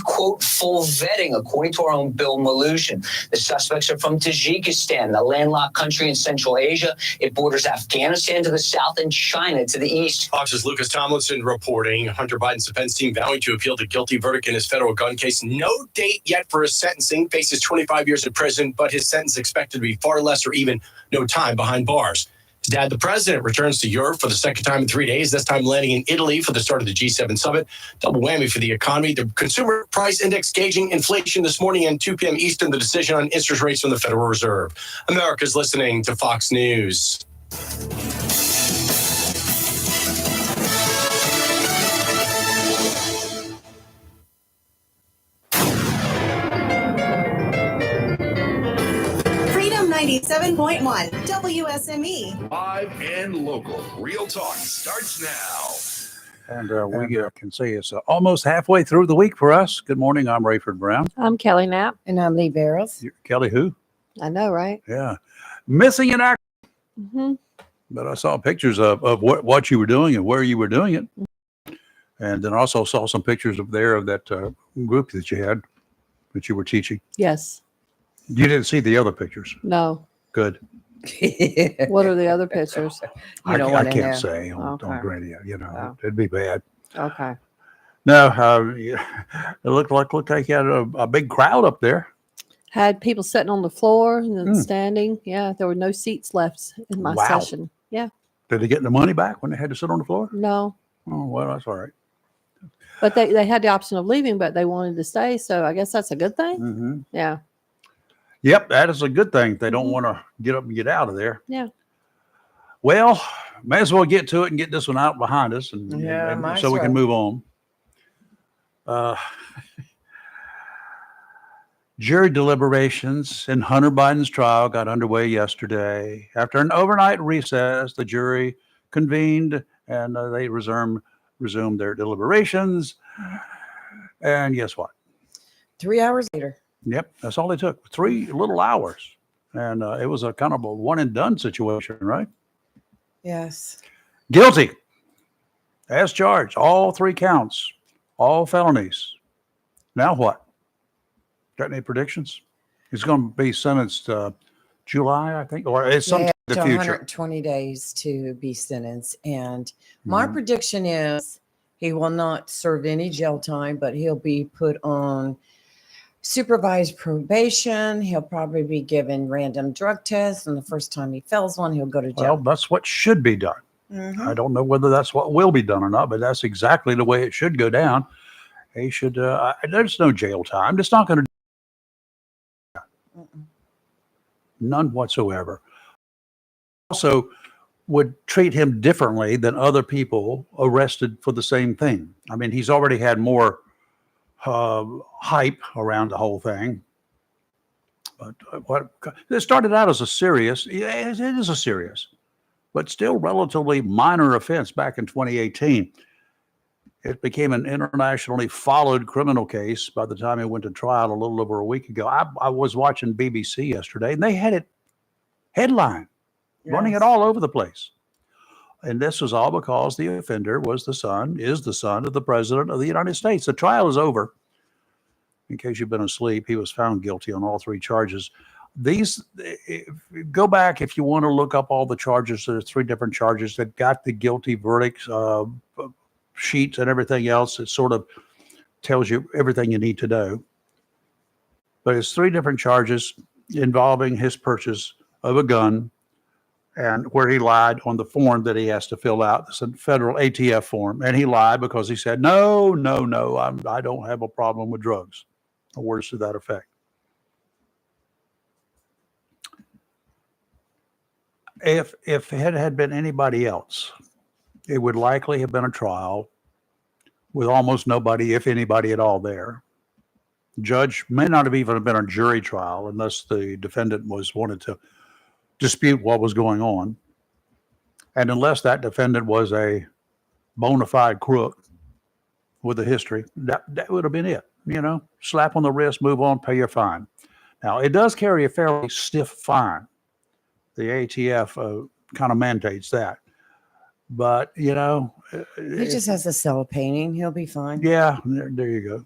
quote, full vetting, according to our own Bill Maluzhin. The suspects are from Tajikistan, the landlocked country in Central Asia. It borders Afghanistan to the south and China to the east. Fox's Lucas Tomlinson reporting Hunter Biden's defense team vowing to appeal the guilty verdict in his federal gun case. No date yet for his sentencing. Faces 25 years in prison, but his sentence expected to be far less or even no time behind bars. His dad, the president, returns to Europe for the second time in 3 days, this time landing in Italy for the start of the G7 summit. Double whammy for the economy. The consumer price index gauging inflation this morning and 2 p.m. Eastern, the decision on interest rates from the Federal Reserve. America's listening to Fox News. Freedom 97.1 WSME. Live and local. Real talk starts now. And we can say it's almost halfway through the week for us. Good morning. I'm Rayford Brown. I'm Kelly Knapp. And I'm Lee Barrows. Kelly who? I know, right? Yeah. Missing in action. Mm-hmm. But I saw pictures of what you were doing and where you were doing it. And then also saw some pictures of that group that you had, that you were teaching. Yes. You didn't see the other pictures. No. Good. What are the other pictures? I wanna can't know. say on Okay. radio. Oh. It'd be bad. Okay. No, it looked like you had a big crowd up there. Had people sitting on the floor and then standing. Yeah, there were no seats left in my Wow. session. Yeah. Did they get the money back when they had to sit on the floor? No. Oh, well, that's all right. But they had the option of leaving, but they wanted to stay. So I guess that's a good thing. Mm-hmm. Yeah. Yep, that is a good thing. They don't want to get up and get out of there. Yeah. Well, may as well get to it and get this one out behind us, and might so as we can well. move on. Jury deliberations in Hunter Biden's trial got underway yesterday. After an overnight recess, the jury convened and they resumed their deliberations. And guess what? 3 hours later. Yep, that's all they took. 3 little hours. And it was a kind of a one and done situation, right? Yes. Guilty as charged. All 3 counts, all felonies. Now what? Got any predictions? He's going to be sentenced July, I think, or it's sometime in the future. 120 days to be sentenced. And my Mm-hmm. prediction is he will not serve any jail time, but he'll be put on supervised probation. He'll probably be given random drug tests. And the first time he fails one, he'll go to Well, jail. that's what should be done. Mhm. I don't know whether that's what will be done or not, but that's exactly the way it should go down. He should, there's no jail time. It's not going to, none whatsoever. Also, would treat him differently than other people arrested for the same thing. I mean, he's already had more hype around the whole thing. But it started out as a serious, yeah, it is a serious, but still relatively minor offense back in 2018. It became an internationally followed criminal case by the time it went to trial a little over a week ago. I was watching BBC yesterday, and they had it headline, running it all over the place. And this was all because the offender is the son of the president of the United States. The trial is over. In case you've been asleep, he was found guilty on all 3 charges. Go back if you want to look up all the charges. There's 3 different charges that got the guilty verdicts, sheets and everything else. It sort of tells you everything you need to know. But it's 3 different charges involving his purchase of a gun and where he lied on the form that he has to fill out. It's a federal ATF form. And he lied because he said, no, I don't have a problem with drugs. Or words to that effect. If it had been anybody else, it would likely have been a trial with almost nobody, if anybody at all, there. Judge may not have even been a jury trial unless the defendant wanted to dispute what was going on. And unless that defendant was a bona fide crook with a history, that would have been it. Slap on the wrist, move on, pay your fine. Now, it does carry a fairly stiff fine. The ATF kind of mandates that. But, He just has to sell a painting. He'll be fine. Yeah, there you go.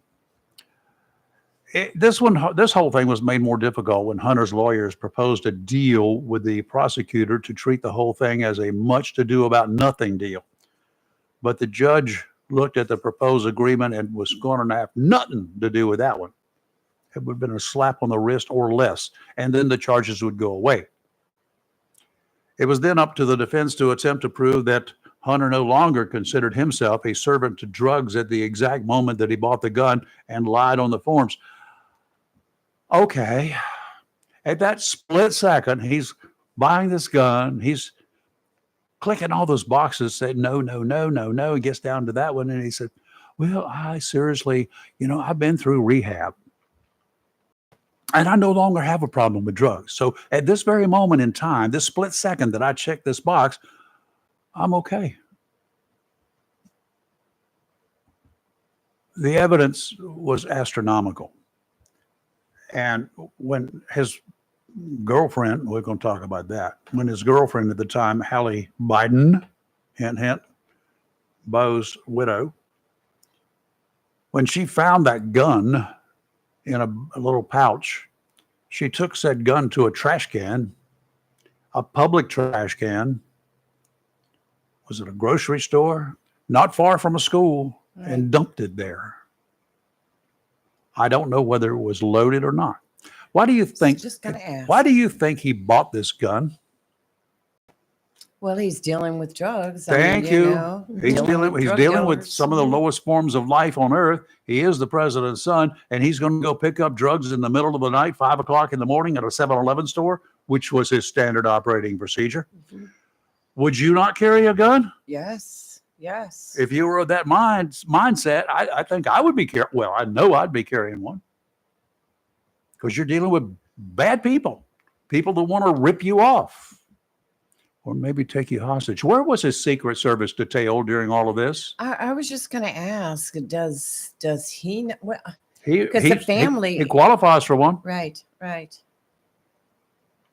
This whole thing was made more difficult when Hunter's lawyers proposed a deal with the prosecutor to treat the whole thing as a much to do about nothing deal. But the judge looked at the proposed agreement and was going to have nothing to do with that one. It would have been a slap on the wrist or less, and then the charges would go away. It was then up to the defense to attempt to prove that Hunter no longer considered himself a servant to drugs at the exact moment that he bought the gun and lied on the forms. Okay. At that split second, he's buying this gun. He's clicking all those boxes, saying, no, no, no, no, no. He gets down to that one and he said, well, I seriously, I've been through rehab and I no longer have a problem with drugs. So at this very moment in time, this split second that I check this box, I'm okay. The evidence was astronomical. And when his girlfriend, we're going to talk about that, when his girlfriend at the time, Hallie Biden, hint, hint, Bo's widow, when she found that gun in a little pouch, she took said gun to a trash can, a public trash can. Was it a grocery store? Not far from a school, and dumped it there. I don't know whether it was loaded or not. Why do you think? Just gonna ask. Why do you think he bought this gun? Well, he's dealing with drugs. Thank you. He's dealing with drug some of the dealers. lowest forms of life on earth. He is the president's son, and he's going to go pick up drugs in the middle of the night, 5 o'clock in the morning at a 7-Eleven store, which was his standard operating procedure. Mhm. Would you not carry a gun? Yes. Yes. If you were of that mindset, I think I would be carrying. Well, I know I'd be carrying one because you're dealing with bad people that want to rip you off or maybe take you hostage. Where was his Secret Service detail during all of this? I was just going to ask, does he know? Well, Because the family- he qualifies for one. right.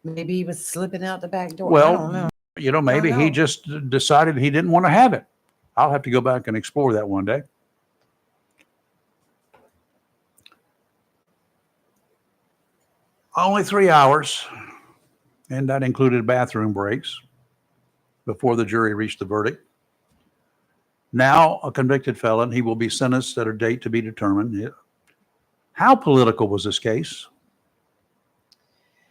Maybe he was slipping out the back door. I Well, don't know. Maybe he know. just decided he didn't want to have it. I'll have to go back and explore that one day. Only 3 hours, and that included bathroom breaks before the jury reached the verdict. Now a convicted felon, he will be sentenced at a date to be determined. How political was this case?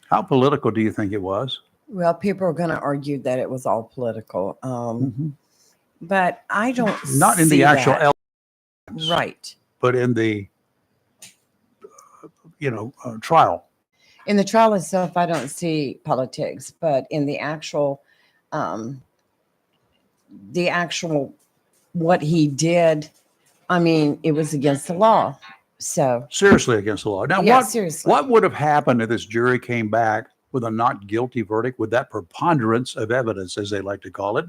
How political do you think it was? Well, people are going to argue that it was all political. But I don't Not in see the actual that. elements, Right. but in the trial. In the trial itself, I don't see politics, but in the actual what he did, I mean, it was against the law. So Seriously against the law. Now, yeah, what seriously. what would have happened if this jury came back with a not guilty verdict, with that preponderance of evidence, as they like to call it?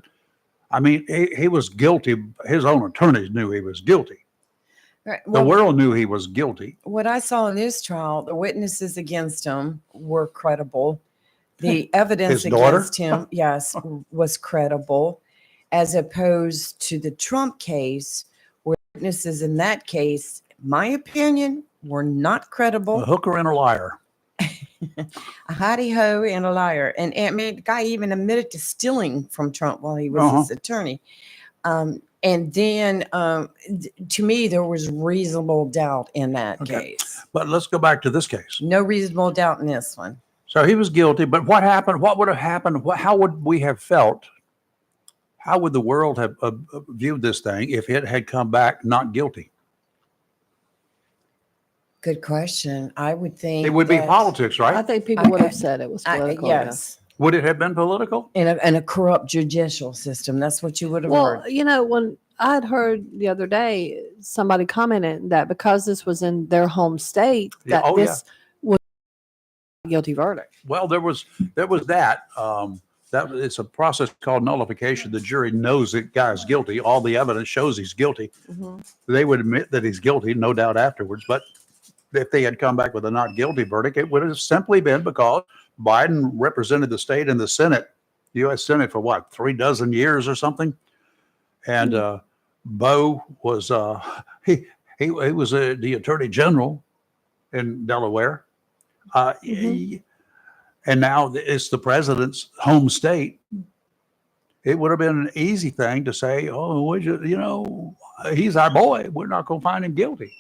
I mean, he was guilty. His own attorneys knew he was guilty. Right, The well, world knew he was guilty. what I saw in this trial, the witnesses against him were credible. The evidence His daughter? against him, yes, was credible, as opposed to the Trump case, where witnesses in that case, my opinion, were not credible. A hooker and a liar. A hidey ho and a liar. And I mean, the guy even admitted to stealing from Trump while he was Uh-huh. his attorney. And then to me, there was reasonable doubt in that Okay. case. But let's go back to this case. No reasonable doubt in this one. So he was guilty, but what happened? What would have happened? How would we have felt? How would the world have viewed this thing if it had come back not guilty? Good question. I would think It would be that- politics, I right? think people would have said it was political. yeah. yes. Would it have been political? In a corrupt judicial system. That's what you would have Well, heard. when I had heard the other day, somebody commented that because this was in their home state, Yeah, that oh, yeah. this was a guilty verdict. Well, there was that. That it's a process called nullification. The jury knows the guy's guilty. All the evidence shows he's guilty. They would admit that he's guilty, no doubt afterwards. But if they had come back with a not guilty verdict, it would have simply been because Biden represented the state in the Senate, the U.S. Senate, for what, 36 years or something. And Bo was he was the Attorney General in Delaware. Mhm. And now it's the president's home state. It would have been an easy thing to say, oh, he's our boy. We're not going to find him guilty.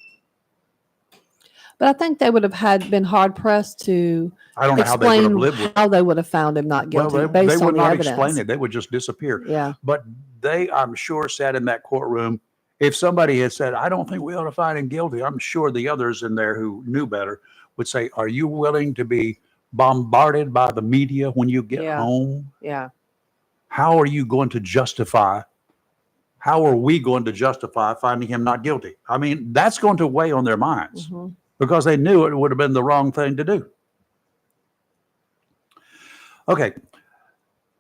But I think they would have been hard pressed to I don't know how they would have explain lived with it. how they would have found him not Well, guilty they based would on the not evidence. explain it. They would just disappear. Yeah. But they, I'm sure, sat in that courtroom. If somebody had said, I don't think we ought to find him guilty, I'm sure the others in there who knew better would say, are you willing to be bombarded by the media when you get Yeah. home? Yeah. How are you going to justify? How are we going to justify finding him not guilty? I mean, that's going to weigh on their minds Hmm. because they knew it would have been the wrong thing to do. Okay.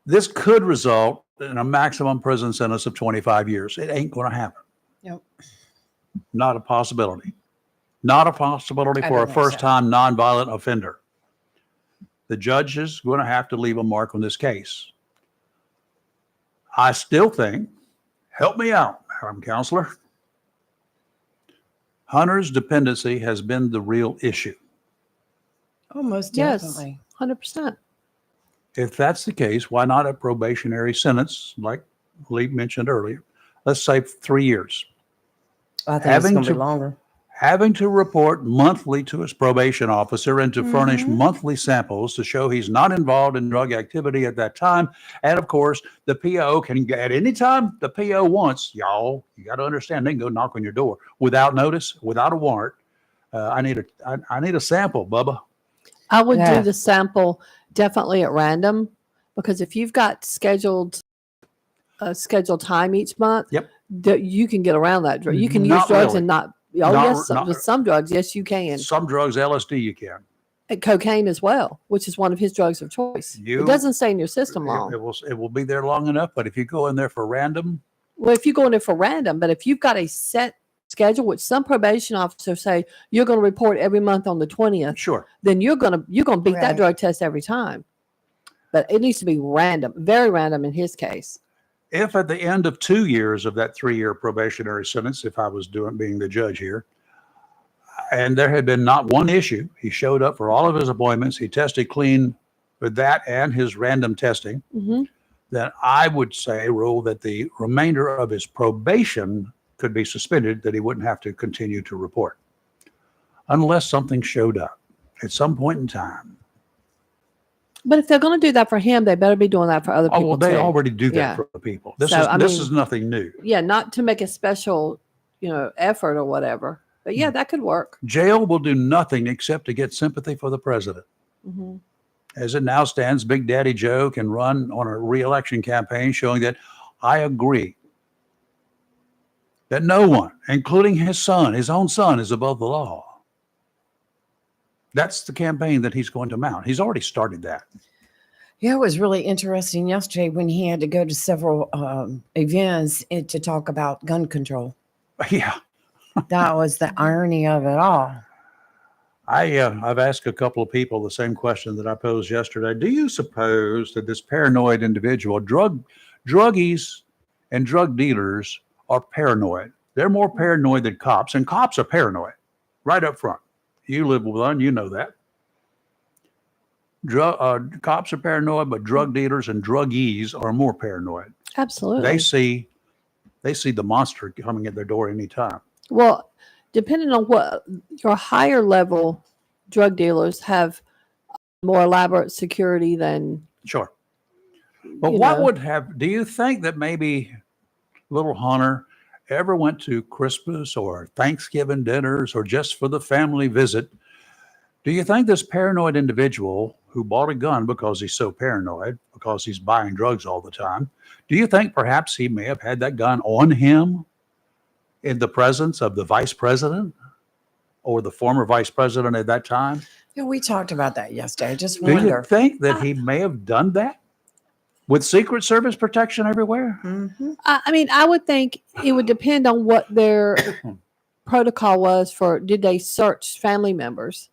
This could result in a maximum prison sentence of 25 years. It ain't going to happen. Nope. Not a possibility. Not a possibility I for a don't think so. first-time nonviolent offender. The judge is going to have to leave a mark on this case. I still think, help me out, Madam Counselor. Hunter's dependency has been the real issue. Oh, most Yes. definitely. 100%. If that's the case, why not a probationary sentence, like Lee mentioned earlier? Let's say 3 years. I think Having it's going to to- be longer. Having to report monthly to his probation officer and to furnish Mhm. monthly samples to show he's not involved in drug activity at that time. And of course, the PO can, at any time the PO wants, y'all, you got to understand, they can go knock on your door without notice, without a warrant. I need a sample, Bubba. I would Yeah. do the sample definitely at random because if you've got scheduled time each month, Yep. that you can get around that. You can use Not drugs really. and not. Oh Not- yes, not- with some drugs, yes, you can. Some drugs, LSD, you can. And cocaine as well, which is one of his drugs of choice. You- It doesn't stay in your system It, long. it will be there long enough, but if you go in there for random, Well, if you go in there for random, but if you've got a set schedule, which some probation officers say you're going to report every month on the 20th, sure. then you're going to beat that Right. drug test every time. But it needs to be random, very random in his case. If at the end of 2 years of that 3-year probationary sentence, if I was being the judge here, and there had been not one issue, he showed up for all of his appointments, he tested clean with that and his random testing, Hmm. then I would say, rule that the remainder of his probation could be suspended, that he wouldn't have to continue to report unless something showed up at some point in time. But if they're going to do that for him, they better be doing that for other Oh, people well, they too. already do that Yeah. for the people. This So, is I this mean- is nothing new. Yeah, not to make a special, effort or whatever. But yeah, that could work. Jail will do nothing except to get sympathy for the president. Hmm. As it now stands, Big Daddy Joe can run on a re-election campaign showing that I agree that no one, including his own son, is above the law. That's the campaign that he's going to mount. He's already started that. Yeah, it was really interesting yesterday when he had to go to several events to talk about gun control. Yeah. That was the irony of it all. I've asked a couple of people the same question that I posed yesterday. Do you suppose that this paranoid individual, druggies and drug dealers are paranoid? They're more paranoid than cops, and cops are paranoid right up front. You live with one, you know that. Cops are paranoid, but drug dealers and druggies are more paranoid. Absolutely. They see the monster coming at their door anytime. Well, depending on what your higher level drug dealers have more elaborate security than Sure. But you what know. do you think that maybe little Hunter ever went to Christmas or Thanksgiving dinners or just for the family visit? Do you think this paranoid individual who bought a gun because he's so paranoid, because he's buying drugs all the time, do you think perhaps he may have had that gun on him in the presence of the vice president or the former vice president at that time? Yeah, we talked about that yesterday. I just Do you wonder. think that he may have done that with Secret Service protection everywhere? Mhm. I mean, I would think it would depend on what their protocol was for did they search family members?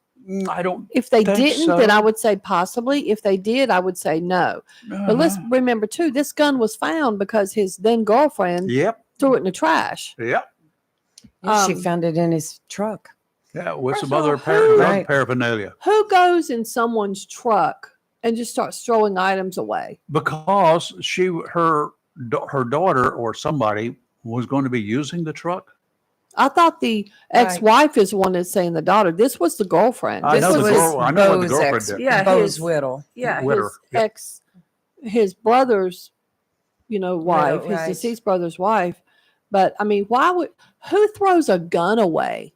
I don't. If they Think didn't, then so. I would say possibly. If they did, I would say no. But let's remember too, this gun was found because his then girlfriend Yep. threw it in the trash. Yep. Yeah, she Um, found it in his truck. Yeah, with First some of all, other who- drug Right. paraphernalia. Who goes in someone's truck and just starts throwing items away? Because her daughter or somebody was going to be using the truck. I thought the Right. ex-wife is the one that's saying the daughter. This was the girlfriend. I This know the was girl- I know what the Bo's girlfriend ex, did. Yeah, Bo's his- Whittle. Witter. his Yep. his brother's, wife, his right. deceased brother's wife. But I mean, who throws a gun away?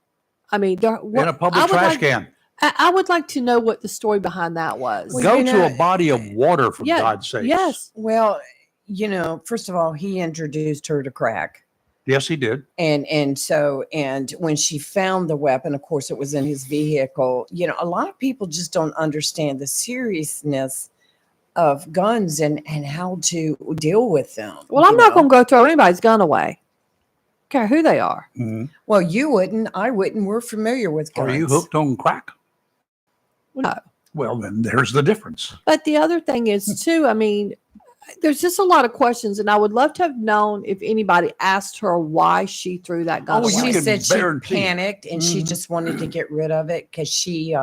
I mean, In a public I would trash like- can. I would like to know what the story behind that was. Well, Go you to know, a body of water, for yeah, God's sake. yes, Well, first of all, he introduced her to crack. Yes, he did. And when she found the weapon, of course it was in his vehicle. A lot of people just don't understand the seriousness of guns and how to deal with them. well, I'm not going to go throw anybody's gun away. Care who they are. Mhm. Well, you wouldn't, I wouldn't. We're familiar with guns. Are you hooked on crack? No. Well, then there's the difference. But the other thing is too, I mean, there's just a lot of questions, and I would love to have known if anybody asked her why she threw that gun Oh, away. you She can said she guarantee it. panicked and she Mhm. just wanted to get rid of it because she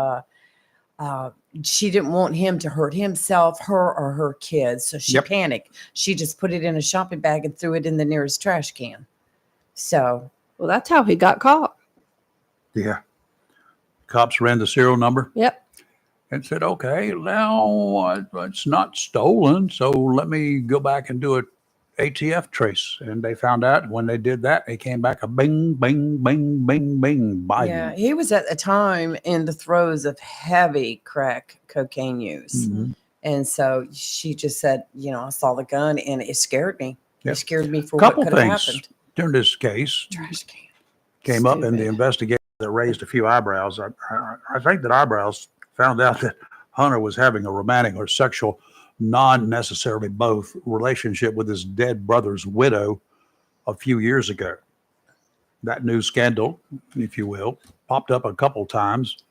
didn't want him to hurt himself, her, or her kids. So she Yep. panicked. She just put it in a shopping bag and threw it in the nearest trash can. So Well, that's how he got caught. Yeah. Cops ran the serial number Yep. and said, okay, now it's not stolen. So let me go back and do a ATF trace. And they found out when they did that, they came back a bing, bing, bing, bing, bing, Biden. yeah, he was at the time in the throes of heavy crack cocaine use. Mhm. And so she just said, I saw the gun and it scared me. Yep. It scared me for Couple what could have things happened. during this case Trash can. came up in the Stupid. investigation that raised a few eyebrows. I think that eyebrows found out that Hunter was having a romantic or sexual, non-necessarily both, relationship with his dead brother's widow a few years ago. That news scandal, if you will, popped up a couple times,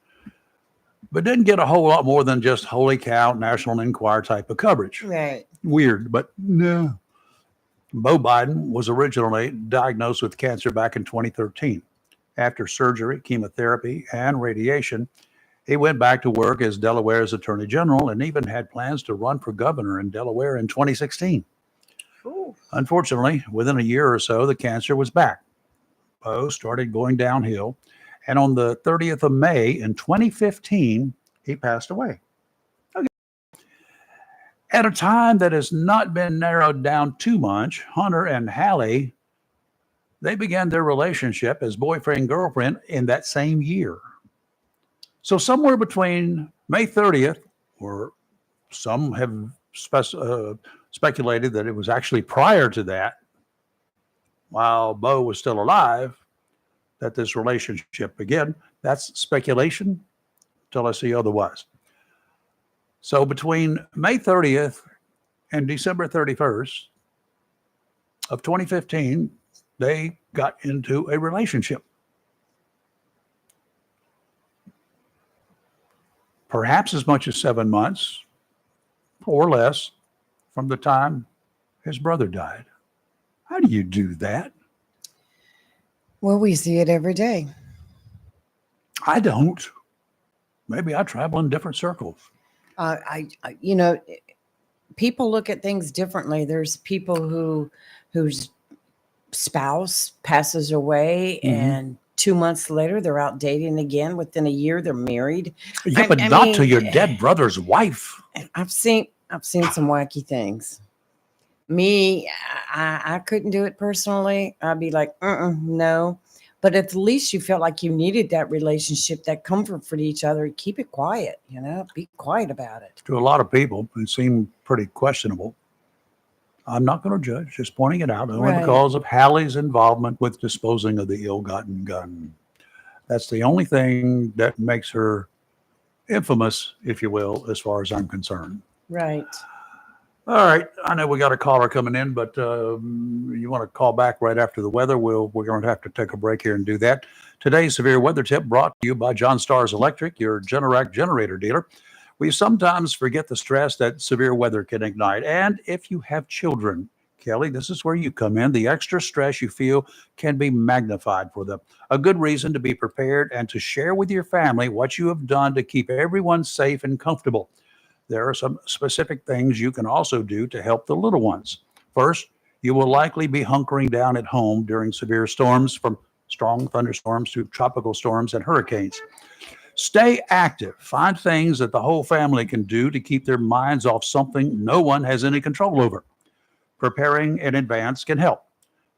but didn't get a whole lot more than just holy cow, National Enquirer type of coverage. Right. Weird, but no. Beau Biden was originally diagnosed with cancer back in 2013. After surgery, chemotherapy, and radiation, he went back to work as Delaware's attorney general and even had plans to run for governor in Delaware in 2016. Ooh. Unfortunately, within a year or so, the cancer was back. Beau started going downhill, and on the 30th of May in 2015, he passed away. At a time that has not been narrowed down too much, Hunter and Hallie, they began their relationship as boyfriend-girlfriend in that same year. So somewhere between May 30th, or some have speculated that it was actually prior to that, while Beau was still alive, that this relationship began. That's speculation until I see otherwise. So between May 30th and December 31st of 2015, they got into a relationship. Perhaps as much as 7 months or less from the time his brother died. How do you do that? Well, we see it every day. I don't. Maybe I travel in different circles. People look at things differently. There's people whose spouse passes away Mhm. and 2 months later they're out dating again. Within a year they're married. Yeah, I- but I not to mean- your dead brother's wife. I've seen some wacky things. Me, I couldn't do it personally. I'd be like, no. But at least you felt like you needed that relationship, that comfort for each other. Keep it quiet, be quiet about it. To a lot of people, it seemed pretty questionable. I'm not going to judge, just pointing it out only Right. because of Hallie's involvement with disposing of the ill-gotten gun. That's the only thing that makes her infamous, if you will, as far as I'm concerned. Right. All right. I know we got a caller coming in, but you want to call back right after the weather. We're going to have to take a break here and do that. Today's severe weather tip brought to you by John Stars Electric, your Generac generator dealer. We sometimes forget the stress that severe weather can ignite. And if you have children, Kelly, this is where you come in. The extra stress you feel can be magnified for them. A good reason to be prepared and to share with your family what you have done to keep everyone safe and comfortable. There are some specific things you can also do to help the little ones. First, you will likely be hunkering down at home during severe storms, from strong thunderstorms to tropical storms and hurricanes. Stay active. Find things that the whole family can do to keep their minds off something no one has any control over. Preparing in advance can help.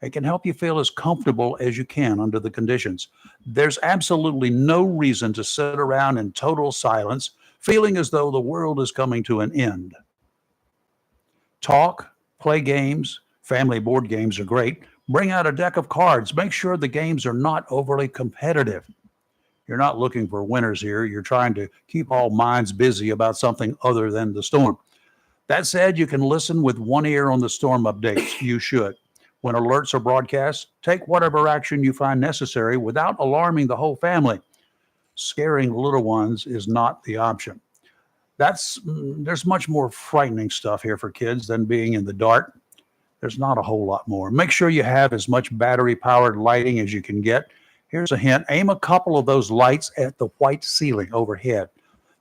It can help you feel as comfortable as you can under the conditions. There's absolutely no reason to sit around in total silence, feeling as though the world is coming to an end. Talk, play games. Family board games are great. Bring out a deck of cards. Make sure the games are not overly competitive. You're not looking for winners here. You're trying to keep all minds busy about something other than the storm. That said, you can listen with one ear on the storm updates. You should. When alerts are broadcast, take whatever action you find necessary without alarming the whole family. Scaring little ones is not the option. There's much more frightening stuff here for kids than being in the dark. There's not a whole lot more. Make sure you have as much battery-powered lighting as you can get. Here's a hint. Aim a couple of those lights at the white ceiling overhead.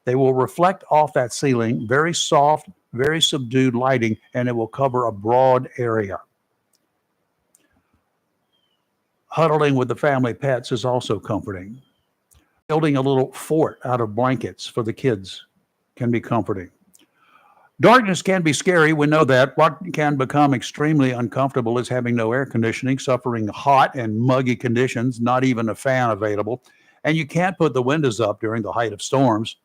They will reflect off that ceiling, very soft, very subdued lighting, and it will cover a broad area. Huddling with the family pets is also comforting. Building a little fort out of blankets for the kids can be comforting. Darkness can be scary. We know that. What can become extremely uncomfortable is having no air conditioning, suffering hot and muggy conditions, not even a fan available, and you can't put the windows up during the height of storms.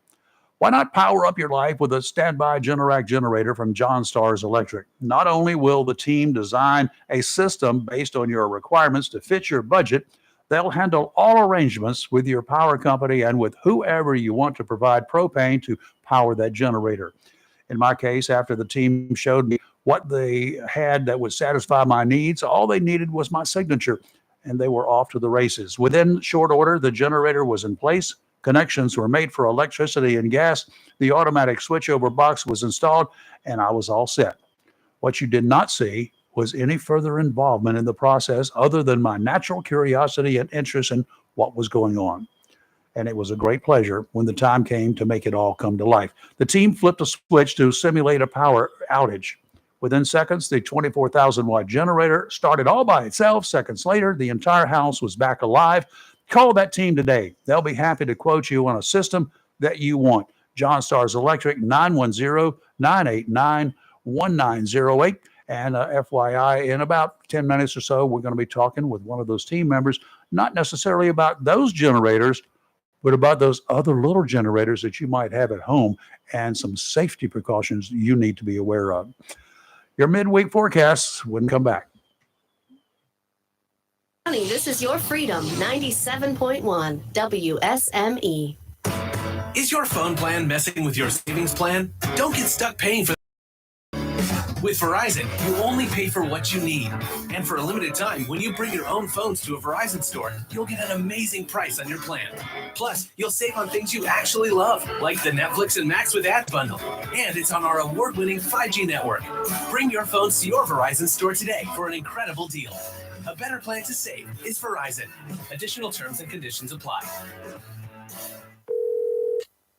Why not power up your life with a standby Generac generator from John Stars Electric? Not only will the team design a system based on your requirements to fit your budget, they'll handle all arrangements with your power company and with whoever you want to provide propane to power that generator. In my case, after the team showed me what they had that would satisfy my needs, all they needed was my signature, and they were off to the races. Within short order, the generator was in place. Connections were made for electricity and gas. The automatic switchover box was installed, and I was all set. What you did not see was any further involvement in the process other than my natural curiosity and interest in what was going on. And it was a great pleasure when the time came to make it all come to life. The team flipped a switch to simulate a power outage. Within seconds, the 24,000-watt generator started all by itself. Seconds later, the entire house was back alive. Call that team today. They'll be happy to quote you on a system that you want. John Stars Electric, 910-989-1908. And FYI, in about 10 minutes or so, we're going to be talking with one of those team members, not necessarily about those generators, but about those other little generators that you might have at home and some safety precautions you need to be aware of. Your midweek forecasts wouldn't come back. Honey, this is your Freedom 97.1 WSME. Is your phone plan messing with your savings plan? Don't get stuck paying for. With Verizon, you only pay for what you need. And for a limited time, when you bring your own phones to a Verizon store, you'll get an amazing price on your plan. Plus, you'll save on things you actually love, like the Netflix and Max with Ad bundle. And it's on our award-winning 5G network. Bring your phones to your Verizon store today for an incredible deal. A better plan to save is Verizon. Additional terms and conditions apply.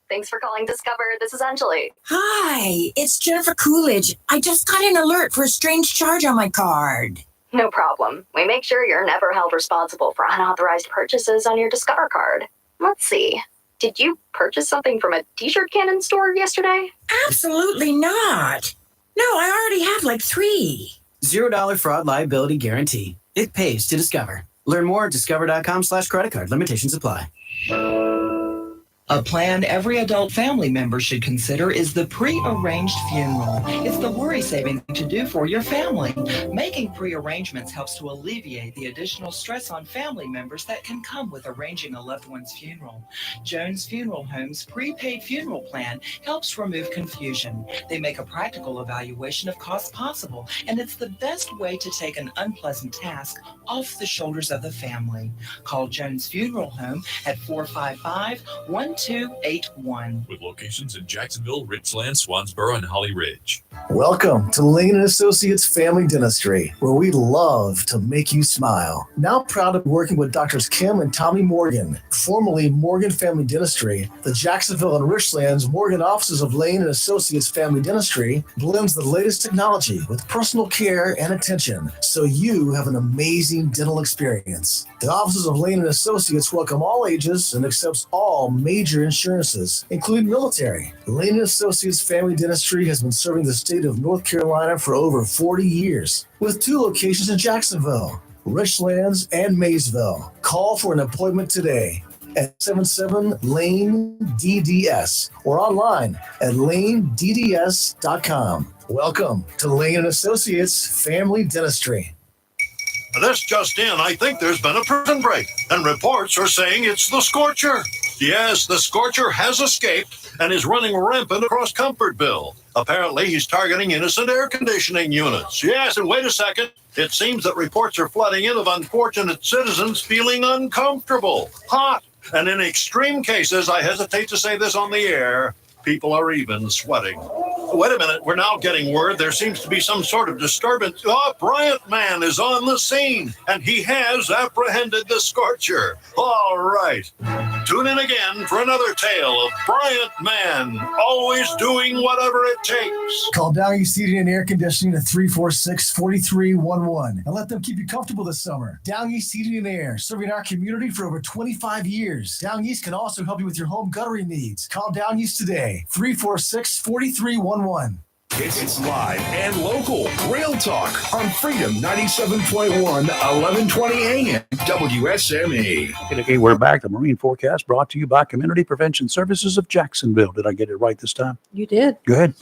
Thanks for calling Discover. This is Anjali. Hi, it's Jennifer Coolidge. I just got an alert for a strange charge on my card. No problem. We make sure you're never held responsible for unauthorized purchases on your Discover card. Let's see. Did you purchase something from a t-shirt cannon store yesterday? Absolutely not. No, I already have like 3. $0 fraud liability guarantee. It pays to Discover. Learn more at discover.com/credit card. Limitations apply. A plan every adult family member should consider is the pre-arranged funeral. It's the worry-saving thing to do for your family. Making pre-arrangements helps to alleviate the additional stress on family members that can come with arranging a loved one's funeral. Jones Funeral Home's prepaid funeral plan helps remove confusion. They make a practical evaluation of costs possible, and it's the best way to take an unpleasant task off the shoulders of the family. Call Jones Funeral Home at 455-12 7281. With locations in Jacksonville, Richland, Swansboro, and Holly Ridge. Welcome to Lane and Associates Family Dentistry, where we love to make you smile. Now proud of working with Doctors Kim and Tommy Morgan, formerly Morgan Family Dentistry. The Jacksonville and Richlands Morgan offices of Lane and Associates Family Dentistry blends the latest technology with personal care and attention, so you have an amazing dental experience. The offices of Lane and Associates welcome all ages and accepts all major insurances, including military. Lane and Associates Family Dentistry has been serving the state of North Carolina for over 40 years, with 2 locations in Jacksonville, Richlands, and Maysville. Call for an appointment today at 77-LANE-DDS or online at lanedds.com. Welcome to Lane and Associates Family Dentistry. This just in, I think there's been a prison break, and reports are saying it's the Scorcher. Yes, the Scorcher has escaped and is running rampant across Comfortville. Apparently, he's targeting innocent air conditioning units. Yes, and wait a second. It seems that reports are flooding in of unfortunate citizens feeling uncomfortable, hot, and in extreme cases, I hesitate to say this on the air, people are even sweating. Wait a minute, we're now getting word there seems to be some sort of disturbance. Oh, Bryant Man is on the scene, and he has apprehended the Scorcher. All right. Tune in again for another tale of Bryant Man, always doing whatever it takes. Call Down East Heating and Air Conditioning at 346-4311 and let them keep you comfortable this summer. Down East Heating and Air, serving our community for over 25 years. Down East can also help you with your home guttering needs. Call Down East today, 346-4311. It's live and local. Real talk on Freedom 97.1, 1120 AM, WSME. Okay, we're back. The Marine Forecast brought to you by Community Prevention Services of Jacksonville. Did I get it right this time? You did. Good.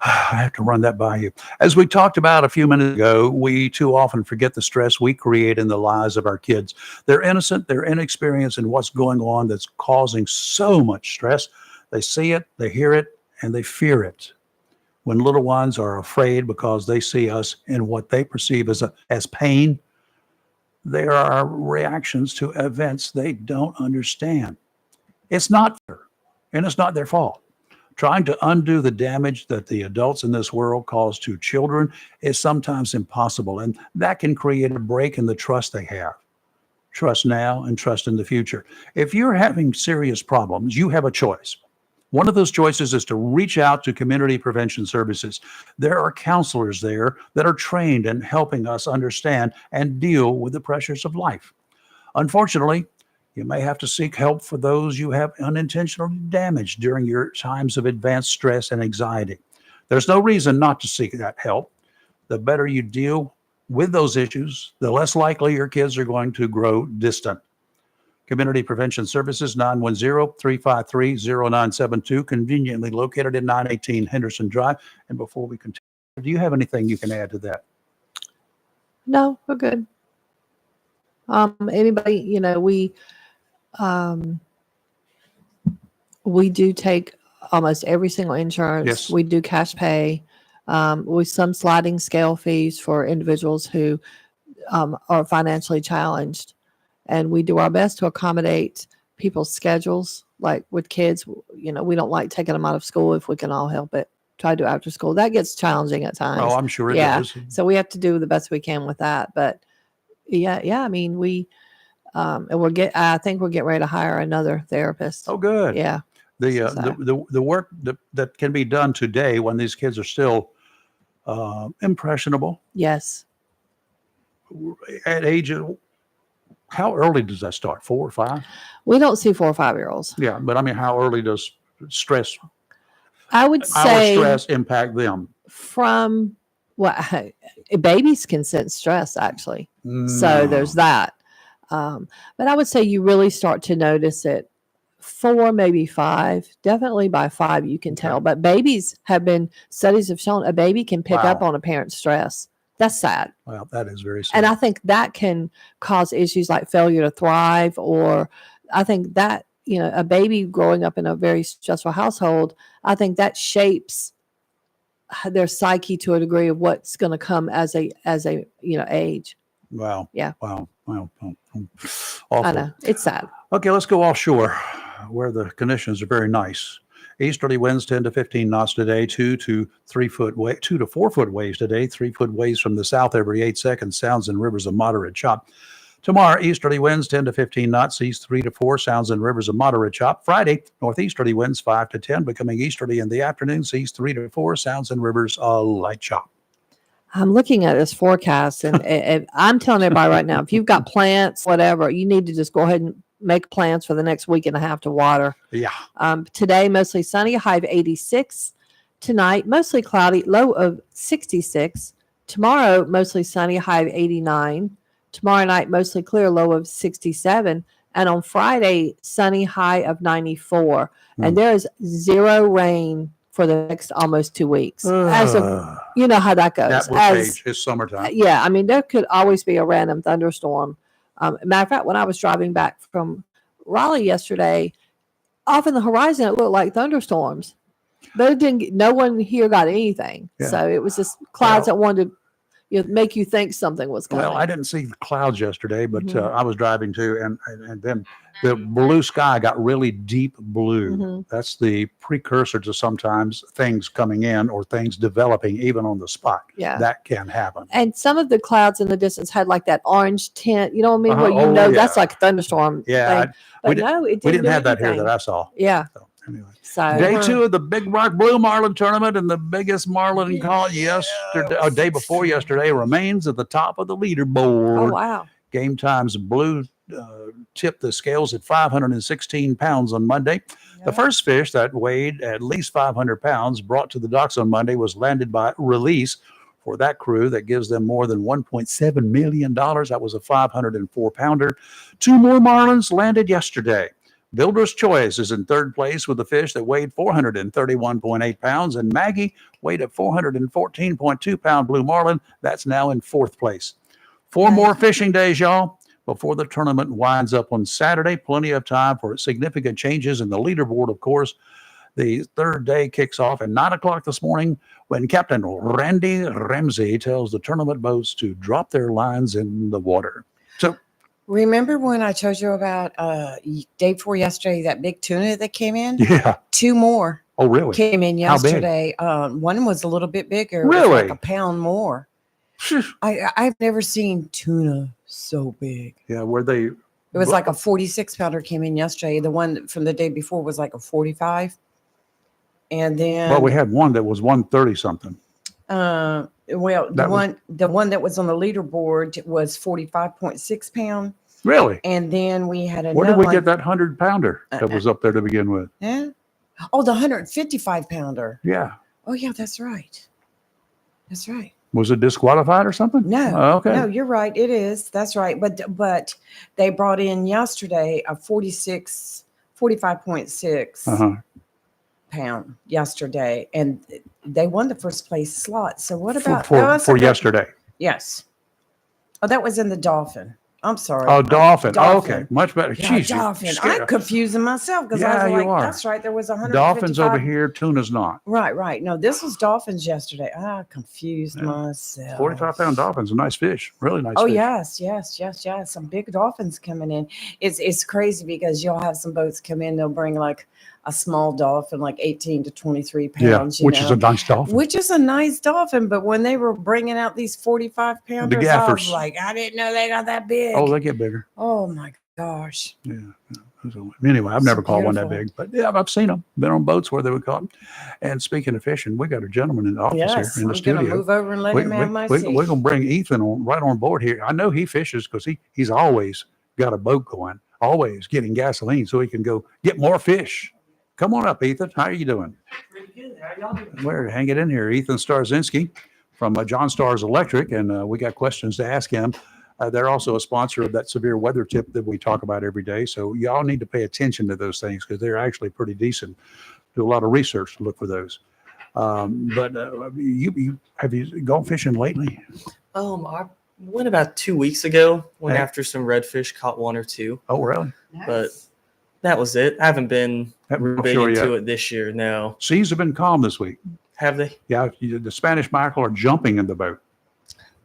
I have to run that by you. As we talked about a few minutes ago, we too often forget the stress we create in the lives of our kids. They're innocent, they're inexperienced in what's going on that's causing so much stress. They see it, they hear it, and they fear it. When little ones are afraid because they see us in what they perceive as pain, there are reactions to events they don't understand. It's not fair, and it's not their fault. Trying to undo the damage that the adults in this world cause to children is sometimes impossible, and that can create a break in the trust they have. Trust now and trust in the future. If you're having serious problems, you have a choice. One of those choices is to reach out to Community Prevention Services. There are counselors there that are trained in helping us understand and deal with the pressures of life. Unfortunately, you may have to seek help for those you have unintentionally damaged during your times of advanced stress and anxiety. There's no reason not to seek that help. The better you deal with those issues, the less likely your kids are going to grow distant. Community Prevention Services, 910-353-0972, conveniently located at 918 Henderson Drive. And before we continue, do you have anything you can add to that? No, we're good. Anybody, we do take almost every single insurance. Yes. We do cash pay, with some sliding scale fees for individuals who are financially challenged. And we do our best to accommodate people's schedules. Like with kids, we don't like taking them out of school if we can all help it. Try to do after school. That gets challenging at times. Oh, I'm sure it does. So we have to do the best we can with that. But yeah. I mean, and I think we're getting ready to hire another therapist. Oh, good. Yeah. The work that can be done today when these kids are still impressionable. Yes. At age of, how early does that start? 4 or 5? We don't see 4 or 5-year-olds. Yeah, but I mean, how early does stress? I would say our stress impact them. From babies can sense stress actually. So there's that. But I would say you really start to notice it 4, maybe 5. Definitely by 5 you can tell. But studies have shown a baby can pick up on a parent's stress. That's sad. Well, that is very sad. And I think that can cause issues like failure to thrive, or I think that, a baby growing up in a very stressful household, I think that shapes their psyche to a degree of what's going to come as a age. Wow. Yeah. Wow. Awful. I know. It's sad. Okay, let's go offshore. where the conditions are very nice. Easterly winds 10 to 15 knots today, 2 to 4 foot waves today, 3 foot waves from the south every 8 seconds, sounds in rivers of moderate chop. Tomorrow, easterly winds 10 to 15 knots, seas 3 to 4, sounds in rivers of moderate chop. Friday, northeasterly winds 5 to 10, becoming easterly in the afternoon, seas 3 to 4, sounds in rivers of light chop. I'm looking at this forecast, and I'm telling everybody right now, if you've got plants, whatever, you need to just go ahead and make plans for the next week and a half to water. Yeah. Today, mostly sunny, high of 86. Tonight, mostly cloudy, low of 66. Tomorrow, mostly sunny, high of 89. Tomorrow night, mostly clear, low of 67. And on Friday, sunny, high of 94. And there is zero rain for the next almost 2 weeks. As of, you know how that goes. That will change. It's summertime. Yeah, I mean, there could always be a random thunderstorm. Matter of fact, when I was driving back from Raleigh yesterday, off in the horizon, it looked like thunderstorms. But it didn't. No one here got anything. Yeah. So it was just clouds that wanted to make you think something was coming. Well, I didn't see the clouds yesterday, but I was driving too, and then the blue sky got really deep blue. That's the precursor to sometimes things coming in or things developing even on the spot. Yeah. That can happen. And some of the clouds in the distance had like that orange tint. You know what I mean? Where you Oh, know yeah. that's like a thunderstorm. Yeah, thing. But no, it didn't. we didn't do have that here anything. that I saw. Yeah. Anyway. So Day 2 of the Big Rock Blue Marlin tournament, and the biggest marlin caught day before yesterday remains at the top of the leaderboard. Oh, wow. Game Times Blue tipped the scales at 516 pounds on Monday. The first fish that weighed at least 500 pounds brought to the docks on Monday was landed by Release. For that crew, that gives them more than $1.7 million. That was a 504 pounder. 2 more marlins landed yesterday. Builder's Choice is in third place with a fish that weighed 431.8 pounds, and Maggie weighed a 414.2 pound blue marlin. That's now in fourth place. 4 more fishing days, y'all, before the tournament winds up on Saturday. Plenty of time for significant changes in the leaderboard, of course. The third day kicks off at 9 o'clock this morning when Captain Randy Ramsey tells the tournament boats to drop their lines in the water. So, remember when I told you about day before yesterday, that big tuna that came in? yeah. 2 more Oh, really? came in How big? yesterday. One was a little bit bigger. It was Really? like a pound more. I've never seen tuna so big. Yeah, where they... It was like a 46 pounder came in yesterday. The one from the day before was like a 45. And then Well, we had one that was 130 something. well, the one that was on the leaderboard was 45.6 pound. Really? And then we had another Where did we one. get that 100 pounder that was up there to begin with? Yeah. Oh, the 155 pounder. Yeah. Oh, yeah, that's right. That's right. Was it disqualified or something? No. Oh, okay. No, you're right. It is. That's right. But they brought in yesterday a 45.6 pound yesterday, and they won the first place slot. So what about for yesterday? Yes. Oh, that was in the Dolphin. I'm sorry. Oh, Dolphin. Oh, okay. Much better. Yeah, Jeez, Dolphin. I'm confusing myself because I was you like, are. that's right. There was 155. Dolphins over here, tuna's not. Right. No, this was Dolphins yesterday. I confused myself. 45-pound dolphins, a nice fish. Really nice Oh, fish. yes. Some big dolphins coming in. It's crazy because you'll have some boats come in. They'll bring like a small dolphin, like 18 to 23 pounds. Yeah, which is a nice dolphin. Which is a nice dolphin. But when they were bringing out these 45 pounders, I gaffers. was like, I didn't know they got that big. Oh, they get bigger. Oh my gosh. Yeah. So, anyway, I've never caught one that beautiful. big, but yeah, I've seen them. Been on boats where they were caught. And speaking of fishing, we got a gentleman in the office Yes, here in the I'm studio. gonna move over and let him have my seat. We're gonna bring Ethan right on board here. I know he fishes because he's always got a boat going, always getting gasoline so he can go get more fish. Come on up, Ethan. How are you doing? Pretty good. How y'all doing? We're hanging in here. Ethan Starzinski from John Stars Electric, and we got questions to ask him. They're also a sponsor of that severe weather tip that we talk about every day. So y'all need to pay attention to those things because they're actually pretty decent. Do a lot of research to look for those. But you have you gone fishing lately? I went about 2 weeks ago. Went Hey. after some redfish, caught 1 or 2. Oh, really? But that was it. I haven't been Haven't big sure into yet. it this year. No. Seas have been calm this week. Have they? Yeah, the Spanish mackerel are jumping in the boat.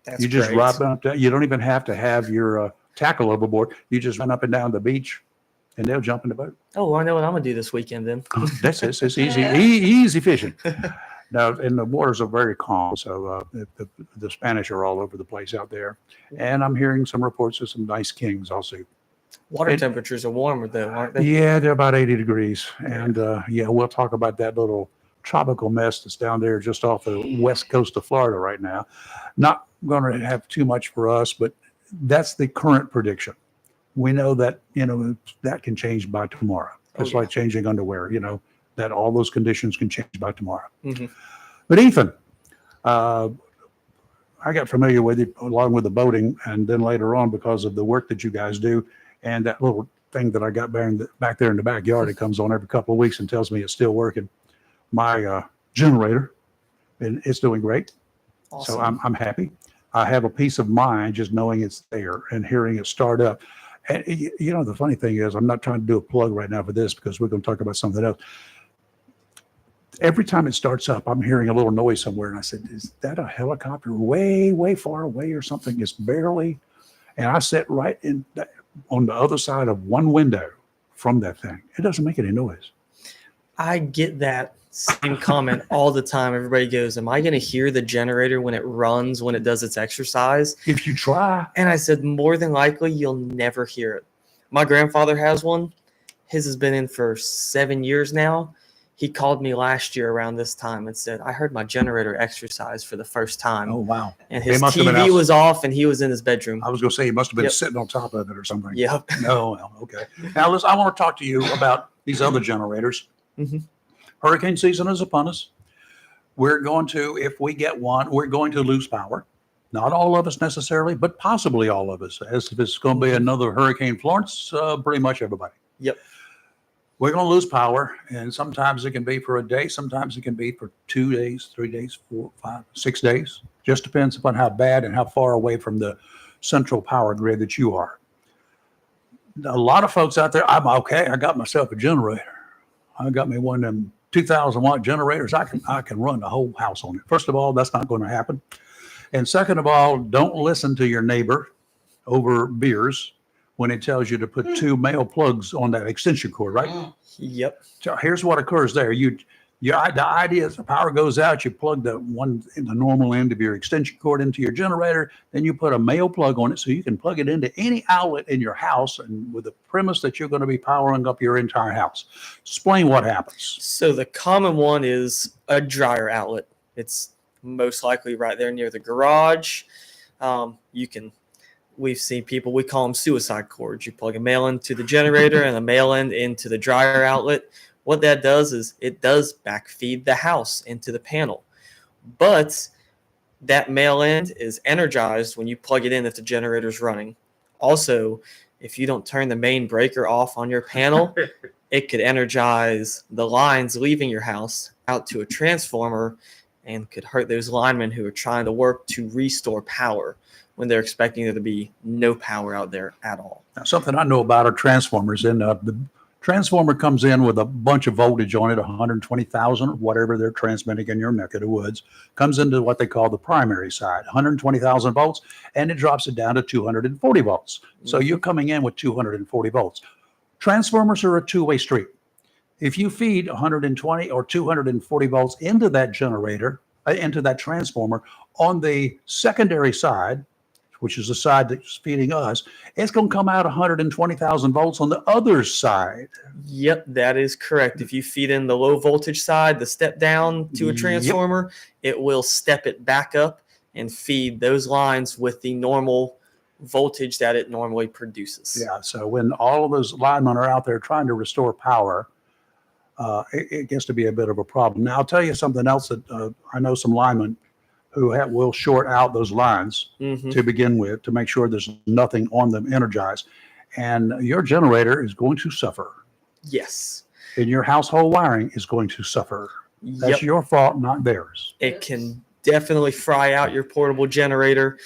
That's You just great. run up. You don't even have to have your tackle overboard. You just run up and down the beach and they'll jump in the boat. Oh, I know what I'm gonna do this weekend then. That's it. It's easy, easy fishing. Now, and the waters are very calm, so the Spanish are all over the place out there. And I'm hearing some reports of some nice kings also. Water temperatures are warmer though, aren't they? Yeah, they're about 80 degrees. And yeah, we'll talk about that little tropical mess that's down there just off the west coast of Florida right now. Not going to have too much for us, but that's the current prediction. We know that, that can change by tomorrow. It's like changing underwear, that all those conditions can change by tomorrow. Mm-hmm. But Ethan, I got familiar with it along with the boating, and then later on because of the work that you guys do and that little thing that I got back there in the backyard. It comes on every couple of weeks and tells me it's still working. My generator, and it's doing great. Awesome. So I'm happy. I have a peace of mind just knowing it's there and hearing it start up. And the funny thing is, I'm not trying to do a plug right now for this because we're going to talk about something else. Every time it starts up, I'm hearing a little noise somewhere. And I said, is that a helicopter way, way far away or something? It's barely. And I sit right on the other side of one window from that thing. It doesn't make any noise. I get that same comment all the time. Everybody goes, am I going to hear the generator when it runs, when it does its exercise? If you try. And I said, more than likely, you'll never hear it. My grandfather has one. His has been in for 7 years now. He called me last year around this time and said, I heard my generator exercise for the first time. Oh, wow. And his TV was off and he was in his bedroom. I was going to say he must have been sitting on top of it or something. Yep. No, well, okay. Now, listen, I want to talk to you about these other generators. Mm-hmm. Hurricane season is upon us. We're going to, if we get one, we're going to lose power. Not all of us necessarily, but possibly all of us. As if it's going to be another Hurricane Florence, pretty much everybody. Yep. We're going to lose power, and sometimes it can be for a day. Sometimes it can be for 2 days, 3 days, 4, 5, 6 days. Just depends upon how bad and how far away from the central power grid that you are. A lot of folks out there, I'm okay. I got myself a generator. I got me one of them 2,000 watt generators. I can run the whole house on it. First of all, that's not going to happen. And second of all, don't listen to your neighbor over beers when it tells you to put 2 male plugs on that extension cord, right? Yep. So here's what occurs there. The idea is the power goes out, you plug the normal end of your extension cord into your generator, then you put a male plug on it so you can plug it into any outlet in your house, and with the premise that you're going to be powering up your entire house. Explain what happens. So the common one is a dryer outlet. It's most likely right there near the garage. We've seen people, we call them suicide cords. You plug a male into the generator and a male end into the dryer outlet. What that does is it does backfeed the house into the panel. But that male end is energized when you plug it in if the generator's running. Also, if you don't turn the main breaker off on your panel, it could energize the lines leaving your house out to a transformer and could hurt those linemen who are trying to work to restore power when they're expecting there to be no power out there at all. Now, something I know about are transformers. And the transformer comes in with a bunch of voltage on it, 120,000, whatever they're transmitting in your neck of the woods, comes into what they call the primary side, 120,000 volts, and it drops it down to 240 volts. So you're coming in with 240 volts. Transformers are a two-way street. If you feed 120 or 240 volts into that generator, into that transformer, on the secondary side, which is the side that's feeding us, it's going to come out 120,000 volts on the other side. Yep, that is correct. If you feed in the low voltage side, the step down to a transformer, it will step it back up and feed those lines with the normal voltage that it normally produces. Yeah, so when all of those linemen are out there trying to restore power, it gets to be a bit of a problem. Now, I'll tell you something else that I know some linemen who will short out those lines to begin with to make sure there's nothing on them energized. And your generator is going to suffer. Yes. And your household wiring is going to suffer. That's your fault, not theirs. It can definitely fry out your portable generator.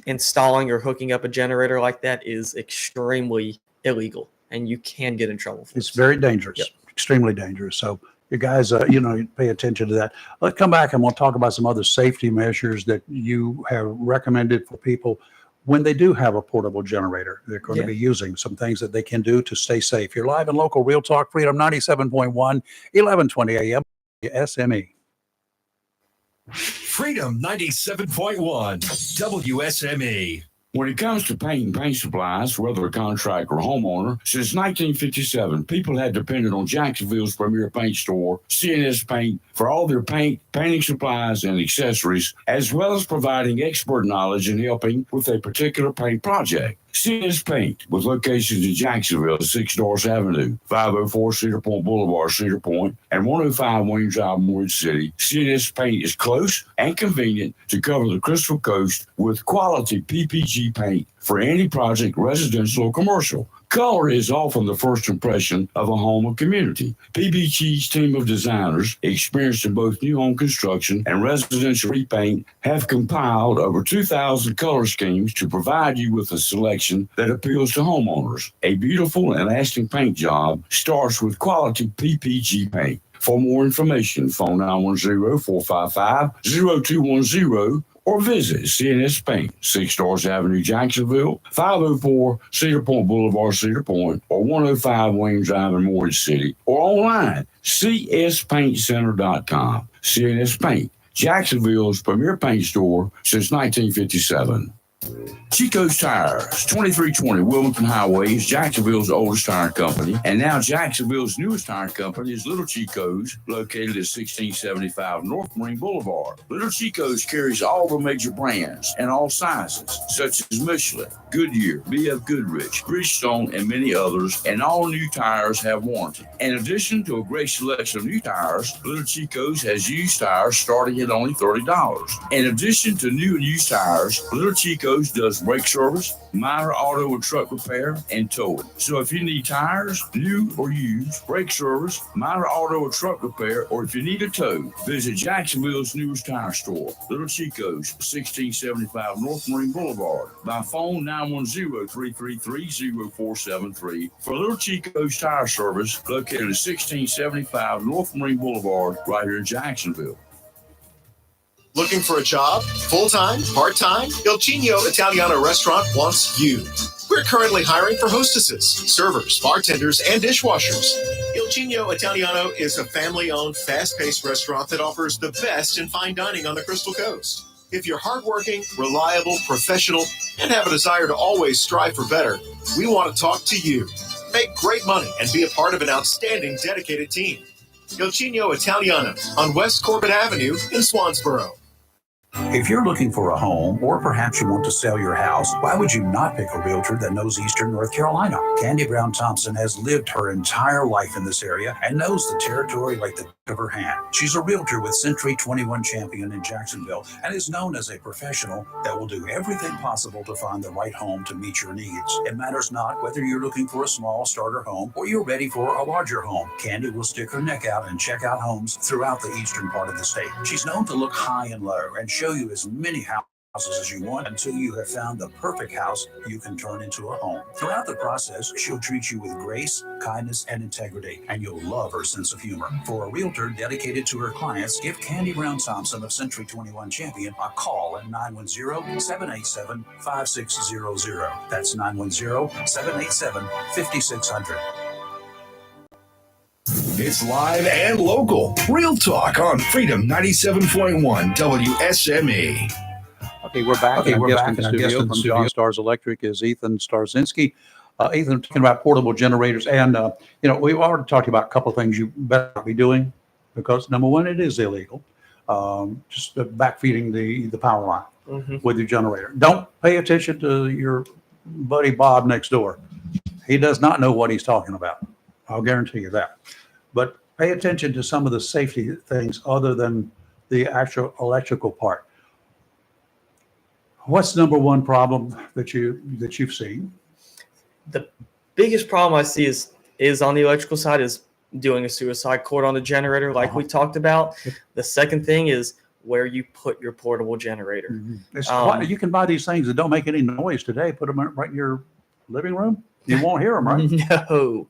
Installing or hooking up a generator like that is extremely illegal, and you can get in trouble for it. It's very dangerous, extremely dangerous. So you guys, pay attention to that. Let's come back and we'll talk about some other safety measures that you have recommended for people when they do have a portable generator, they're going to be using some things that they can do to stay safe. You're live and local, Real Talk Freedom 97.1, 1120 a.m. SME. Freedom 97.1 WSME. When it comes to paint and paint supplies, whether a contractor or homeowner, since 1957, people have depended on Jacksonville's premier paint store, CNS Paint, for all their paint, painting supplies, and accessories, as well as providing expert knowledge in helping with a particular paint project. CNS Paint, with locations in Jacksonville, 6 Doris Avenue, 504 Cedar Point Boulevard, Cedar Point, and 105 Wayne Drive, Morehead City. CNS Paint is close and convenient to cover the Crystal Coast with quality PPG paint for any project, residential or commercial. Color is often the first impression of a home or community. PPG's team of designers, experienced in both new home construction and residential repaint, have compiled over 2,000 color schemes to provide you with a selection that appeals to homeowners. A beautiful and lasting paint job starts with quality PPG paint. For more information, phone 910-455-0210 or visit CNS Paint, 6 Stars Avenue, Jacksonville, 504 Cedar Point Boulevard, Cedar Point, or 105 Wayne Drive in Morehead City, or online, cspaintcenter.com. CNS Paint, Jacksonville's premier paint store since 1957. Chico's Tires, 2320 Wilmington Highway is Jacksonville's oldest tire company, and now Jacksonville's newest tire company is Little Chico's, located at 1675 North Marine Boulevard. Little Chico's carries all the major brands and all sizes, such as Michelin, Goodyear, BF Goodrich, Bridgestone, and many others, and all new tires have warranty. In addition to a great selection of new tires, Little Chico's has used tires starting at only $30. In addition to new and used tires, Little Chico's does brake service, minor auto and truck repair, and towing. So if you need tires, new or used, brake service, minor auto or truck repair, or if you need a tow, visit Jacksonville's newest tire store, Little Chico's, 1675 North Marine Boulevard, by phone 910-333-0473 for Little Chico's Tire Service, located at 1675 North Marine Boulevard, right here in Jacksonville. Looking for a job? Full-time? Part-time? Il Cigno Italiano Restaurant wants you. We're currently hiring for hostesses, servers, bartenders, and dishwashers. Il Cigno Italiano is a family-owned, fast-paced restaurant that offers the best in fine dining on the Crystal Coast. If you're hardworking, reliable, professional, and have a desire to always strive for better, we want to talk to you. Make great money and be a part of an outstanding, dedicated team. Il Cigno Italiano on West Corbett Avenue in Swansboro. If you're looking for a home, or perhaps you want to sell your house, why would you not pick a realtor that knows Eastern North Carolina? Candy Brown Thompson has lived her entire life in this area and knows the territory like the back of her hand. She's a realtor with Century 21 Champion in Jacksonville and is known as a professional that will do everything possible to find the right home to meet your needs. It matters not whether you're looking for a small starter home or you're ready for a larger home. Candy will stick her neck out and check out homes throughout the eastern part of the state. She's known to look high and low and show you as many houses as you want until you have found the perfect house you can turn into a home. Throughout the process, she'll treat you with grace, kindness, and integrity, and you'll love her sense of humor. For a realtor dedicated to her clients, give Candy Brown Thompson of Century 21 Champion a call at 910-787-5600. That's 910-787-5600. It's live and local. Real Talk on Freedom 97.1 WSME. Okay, we're back. Okay, And we're our back. guest in And our guest studio in from studio. John Stars Electric is Ethan Starzinski. Ethan, talking about portable generators, and we've already talked about a couple of things you better be doing, because number one, it is illegal. Just backfeeding the power line with your generator. Don't pay attention to your buddy Bob next door. He does not know what he's talking about. I'll guarantee you that. But pay attention to some of the safety things other than the actual electrical part. What's the number one problem that you've seen? The biggest problem I see is on the electrical side is doing a suicide cord on the generator, like we talked about. The second thing is where you put your portable generator. You can buy these things that don't make any noise today. Put them right in your living room. You won't hear them, right? No.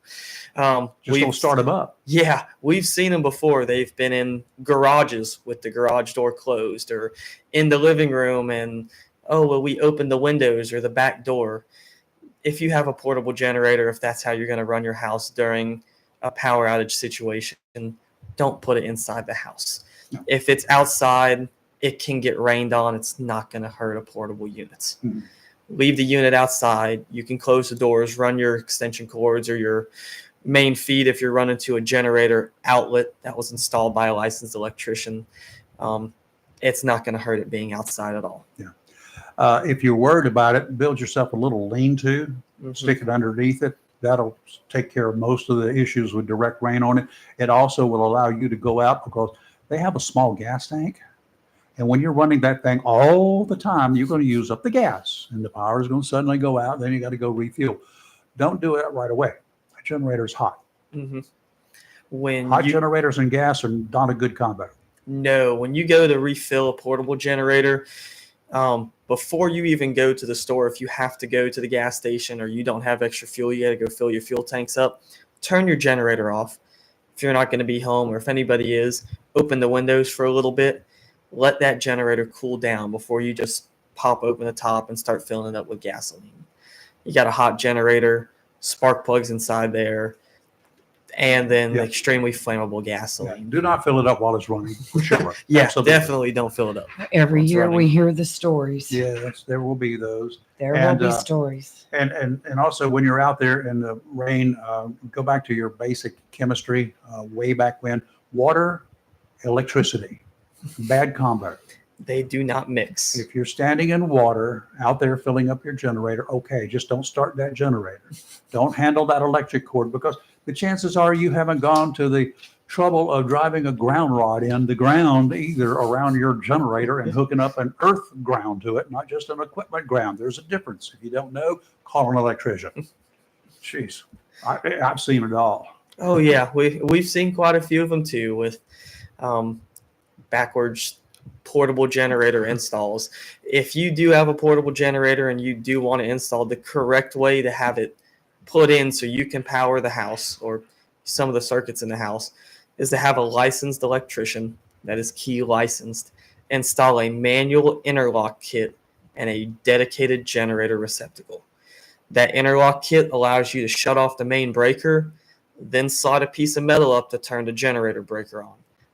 Just don't start them up. Yeah, we've seen them before. They've been in garages with the garage door closed, or in the living room, and oh, well, we opened the windows or the back door. If you have a portable generator, if that's how you're going to run your house during a power outage situation, don't put it inside the house. No. If it's outside, it can get rained on. It's not going to hurt a portable unit. Mhm. Leave the unit outside. You can close the doors, run your extension cords or your main feed if you're running to a generator outlet that was installed by a licensed electrician. It's not going to hurt it being outside at all. If you're worried about it, build yourself a little lean-to, Mhm. stick it underneath it. That'll take care of most of the issues with direct rain on it. It also will allow you to go out because they have a small gas tank. And when you're running that thing all the time, you're going to use up the gas and the power is going to suddenly go out. Then you got to go refuel. Don't do it right away. A generator is hot. Mm-hmm. When Hot you, generators and gas are not a good combo. No, when you go to refill a portable generator, before you even go to the store, if you have to go to the gas station or you don't have extra fuel, you got to go fill your fuel tanks up, turn your generator off. If you're not going to be home or if anybody is, open the windows for a little bit. Let that generator cool down before you just pop open the top and start filling it up with gasoline. You got a hot generator, spark plugs inside there, and then Yeah. extremely flammable gasoline. Do not fill it up while it's running, for sure. Yeah, Absolutely. definitely don't fill it up. Every That's year running. we hear the stories. Yes, there will be those. There And, will be stories. And also when you're out there in the rain, go back to your basic chemistry way back when. Water, electricity, bad combo. They do not mix. If you're standing in water out there filling up your generator, okay, just don't start that generator. Don't handle that electric cord because the chances are you haven't gone to the trouble of driving a ground rod in the ground either around your generator and hooking up an earth ground to it, not just an equipment ground. There's a difference. If you don't know, call an electrician. Jeez, I've seen it all. Oh yeah, we've seen quite a few of them too with backwards portable generator installs. If you do have a portable generator and you do want to install, the correct way to have it put in so you can power the house or some of the circuits in the house is to have a licensed electrician that is key licensed install a manual interlock kit and a dedicated generator receptacle. That interlock kit allows you to shut off the main breaker, then slide a piece of metal up to turn the generator breaker on.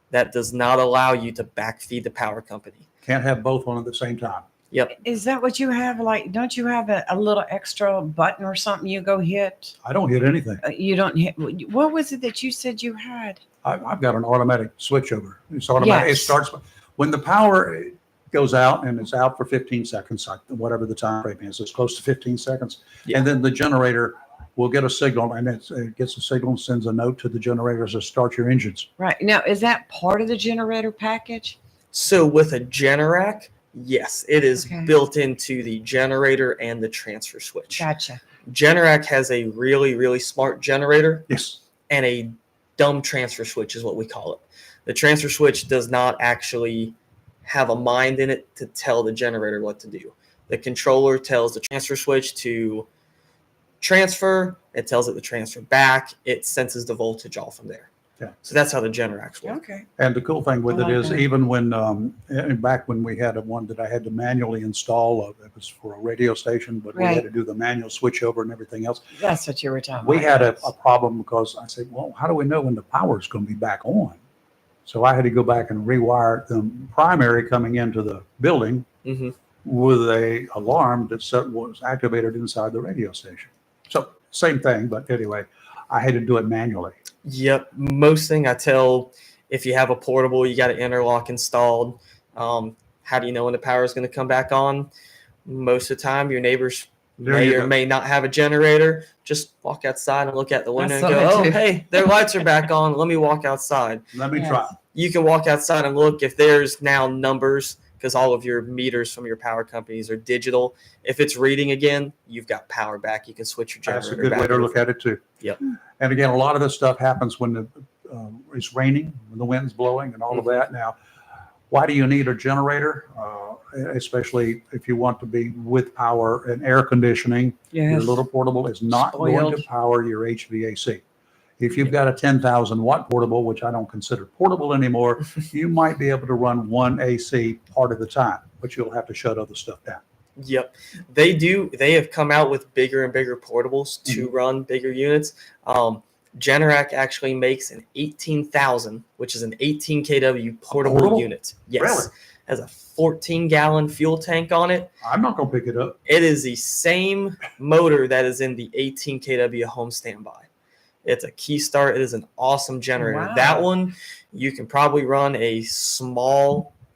That does not allow you to backfeed the power company. Can't have both on at the same time. Yep. Is that what you have? Like, don't you have a little extra button or something you go hit? I don't hit anything. You don't hit. What was it that you said you had? I've got an automatic switchover. It's automatic. Yes. It starts when the power goes out and it's out for 15 seconds, whatever the time frame is. It's close to 15 seconds. Yeah. And then the generator will get a signal and it gets a signal and sends a note to the generators to start your engines. Right. Now, is that part of the generator package? So with a Generac, yes, it is Okay. built into the generator and the transfer switch. Gotcha. Generac has a really, really smart generator. Yes. And a dumb transfer switch is what we call it. The transfer switch does not actually have a mind in it to tell the generator what to do. The controller tells the transfer switch to transfer, it tells it to transfer back, it senses the voltage all from there. Yeah. So that's how the Generacs work. Okay. And the cool thing with I it like is that. even when, and back when we had one that I had to manually install, it was for a radio station, but we Right. had to do the manual switchover and everything else. That's what you were talking We about. had a problem because I said, well, how do we know when the power is going to be back on? So I had to go back and rewire the primary coming into the building Mm-hmm. with a alarm that was activated inside the radio station. So same thing, but anyway, I had to do it manually. Yep. Most thing I tell, if you have a portable, you got an interlock installed. How do you know when the power is going to come back on? Most of the time, your neighbors There may you or go. may not have a generator. Just walk outside and look out the window That's and go, what I oh, do. hey, their lights are back on. Let me walk outside. Let me Yes. try. You can walk outside and look if there's now numbers because all of your meters from your power companies are digital. If it's reading again, you've got power back. You can switch your generator That's a good back. way to and look at it too. Yep. And again, a lot of this stuff happens when it's raining, when the wind's blowing and all of that. Now, why do you need a generator? Especially if you want to be with power and air conditioning. Your Yes. little portable is not going to Spoiled. power your HVAC. If you've got a 10,000 watt portable, which I don't consider portable anymore, you might be able to run one AC part of the time, but you'll have to shut other stuff down. Yep, they do. They have come out with bigger and bigger portables to run bigger units. Generac actually makes an 18,000, which is an 18 kW portable unit. Yes, Really? has a 14-gallon fuel tank on it. I'm not going to pick it up. It is the same motor that is in the 18 kW home standby. It's a Keystart. It is an awesome generator. Wow. That one, you can probably run a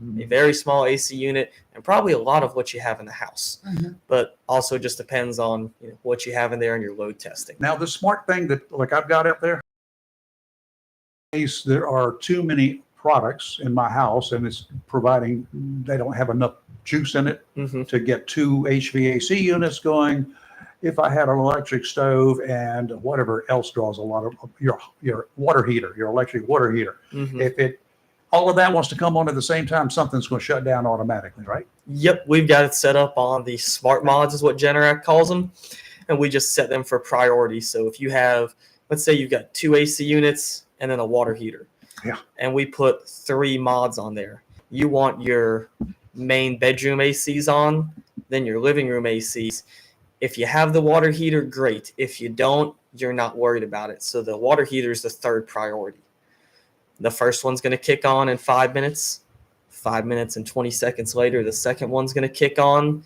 very small AC unit and probably a lot of what you have in the house. But also just depends on what you have in there and your load testing. Now, the smart thing that like I've got up there is there are too many products in my house, and it's providing they don't have enough juice in it to get 2 HVAC units going. If I had an electric stove and whatever else draws a lot of your water heater, your electric water heater, if all of that wants to come on at the same time, something's going to shut down automatically, right? Yep, we've got it set up on the smart mods is what Generac calls them, and we just set them for priority. So if you have, let's say you've got 2 AC units and then a water heater, and we put 3 mods on there. You want your main bedroom ACs on, then your living room ACs. If you have the water heater, great. If you don't, you're not worried about it. So the water heater is the 3rd priority. The first one's going to kick on in 5 minutes. 5 minutes and 20 seconds later, the second one's going to kick on.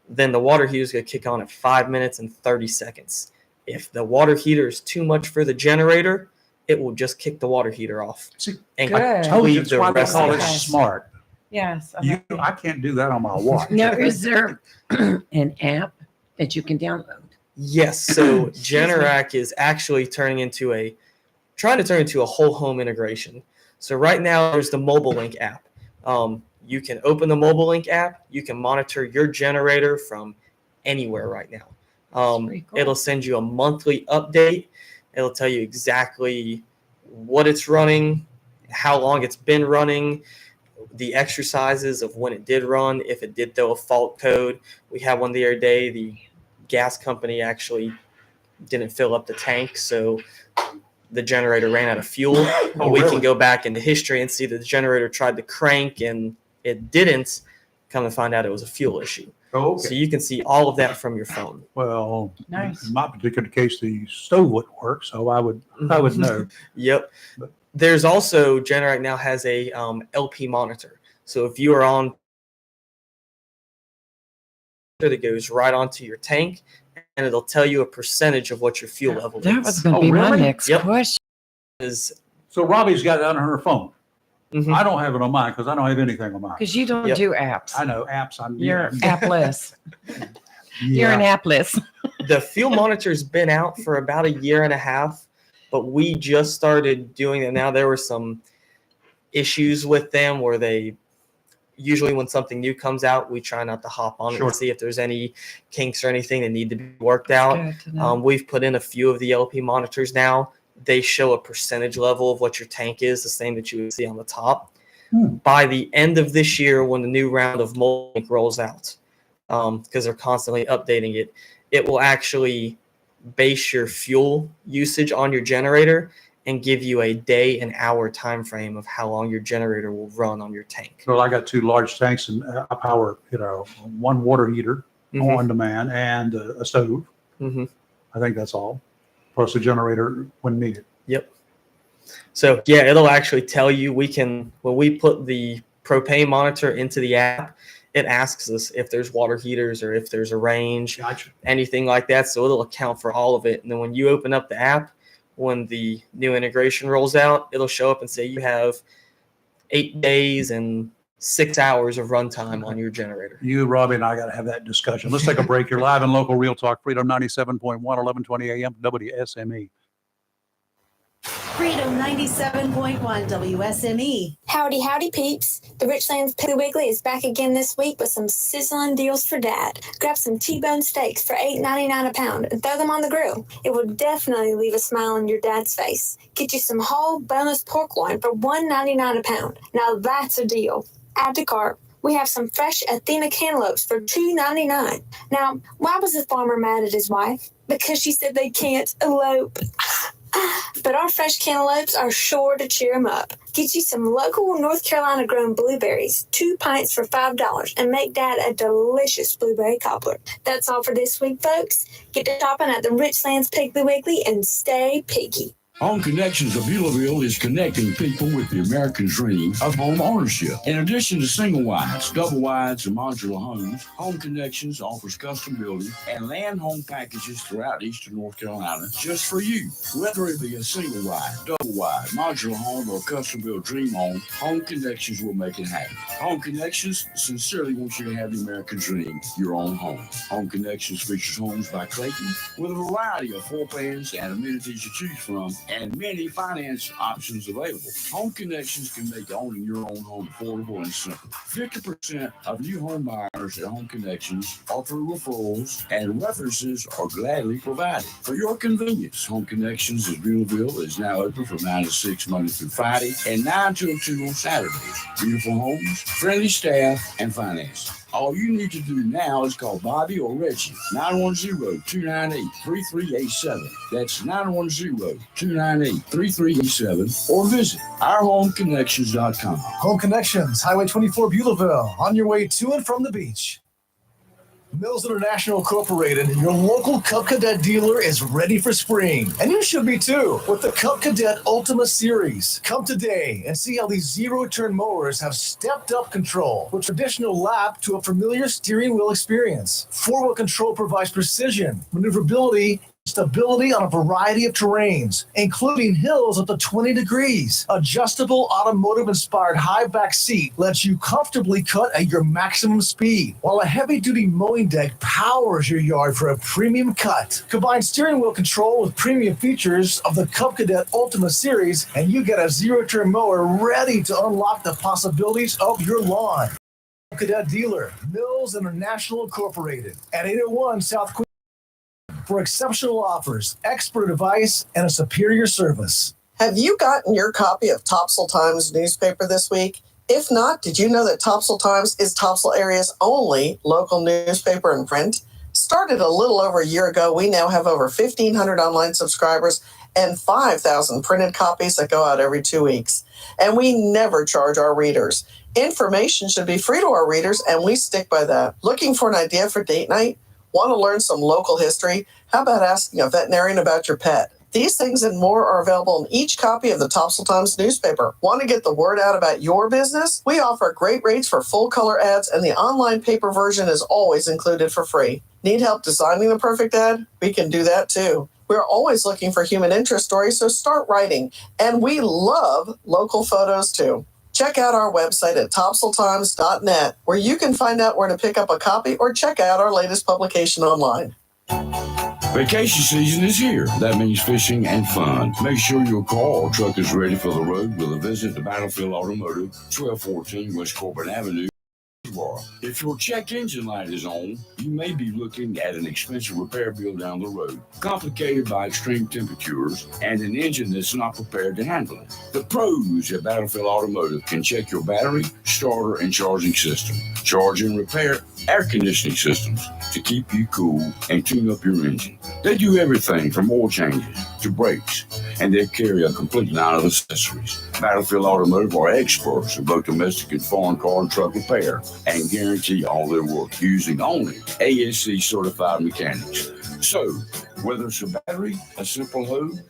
Then the water heater is going to kick on at 5 minutes and 30 seconds. If the water heater is too much for the generator, it will just kick the water heater off. And I told you that's why they rest call of it the house. smart. Yes. I can't do that on my watch. Now, is there an app that you can download? Yes. So Generac is actually trying to turn into a whole home integration. So right now there's the Mobile Link app. You can open the Mobile Link app. You can monitor your generator from anywhere right now. Cool. It'll send you a monthly update. It'll tell you exactly what it's running, how long it's been running, the exercises of when it did run, if it did throw a fault code. We had one the other day. The gas company actually didn't fill up the tank, so the generator ran out of fuel. We can go back into history and see that the generator tried to crank and it didn't. Come to find out it was a fuel issue. Oh, okay. So you can see all of that from your phone. Well, Nice. in my particular case, the stove wouldn't work, so I would know. Yep. There's also, Generac now has a LP monitor. So if you are on, that goes right onto your tank, and it'll tell you a percentage of what your fuel level is. That was going to be my next question. So Robbie's got it on her phone. I don't have it on mine because I don't have anything on mine. Because you don't do apps. I know apps. You're appless. You're an appless. The fuel monitor's been out for about 1.5 years, but we just started doing it now. There were some issues with them where they usually when something new comes out, we try not to hop on it and see if there's any kinks or anything that need to be worked out. We've put in a few of the LP monitors now. They show a percentage level of what your tank is, the same that you would see on the top. By the end of this year, when the new round of Mobile Link rolls out, because they're constantly updating it, it will actually base your fuel usage on your generator and give you a day and hour time frame of how long your generator will run on your tank. Well, I got 2 large tanks and I power, 1 water heater on demand and a stove. I think that's all. Plus a generator when needed. Yep. So yeah, it'll actually tell you when we put the propane monitor into the app, it asks us if there's water heaters or if there's a range, anything like that. So it'll account for all of it. And then when you open up the app, when the new integration rolls out, it'll show up and say you have 8 days and 6 hours of runtime on your generator. You, Robbie, and I got to have that discussion. Let's take a break. You're live and local, Real Talk, Freedom 97.1, 1120 a.m. WSME. Freedom 97.1 WSME. Howdy, howdy, peeps. The Richlands Piggly Wiggly is back again this week with some sizzling deals for Dad. Grab some T-bone steaks for $8.99 a pound and throw them on the grill. It will definitely leave a smile on your dad's face. Get you some whole boneless pork loin for $1.99 a pound. Now that's a deal. Add to cart. We have some fresh Athena cantaloupes for $2.99. Now, why was the farmer mad at his wife? Because she said they can't elope. But our fresh cantaloupes are sure to cheer 'em up. Get you some local North Carolina grown blueberries, 2 pints for $5, and make Dad a delicious blueberry cobbler. That's all for this week, folks. Get to shopping at the Richlands Piggly Wiggly and stay piggy. Home Connections of Beulahville is connecting people with the American dream of home ownership. In addition to single wides, double wides, and modular homes, Home Connections offers custom building and land home packages throughout eastern North Carolina just for you. Whether it be a single wide, double wide, modular home, or custom built dream home, Home Connections will make it happen. Home Connections sincerely wants you to have the American dream, your own home. Home Connections features homes by Clayton with a variety of floor plans and amenities to choose from, and many finance options available. Home Connections can make owning your own home affordable and simple. 50% of new home buyers at Home Connections are through referrals, and references are gladly provided. For your convenience, Home Connections in Beulahville is now open from 9 to 6 Monday through Friday and 9 to 2 on Saturdays. Beautiful homes, friendly staff, and finance. All you need to do now is call Bobby or Reggie, 910-298-3387. That's 910-298-3387. Or visit ourhomeconnections.com. Home Connections, Highway 24, Beulahville, on your way to and from the beach. Mills International Incorporated, your local Cub Cadet dealer, is ready for spring. And you should be too, with the Cub Cadet Ultima Series. Come today and see how these zero-turn mowers have stepped up control, with traditional lap to a familiar steering wheel experience. Four-wheel control provides precision, maneuverability, stability on a variety of terrains, including hills up to 20 degrees. Adjustable automotive-inspired high back seat lets you comfortably cut at your maximum speed, while a heavy-duty mowing deck powers your yard for a premium cut. Combine steering wheel control with premium features of the Cub Cadet Ultima Series, and you get a zero-turn mower ready to unlock the possibilities of your lawn. Cub Cadet dealer, Mills International Incorporated, at 801 South Queen, for exceptional offers, expert advice, and a superior service. Have you gotten your copy of Topsail Times newspaper this week? If not, did you know that Topsail Times is Topsail area's only local newspaper in print? Started a little over a year ago, we now have over 1,500 online subscribers and 5,000 printed copies that go out every 2 weeks. And we never charge our readers. Information should be free to our readers, and we stick by that. Looking for an idea for date night? Want to learn some local history? How about asking a veterinarian about your pet? These things and more are available in each copy of the Topsail Times newspaper. Want to get the word out about your business? We offer great rates for full-color ads, and the online paper version is always included for free. Need help designing the perfect ad? We can do that too. We're always looking for human interest stories, so start writing. And we love local photos too. Check out our website at topsailtimes.net, where you can find out where to pick up a copy or check out our latest publication online. Vacation season is here. That means fishing and fun. Make sure your car or truck is ready for the road with a visit to Battlefield Automotive, 1214 West Corbin Avenue. If your check engine light is on, you may be looking at an expensive repair bill down the road, complicated by extreme temperatures and an engine that's not prepared to handle it. The pros at Battlefield Automotive can check your battery, starter, and charging system, charge and repair air conditioning systems to keep you cool and tune up your engine. They do everything from oil changes to brakes, and they carry a complete line of accessories. Battlefield Automotive are experts in both domestic and foreign car and truck repair, and guarantee all their work using only ASC certified mechanics. So, whether it's a battery, a simple hose,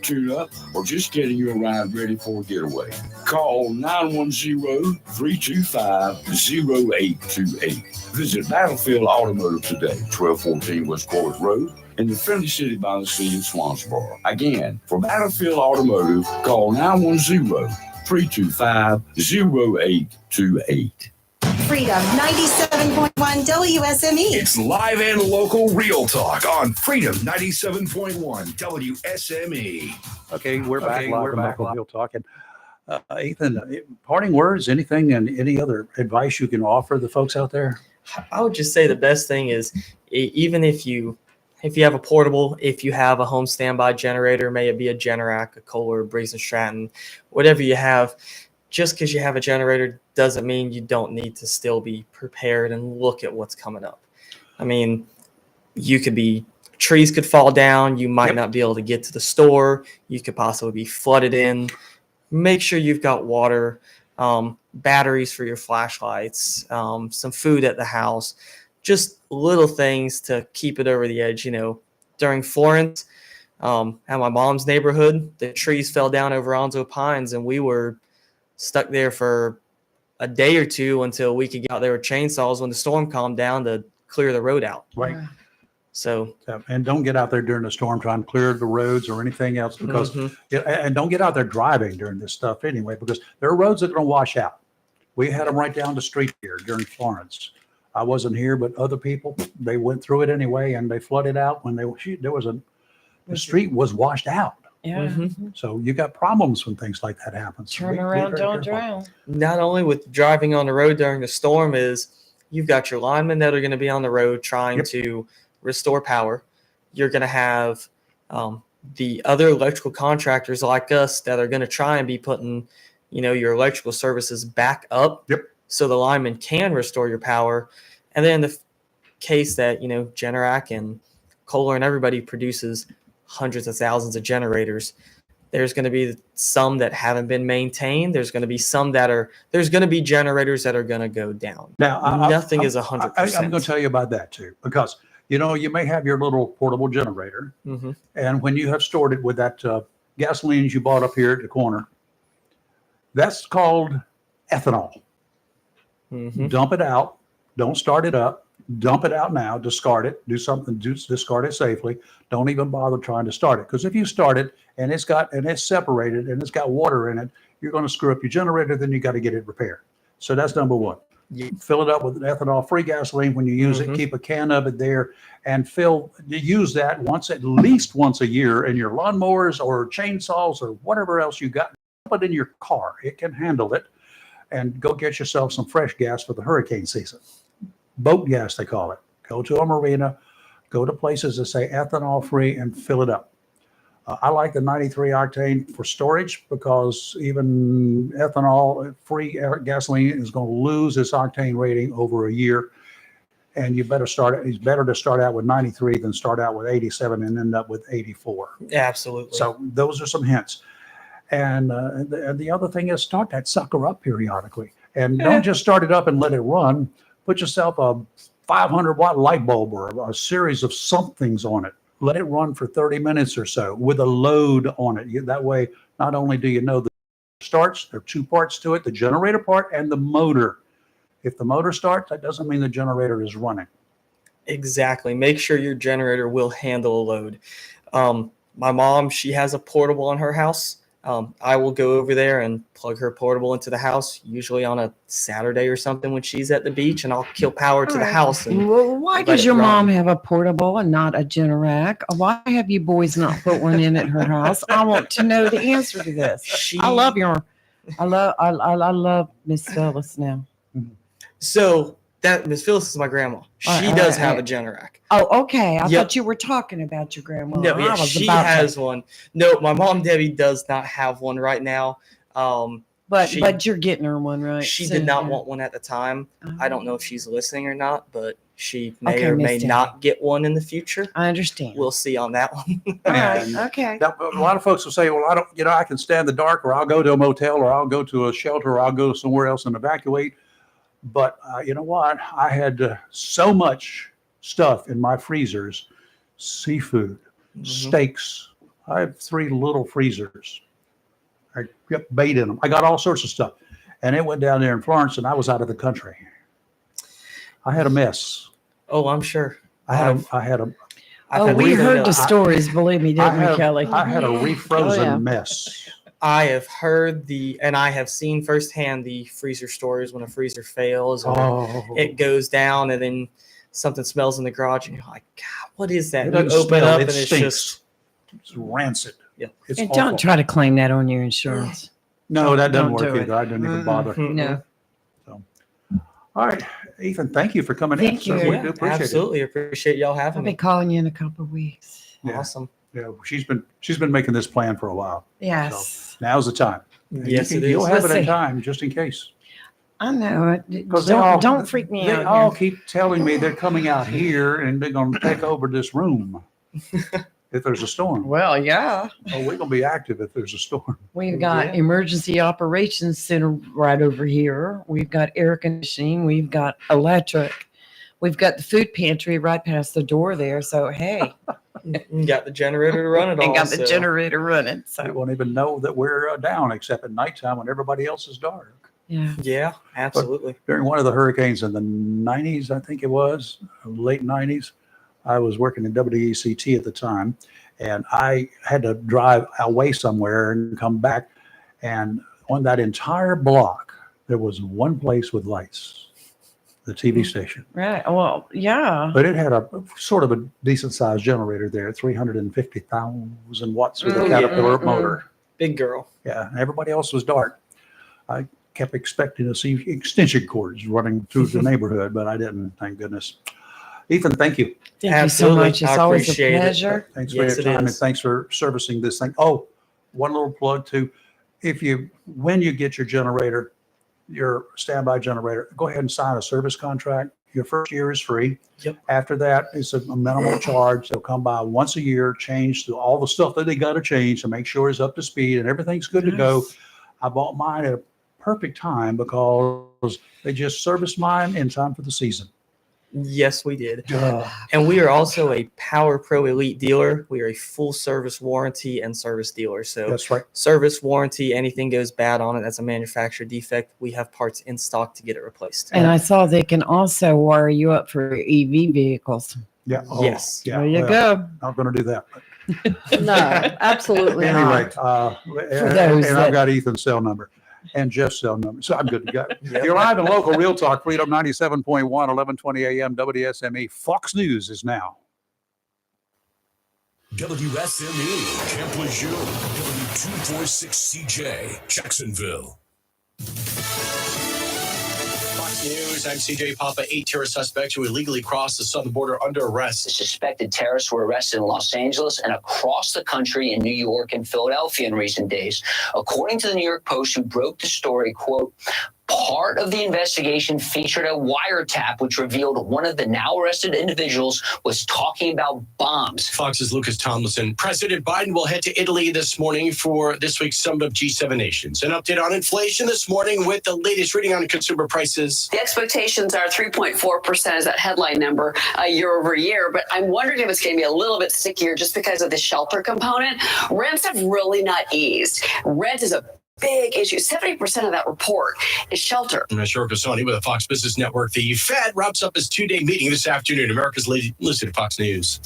tune-up, or just getting your ride ready for a getaway, call 910-325-0828. Visit Battlefield Automotive today, 1214 West Corbett Road, in the friendly city by the sea in Swansboro. Again, for Battlefield Automotive, call 910-325-0828. Freedom 97.1 WSME. It's live and local real talk on Freedom 97.1 WSME. Okay, we're back live on Local Real Talk. And Ethan, parting words, anything and any other advice you can offer the folks out there? I would just say the best thing is, even if you have a portable, if you have a home standby generator, may it be a Generac, a Kohler, a Briggs & Stratton, whatever you have, just because you have a generator doesn't mean you don't need to still be prepared and look at what's coming up. I mean, you could be trees could fall down. You might not be able to get to the store. You could possibly be flooded in. Make sure you've got water, batteries for your flashlights, some food at the house, just little things to keep it over the edge. During Florence, at my mom's neighborhood, the trees fell down over Onzo Pines, and we were stuck there for a day or two until we could get out there with chainsaws when the storm calmed down to clear the road out. Right. So, and don't get out there during the storm trying to clear the roads or anything else because, and don't get out there driving during this stuff anyway, because there are roads that are going to wash out. We had them right down the street here during Florence. I wasn't here, but other people, they went through it anyway, and they flooded out when the street was washed out. Yeah. So you got problems when things like that happen. So Turn be around, very don't careful. drown. not only with driving on the road during the storm is you've got your linemen that are going to be on the road trying to restore power. You're going to have the other electrical contractors like us that are going to try and be putting, your electrical services back up so the linemen can restore your power. And then the case that, Generac and Kohler and everybody produces hundreds of thousands of generators, there's going to be some that haven't been maintained. There's going to be there's going to be generators that are going to go down. Now, nothing is 100%. I'm going to tell you about that too, because, you may have your little portable generator, and when you have stored it with that gasoline you bought up here at the corner, that's called ethanol. Dump it out. Don't start it up. Dump it out now. Discard it. Do something. Discard it safely. Don't even bother trying to start it, because if you start it and it's separated and it's got water in it, you're going to screw up your generator. Then you got to get it repaired. So that's number one. You fill it up with ethanol-free gasoline when you use it. Keep a can of it there and use that at least once a year in your lawnmowers or chainsaws or whatever else you got. Put it in your car. It can handle it. And go get yourself some fresh gas for the hurricane season. Boat gas, they call it. Go to a marina, go to places that say ethanol-free and fill it up. I like the 93 octane for storage because even ethanol-free gasoline is going to lose its octane rating over a year. And it's better to start out with 93 than start out with 87 and end up with 84. Absolutely. So those are some hints. And the other thing is start that sucker up periodically. And don't just start it up and let it run. Put yourself a 500-watt light bulb or a series of somethings on it. Let it run for 30 minutes or so with a load on it. That way, not only do you know the starts, there are two parts to it, the generator part and the motor. If the motor starts, that doesn't mean the generator is running. Exactly. Make sure your generator will handle a load. My mom, she has a portable in her house. I will go over there and plug her portable into the house, usually on a Saturday or something when she's at the beach, and I'll kill power to the house. And Well, why does your mom have a portable and not a Generac? Why have you boys not put one in at her house? I want to know the answer to this. I love Miss Phyllis now. So that Miss Phyllis is my grandma. She does have a Generac. Oh, okay. I thought you were talking about your grandma. No, yeah, she has one. No, my mom Debbie does not have one right now. But you're getting her one, right? She did not want one at the time. I don't know if she's listening or not, but she may or may not get one in the future. I understand. We'll see on that one. All right. Okay. Now, a lot of folks will say, well, I don't, I can stand the dark, or I'll go to a motel, or I'll go to a shelter, or I'll go somewhere else and evacuate. But you know what? I had so much stuff in my freezers, seafood, steaks. I have 3 little freezers. I kept bait in them. I got all sorts of stuff. And it went down there in Florence, and I was out of the country. I had a mess. Oh, I'm sure. We heard the stories, believe me, didn't we, Kelly? I had a refrozen mess. I have heard and I have seen firsthand the freezer stories when a freezer fails or it goes down and then something smells in the garage and you're like, God, what is that? It You doesn't open smell, up it and stinks. It's rancid. Yeah. It's And awful. don't try to claim that on your insurance. No, that doesn't Don't work do it. either. I didn't even bother. No. So, all right, Ethan, thank you for coming Thank in. you. So we Yeah, do appreciate absolutely appreciate y'all I'll having be me. calling you in a couple of weeks. it. Yeah. Awesome. Yeah, she's been making this plan for a while. Yes. So now's the time. And Yes, it is. You'll have Let's it in see. time just in case. I know it. Because Don't freak me They out. all here. keep telling me they're coming out here and they're going to take over this room. if there's a storm. Well, yeah. Oh, we're gonna be active if there's a storm. We've got emergency operations center right over here. We've got air conditioning. We've got electric. We've got the food pantry right past the door there. So, hey. You got the generator to run it all. And got the generator running. They So, won't even know that we're down except at nighttime when everybody else is dark. yeah. Yeah, absolutely. During one of the hurricanes in the 90s, I think it was, late 90s, I was working in WECT at the time, and I had to drive away somewhere and come back. And on that entire block, there was one place with lights, the TV station. Right. Well, yeah. But it had a sort of a decent sized generator there, 350,000 watts with a Caterpillar motor. Big girl. Yeah, and everybody else was dark. I kept expecting to see extension cords running through the neighborhood, but I didn't, thank goodness. Ethan, thank you. Thank you so much. It's always a pleasure. Thanks for your time and thanks for servicing this thing. Oh, one little plug too. When you get your generator, your standby generator, go ahead and sign a service contract. Your first year is free. Yep. After that, it's a minimal charge. They'll come by once a year, change all the stuff that they got to change to make sure it's up to speed and everything's good to go. I bought mine at a perfect time because they just serviced mine in time for the season. Yes, we did. And we are also a Power Pro Elite dealer. We are a full service warranty and service dealer. So that's right. Service warranty, anything goes bad on it, that's a manufacturer defect. We have parts in stock to get it replaced. And I saw they can also wire you up for EV vehicles. Yeah. Yes. Yeah. There you go. Not going to do that. No, absolutely Anyway, not. and I've got Ethan's cell number and Jeff's cell number, so I'm good to go. You're live in local Real Talk, Freedom 97.1, 1120 a.m. WSME. Fox News is now. WSME, Camp Lejeune, W246CJ, Jacksonville. Fox News, I'm CJ Papa. 8 terrorist suspects who illegally crossed the southern border under arrest. The suspected terrorists were arrested in Los Angeles and across the country in New York and Philadelphia in recent days. According to the New York Post, who broke the story, quote, part of the investigation featured a wiretap which revealed one of the now arrested individuals was talking about bombs. Fox's Lucas Tomlinson. President Biden will head to Italy this morning for this week's summit of G7 nations. An update on inflation this morning with the latest reading on consumer prices. The expectations are 3.4% is that headline number year over year. But I'm wondering if it's going to be a little bit stickier just because of the shelter component. Rents have really not eased. Rent is a big issue. 70% of that report is shelter. I'm Ashok Kasani with the Fox Business Network. The Fed wraps up its two-day meeting this afternoon. America's listed at Fox News.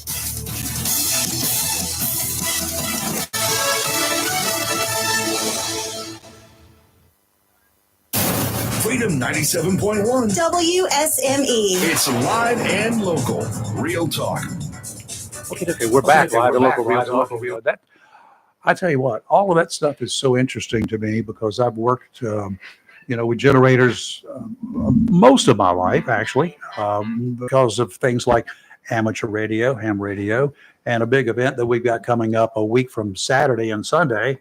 Freedom 97.1. WSME. It's live and local. Real Talk. Okay, we're back live in local Real Talk. I tell you what, all of that stuff is so interesting to me because I've worked, with generators most of my life, actually, because of things like amateur radio, ham radio, and a big event that we've got coming up a week from Saturday and Sunday,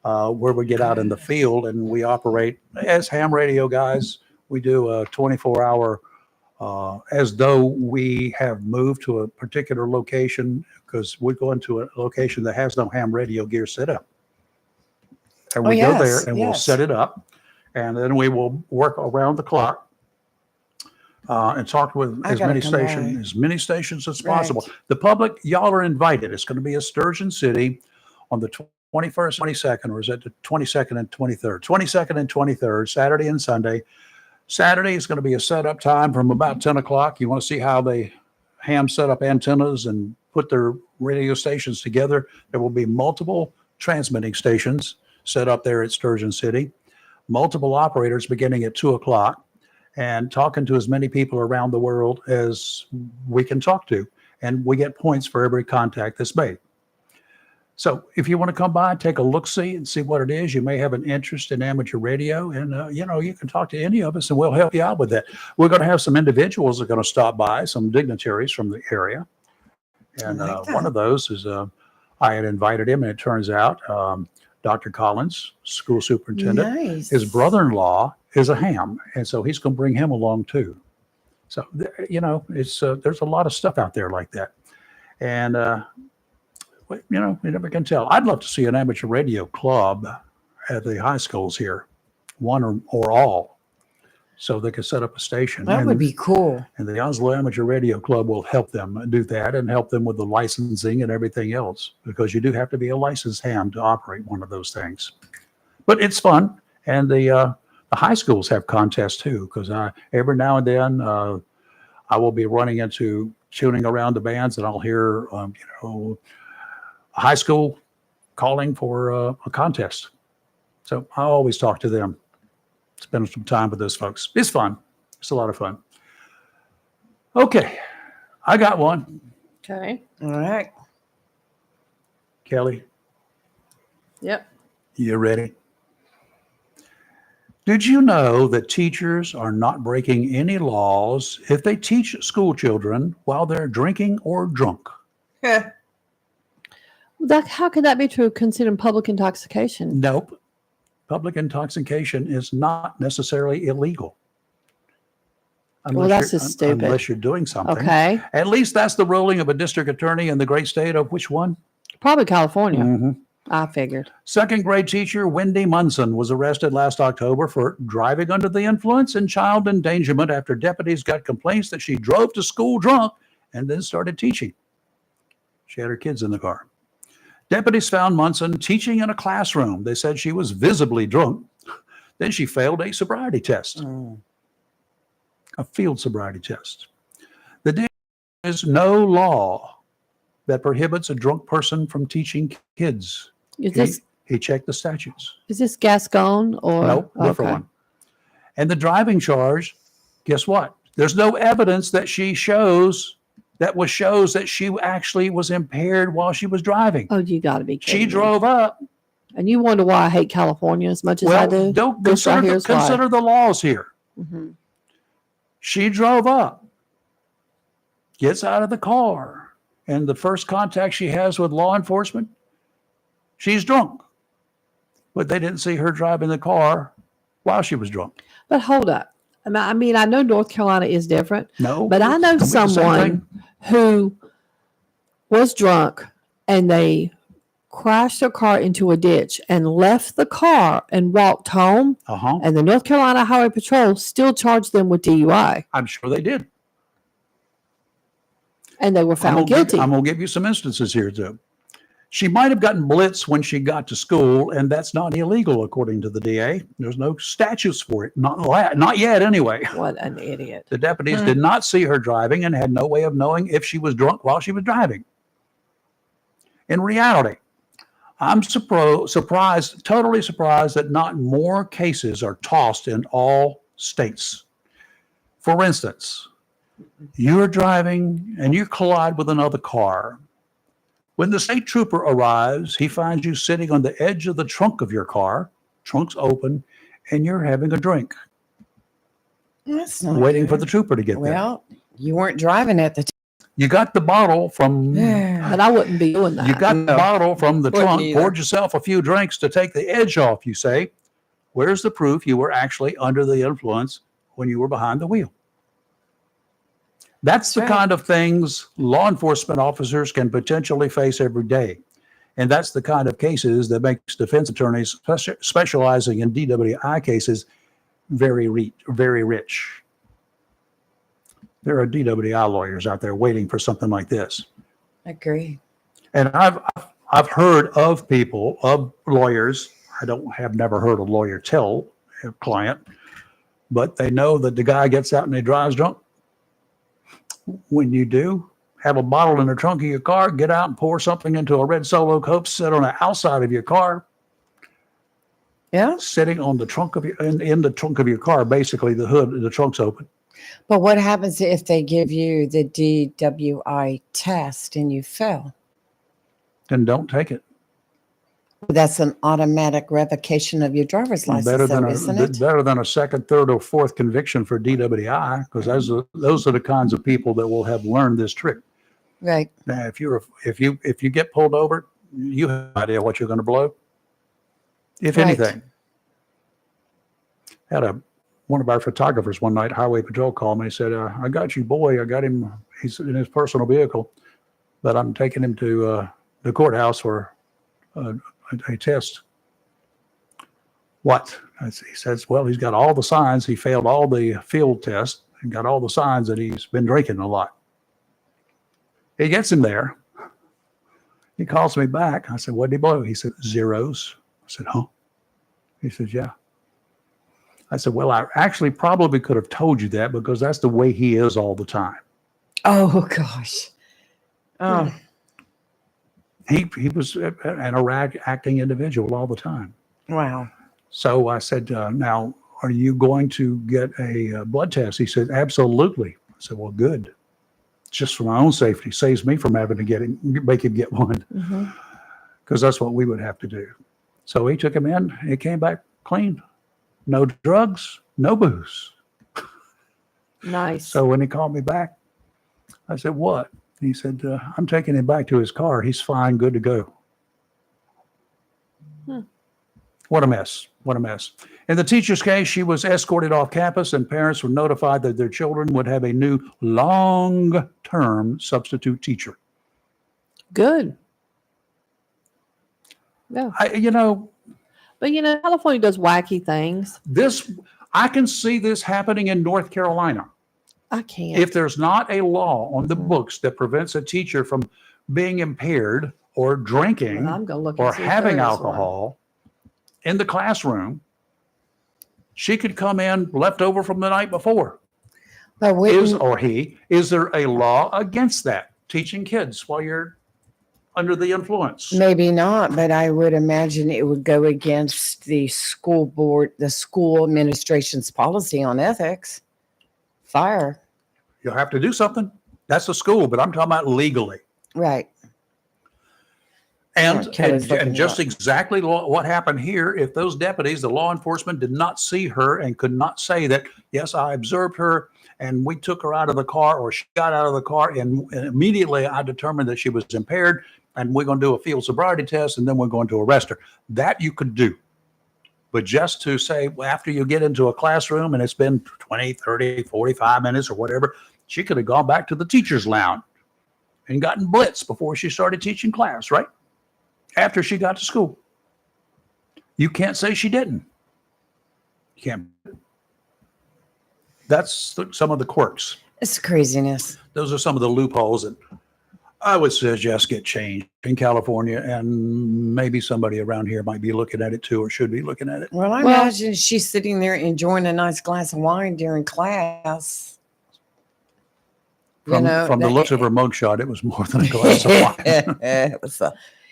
where we get out in the field and we operate as ham radio guys. We do a 24-hour, as though we have moved to a particular location, because we go into a location that has no ham radio gear set up. And we go there and we'll set it up, and then we will work around the clock and talk with as many stations as possible. The public, y'all are invited. It's going to be at Sturgeon City on the 21st, 22nd, or is it the 22nd and 23rd? 22nd and 23rd, Saturday and Sunday. Saturday is going to be a setup time from about 10 o'clock. You want to see how they ham set up antennas and put their radio stations together. There will be multiple transmitting stations set up there at Sturgeon City, multiple operators beginning at 2 o'clock, and talking to as many people around the world as we can talk to. And we get points for every contact that's made. So if you want to come by and take a look-see and see what it is, you may have an interest in amateur radio, and you can talk to any of us and we'll help you out with that. We're going to have some individuals that are going to stop by, some dignitaries from the area. And one of those is, I had invited him, and it turns out Dr. Collins, school superintendent, his brother-in-law is a ham, and so he's going to bring him along too. So, it's there's a lot of stuff out there like that. And you never can tell. I'd love to see an amateur radio club at the high schools here, one or all, so they could set up a station. That would be cool. And the Oslo Amateur Radio Club will help them do that and help them with the licensing and everything else, because you do have to be a licensed ham to operate one of those things. But it's fun, and the high schools have contests too, because every now and then I will be running into tuning around the bands, and I'll hear a high school calling for a contest. So I always talk to them, spend some time with those folks. It's fun. It's a lot of fun. Okay, I got one. Okay. All right. Kelly, Yep. you ready? Did you know that teachers are not breaking any laws if they teach school children while they're drinking or drunk? How could that be true considering public intoxication? Nope. Public intoxication is not necessarily illegal. Well, that's just stupid. Unless you're doing something. Okay. At least that's the ruling of a district attorney in the great state of which one? Probably California. Mhm. I figured. Second grade teacher Wendy Munson was arrested last October for driving under the influence and child endangerment after deputies got complaints that she drove to school drunk and then started teaching. She had her kids in the car. Deputies found Munson teaching in a classroom. They said she was visibly drunk. Then she failed a sobriety test, a field sobriety test. There is no law that prohibits a drunk person from teaching kids. He checked the statutes. Is this Gascon or? No, different one. And the driving charge, guess what? There's no evidence that shows that she actually was impaired while she was driving. Oh, you got to be kidding She me. drove up. And you wonder why I hate California as much as I do? Don't This right here is why. consider the laws here. Mhm. She drove up, gets out of the car, and the first contact she has with law enforcement, she's drunk. But they didn't see her driving the car while she was drunk. But hold up. I mean, I know North Carolina is different. No, But I know it's the same someone thing. who was drunk and they crashed their car into a ditch and left the car and walked home. And the North Carolina Highway Patrol still charged them with DUI. I'm sure they did. And they were found guilty. I'm going to give you some instances here, too. She might have gotten blitzed when she got to school, and that's not illegal, according to the DA. There's no statutes for it. Not yet, anyway. What an idiot. The deputies did not see her driving and had no way of knowing if she was drunk while she was driving. In reality, I'm surprised, totally surprised that not more cases are tossed in all states. For instance, you're driving and you collide with another car. When the state trooper arrives, he finds you sitting on the edge of the trunk of your car, trunk's open, and you're having a drink, That's not waiting good. for the trooper to get there. Well, you weren't driving at the time. You got the bottle from But I wouldn't be doing that. You got the bottle from the Wouldn't trunk, either. poured yourself a few drinks to take the edge off, you say. Where's the proof you were actually under the influence when you were behind the wheel? That's the kind of things law enforcement officers can potentially face every day. And that's the kind of cases that makes defense attorneys specializing in DWI cases very rich. There are DWI lawyers out there waiting for something like this. I agree. And I've heard of people, of lawyers. Have never heard a lawyer tell a client, but they know that the guy gets out and he drives drunk. When you do, have a bottle in the trunk of your car, get out and pour something into a red Solo Coke, sit on the outside of your car. Yeah. Sitting on the trunk of in the trunk of your car, basically the hood, the trunk's open. But what happens if they give you the DWI test and you fail? Then don't take it. That's an automatic revocation of your driver's license, isn't it? Better than a second, third, or fourth conviction for DWI, because those are the kinds of people that will have learned this trick. Right. Now, if you get pulled over, you have no idea what you're going to blow, if Right. anything. Had one of our photographers one night, Highway Patrol, called me and said, "I got you, boy. I got him. He's in his personal vehicle, but I'm taking him to the courthouse for a test. What? He says, well, he's got all the signs. He failed all the field tests and got all the signs that he's been drinking a lot. He gets him there. He calls me back. I said, what did he blow? He said, zeros. I said, huh? He said, yeah. I said, well, I actually probably could have told you that because that's the way he is all the time. Oh, gosh. Oh. He was an erratic acting individual all the time. Wow. So I said, now, are you going to get a blood test? He said, absolutely. I said, well, good. Just for my own safety. Saves me from having to make him get one. Because that's what we would have to do. So he took him in. He came back clean. No drugs, no booze. Nice. So when he called me back, I said, what? He said, I'm taking him back to his car. He's fine, good to go. What a mess. What a mess. In the teacher's case, she was escorted off campus and parents were notified that their children would have a new long-term substitute teacher. Good. Yeah. But California does wacky things. I can see this happening in North Carolina. I can't. If there's not a law on the books that prevents a teacher from being impaired or drinking Well, I'm gonna look or and see if having there is one. alcohol in the classroom, she could come in left over from the night before. But Is there a law against that? Teaching kids while you're under the influence? Maybe not, but I would imagine it would go against the school board, the school administration's policy on ethics. Fire. You'll have to do something. That's the school, but I'm talking about legally. Right. And Kelly's looking just it up. exactly what happened here, if those deputies, the law enforcement, did not see her and could not say that, yes, I observed her and we took her out of the car or she got out of the car and immediately I determined that she was impaired and we're going to do a field sobriety test and then we're going to arrest her. That you could do. But just to say, well, after you get into a classroom and it's been 20, 30, 45 minutes or whatever, she could have gone back to the teacher's lounge and gotten blitzed before she started teaching class, right? After she got to school. You can't say she didn't. You can't. That's some of the quirks. It's craziness. Those are some of the loopholes that I would suggest get changed in California, and maybe somebody around here might be looking at it too, or should be looking at it. Well, I imagine she's sitting there enjoying a nice glass of wine during class. From the looks of her mugshot, it was more than a glass of wine. It was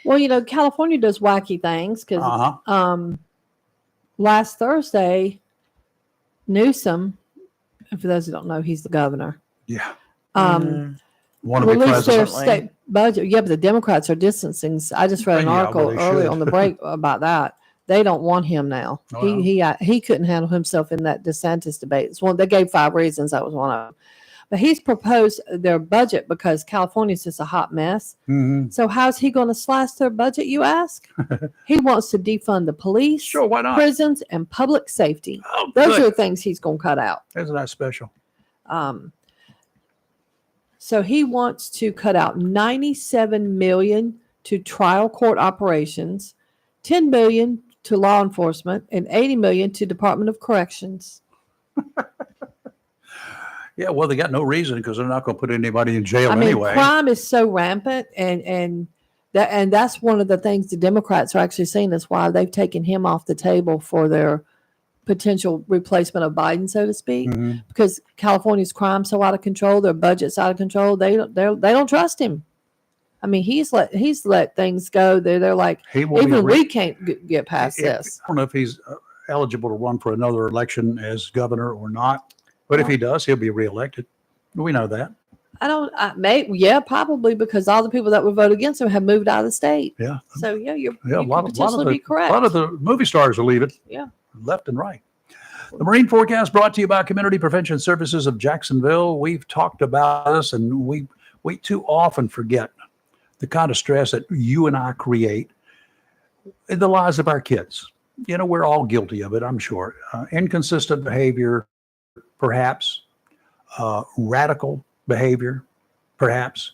Well, California does wacky things because last Thursday, Newsom, and for those who don't know, he's the governor. Yeah. Want to release their state budget. Yeah, but the Democrats are distancing. I just read an article earlier on the break about that. They don't want him now. Oh, He couldn't handle himself in that DeSantis debate. It's they gave 5 reasons. That was one of them. But he's proposed their budget because California's just a hot mess. Mm-hmm. So how's he going to slash their budget, you ask? He wants to defund the police, sure, why not? prisons, and public safety. Oh, those good. are the things he's going to cut out. Isn't that special? So he wants to cut out $97 million to trial court operations, $10 million to law enforcement, and $80 million to Department of Corrections. Yeah, well, they got no reason because they're not going to put anybody in jail anyway. Crime is so rampant, and that's one of the things the Democrats are actually seeing. That's why they've taken him off the table for their potential replacement of Biden, so to speak, because California's crime so out of control, their budget's out of control. They don't trust him. I mean, he's let things go. They're like, even we can't get past this. I don't know if he's eligible to run for another election as governor or not. But if he does, he'll be reelected. We know that. Probably because all the people that would vote against him have moved out of the state. Yeah. So you a lot potentially be correct. A lot of the movie stars are leaving. Yeah. Left and right. The Marine Forecast brought to you by Community Prevention Services of Jacksonville. We've talked about this, and we too often forget the kind of stress that you and I create in the lives of our kids. We're all guilty of it, I'm sure. Inconsistent behavior, perhaps, radical behavior, perhaps.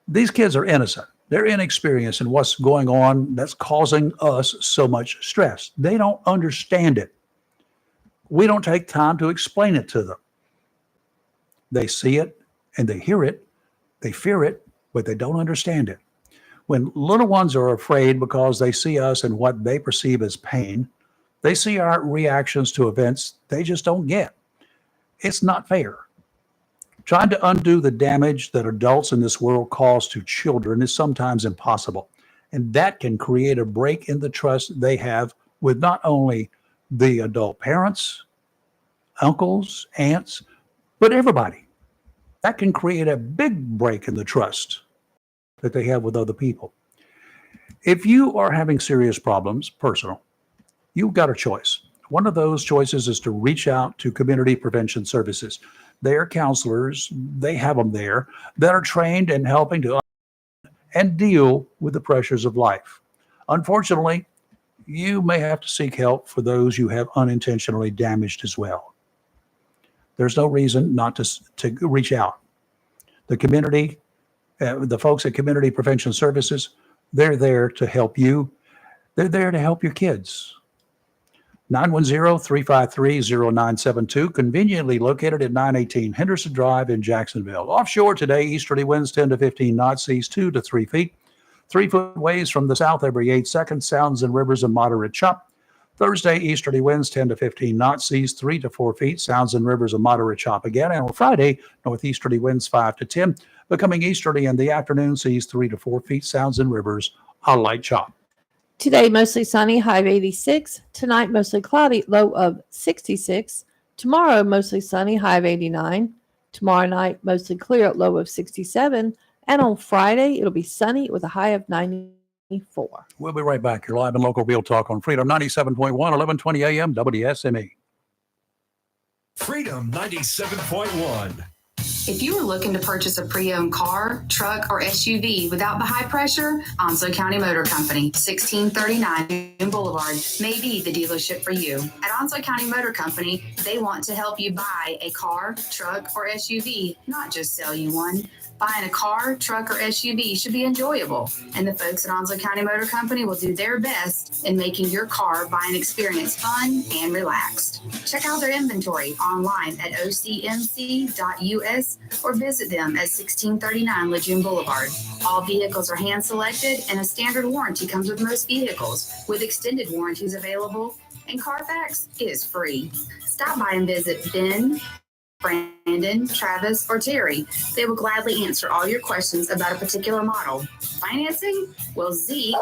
These kids are innocent. They're inexperienced in what's going on that's causing us so much stress. They don't understand it. We don't take time to explain it to them. They see it and they hear it, they fear it, but they don't understand it. When little ones are afraid because they see us and what they perceive as pain, they see our reactions to events they just don't get. It's not fair. Trying to undo the damage that adults in this world cause to children is sometimes impossible. And that can create a break in the trust they have with not only the adult parents, uncles, aunts, but everybody. That can create a big break in the trust that they have with other people. If you are having serious problems, personal, you've got a choice. One of those choices is to reach out to Community Prevention Services. They are counselors, they have them there, that are trained in helping to and deal with the pressures of life. Unfortunately, you may have to seek help for those you have unintentionally damaged as well. There's no reason not to reach out. The community, the folks at Community Prevention Services, they're there to help you. They're there to help your kids. 910-353-0972, conveniently located at 918 Henderson Drive in Jacksonville. Offshore today, easterly winds 10 to 15 knots, seas 2 to 3 feet. 3-foot waves from the south every 8 seconds, sounds and rivers of moderate chop. Thursday, easterly winds 10 to 15 knots, seas 3 to 4 feet, sounds and rivers of moderate chop again. And on Friday, northeasterly winds 5 to 10, becoming easterly in the afternoon, seas 3 to 4 feet, sounds and rivers a light chop. Today, mostly sunny, high of 86. Tonight, mostly cloudy, low of 66. Tomorrow, mostly sunny, high of 89. Tomorrow night, mostly clear, low of 67. And on Friday, it'll be sunny with a high of 94. We'll be right back. You're live in Local Real Talk on Freedom 97.1, 1120 AM, WSME. Freedom 97.1. If you are looking to purchase a pre-owned car, truck, or SUV without the high pressure, Onslow County Motor Company, 1639 Union Boulevard, may be the dealership for you. At Onslow County Motor Company, they want to help you buy a car, truck, or SUV, not just sell you one. Buying a car, truck, or SUV should be enjoyable, and the folks at Onslow County Motor Company will do their best in making your car buying experience fun and relaxed. Check out their inventory online at ocmc.us or visit them at 1639 Lejeune Boulevard. All vehicles are hand-selected, and a standard warranty comes with most vehicles, with extended warranties available, and Carfax is free. Stop by and visit Ben, Brandon, Travis, or Terry. They will gladly answer all your questions about a particular model. Financing? Well, Zeke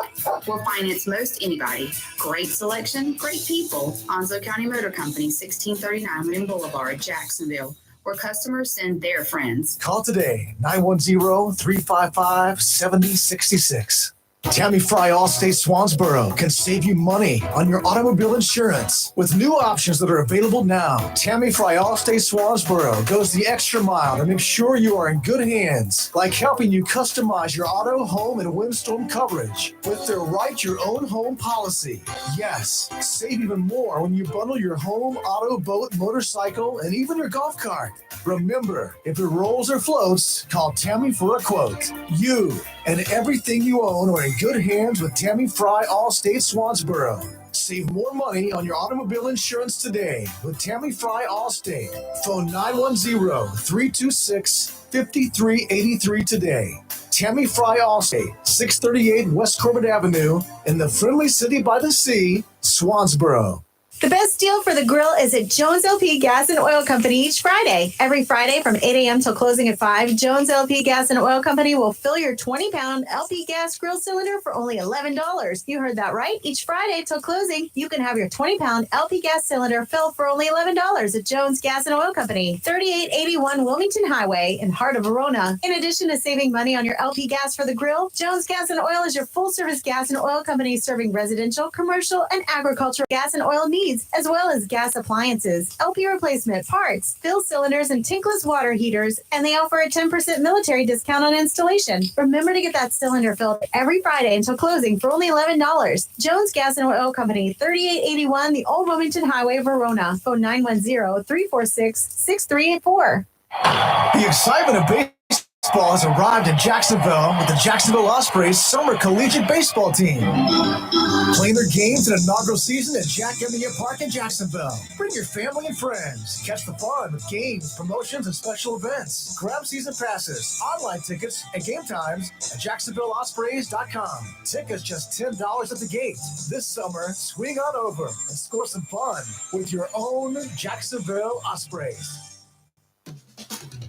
will finance most anybody. Great selection, great people. Onslow County Motor Company, 1639 William Boulevard, Jacksonville, where customers send their friends. Call today, 910-355-7066. Tammy Fry Allstate Swansboro can save you money on your automobile insurance with new options that are available now. Tammy Fry Allstate Swansboro goes the extra mile to make sure you are in good hands, like helping you customize your auto, home, and windstorm coverage with their Write Your Own Home policy. Yes, save even more when you bundle your home, auto, boat, motorcycle, and even your golf cart. Remember, if it rolls or floats, call Tammy for a quote. You and everything you own are in good hands with Tammy Fry Allstate Swansboro. Save more money on your automobile insurance today with Tammy Fry Allstate. Phone 910-326-5383 today. Tammy Fry Allstate, 638 West Corbett Avenue in the friendly city by the sea, Swansboro. The best deal for the grill is at Jones LP Gas and Oil Company each Friday. Every Friday from 8 a.m. till closing at 5, Jones LP Gas and Oil Company will fill your 20-pound LP gas grill cylinder for only $11. You heard that right. Each Friday till closing, you can have your 20-pound LP gas cylinder filled for only $11 at Jones Gas and Oil Company, 3881 Wilmington Highway in heart of Verona. In addition to saving money on your LP gas for the grill, Jones Gas and Oil is your full-service gas and oil company serving residential, commercial, and agricultural gas and oil needs, as well as gas appliances, LP replacement, parts, fill cylinders, and tankless water heaters, and they offer a 10% military discount on installation. Remember to get that cylinder filled every Friday until closing for only $11. Jones Gas and Oil Company, 3881 the Old Wilmington Highway, Verona. Phone 910-346-6384. The excitement of baseball Baseball has arrived in Jacksonville with the Jacksonville Ospreys Summer Collegiate Baseball Team. Playing their games in inaugural season at Jack Emmia Park in Jacksonville. Bring your family and friends. Catch the fun with games, promotions, and special events. Grab season passes, online tickets, and game times at JacksonvilleOspreys.com. Tickets just $10 at the gate. This summer, swing on over and score some fun with your own Jacksonville Ospreys.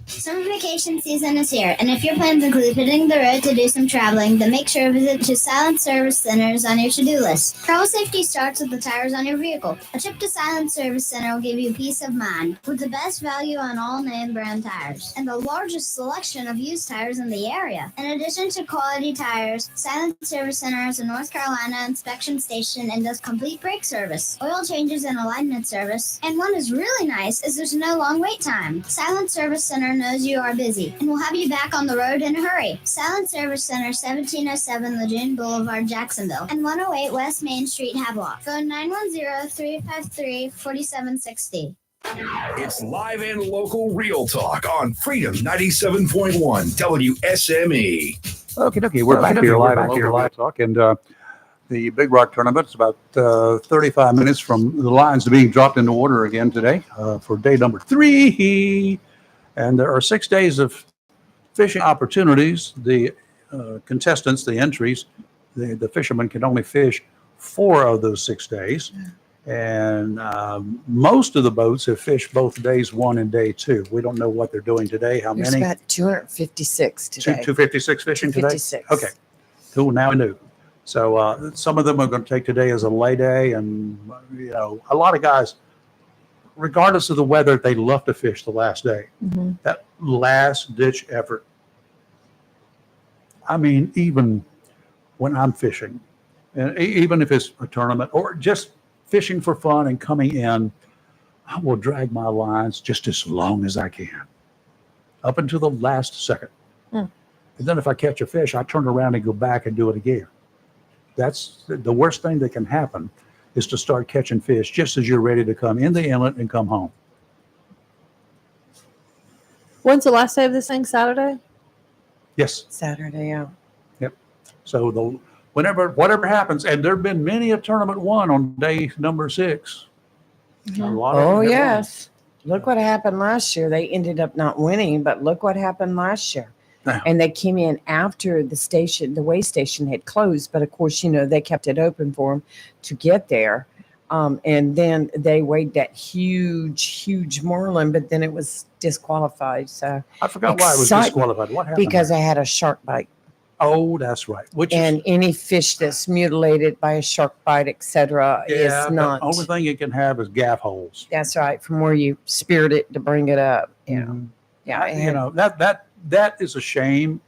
Summer vacation season is here, and if your plans include hitting the road to do some traveling, then make sure to visit to Silent Service Centers on your to-do list. Travel safety starts with the tires on your vehicle. A trip to Silent Service Center will give you peace of mind, with the best value on all name brand tires, and the largest selection of used tires in the area. In addition to quality tires, Silent Service Center is a North Carolina inspection station and does complete brake service, oil changes, and alignment service. And one is really nice is there's no long wait time. Silent Service Center knows you are busy and will have you back on the road in a hurry. Silent Service Center, 1707 Lejeune Boulevard, Jacksonville, and 108 West Main Street, Havelock. Phone 910-353-4760. It's live and local real talk on Freedom 97.1 WSME. Okay, we're back here live at Live Talk, and the Big Rock Tournament is about 35 minutes from the lines being dropped into order again today for day number 3. And there are 6 days of fishing opportunities. The contestants, the entries, the fishermen can only fish 4 of those 6 days. And most of the boats have fished both days 1 and day 2. We don't know what they're doing today. How There's many? about 256 today. 256 fishing 256. today? Okay. Cool. Now I knew. So some of them are going to take today as a lay day. And, a lot of guys, regardless of the weather, they love to fish the last day. Mm-hmm. That last ditch effort. I mean, even when I'm fishing, and even if it's a tournament or just fishing for fun and coming in, I will drag my lines just as long as I can, up until the last second. And then if I catch a fish, I turn around and go back and do it again. That's the worst thing that can happen, is to start catching fish just as you're ready to come in the inlet and come home. When's the last day of this thing? Saturday? Yes. Saturday, yeah. Yep. So whatever happens, and there have been many a tournament won on day number 6. A lot of them Oh, have won. yes. Look what happened last year. They ended up not winning, but look what happened last year. Yeah. And they came in after the weigh station had closed. But of course, they kept it open for them to get there. And then they weighed that huge marlin, but then it was disqualified. So I forgot why it was disqualified. What happened? Because I had a shark bite. Oh, that's right. And any fish that's mutilated by a shark bite, etc., is not. The only thing it can have is gaff holes. That's right. From where you speared it to bring it up. Yeah. That is a shame.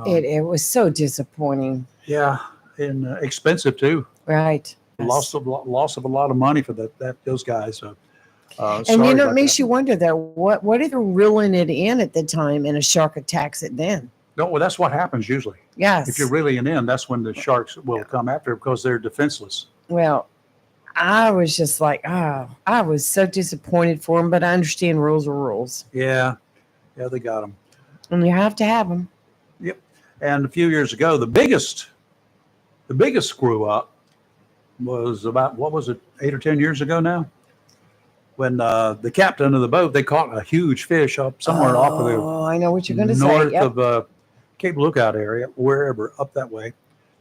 It was so disappointing. Yeah, and expensive too. Right. Loss of a lot of money for those guys. And it makes you wonder though, what if they're reeling it in at the time and a shark attacks it then? No, well, that's what happens usually. Yes. If you're reeling it in, that's when the sharks will come after, because they're defenseless. Well, I was just like, I was so disappointed for them, but I understand rules are rules. Yeah, they got them. And you have to have them. Yep. And a few years ago, the biggest screw up was about, 8 or 10 years ago now, when the captain of the boat, they caught a huge fish up somewhere off of the I know what you're going to say. north Yep. of Cape Lookout area, wherever up that way.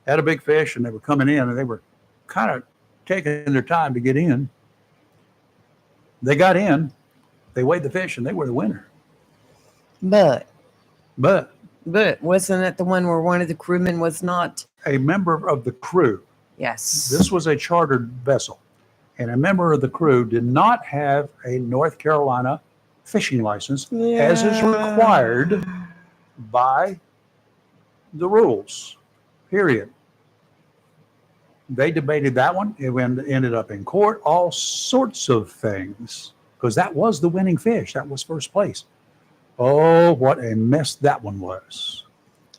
Had a big fish, and they were coming in, and they were kind of taking their time to get in. They got in, they weighed the fish, and they were the winner. But wasn't it the one where one of the crewmen was not a member of the crew? Yes. This was a chartered vessel, and a member of the crew did not have a North Carolina fishing license, as is required by the rules, period. They debated that one. It ended up in court, all sorts of things, because that was the winning fish. That was first place. Oh, what a mess that one was.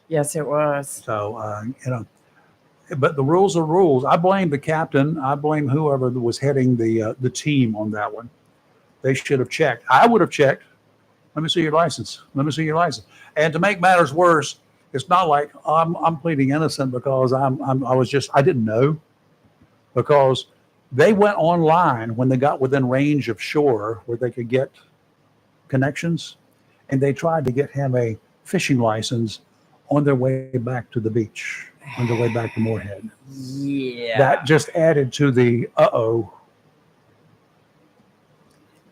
Yes, it was. So, but the rules are rules. I blame the captain. I blame whoever was heading the team on that one. They should have checked. I would have checked Let me see your license. Let me see your license. And to make matters worse, it's not like I'm pleading innocent because I didn't know, because they went online when they got within range of shore where they could get connections, and they tried to get him a fishing license on their way back to the beach, on their way back to Moorhead. Yeah. That just added to the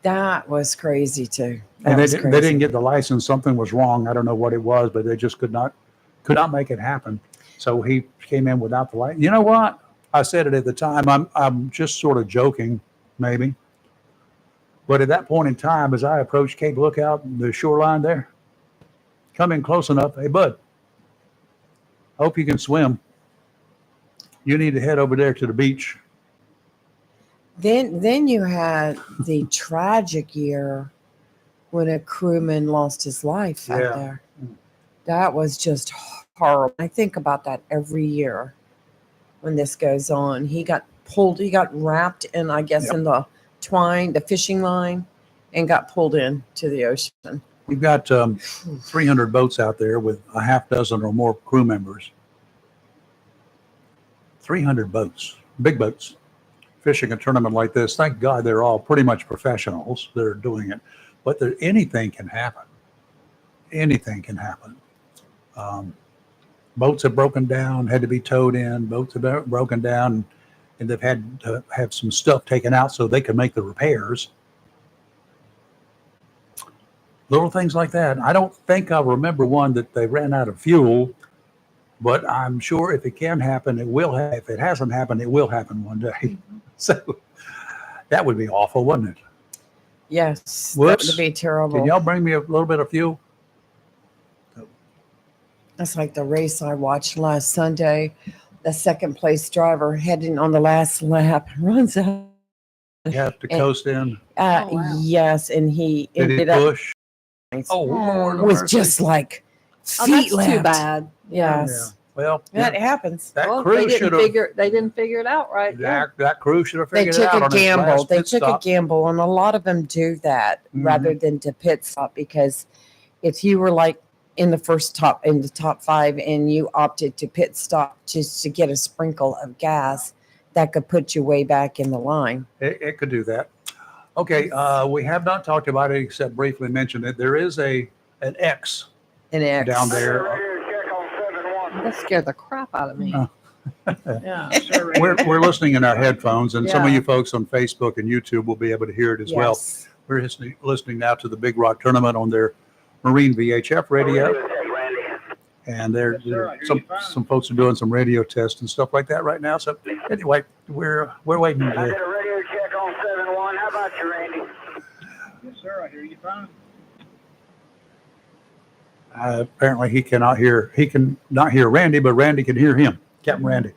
That was crazy too. And they didn't get the license. Something was wrong. I don't know what it was, but they just could not make it happen. So he came in without the license. You know what? I said it at the time. I'm just sort of joking, maybe. But at that point in time, as I approached Cape Lookout, the shoreline there, come in close enough. Hey, bud, I hope you can swim. You need to head over there to the beach. Then you had the tragic year when a crewman lost his life out there. That was just horrible. I think about that every year when this goes on. He got wrapped in, I guess, in the twine, the fishing line, and got pulled into the ocean. We've got 300 boats out there with a half dozen or more crew members. 300 boats, big boats, fishing a tournament like this. Thank God they're all pretty much professionals that are doing it. But anything can happen. Anything can happen. Boats have broken down, had to be towed in. Boats have broken down, and they've had to have some stuff taken out so they can make the repairs. Little things like that. I don't think I remember one that they ran out of fuel, but I'm sure if it can happen, it will. If it hasn't happened, it will happen one day. So that would be awful, wouldn't it? Yes, Whoops. that would be terrible. Can y'all bring me a little bit of fuel? That's like the race I watched last Sunday. The second place driver heading on the last lap runs out. You have to coast in. Yes, and he Did he ended up push? Oh, Lord have was mercy. just like Oh, feet that's too left. bad. Yes. Yeah. Well, That happens. that Well, crew they didn't should have. figure it out right. That crew should have They figured took it out a on its gamble. last They pit took stop. a gamble, and a lot of them do that rather than to pit stop, because if you were like in the top 5 and you opted to pit stop just to get a sprinkle of gas, that could put you way back in the line. It could do that. Okay, we have not talked about it except briefly mentioned it. There is an X down there. That scared the crap out of me. We're listening in our headphones, and some of Yeah. you folks on Facebook and YouTube will be able to hear it as well. Yes. We're listening now to the Big Rock Tournament on their Marine VHF radio. And some folks are doing some radio tests and stuff like that right now. So anyway, we're waiting. I did a radio check on 7-1. How about you, Randy? Yes, sir. I hear you fine. Apparently he cannot hear Randy, but Randy can hear him, Captain Randy.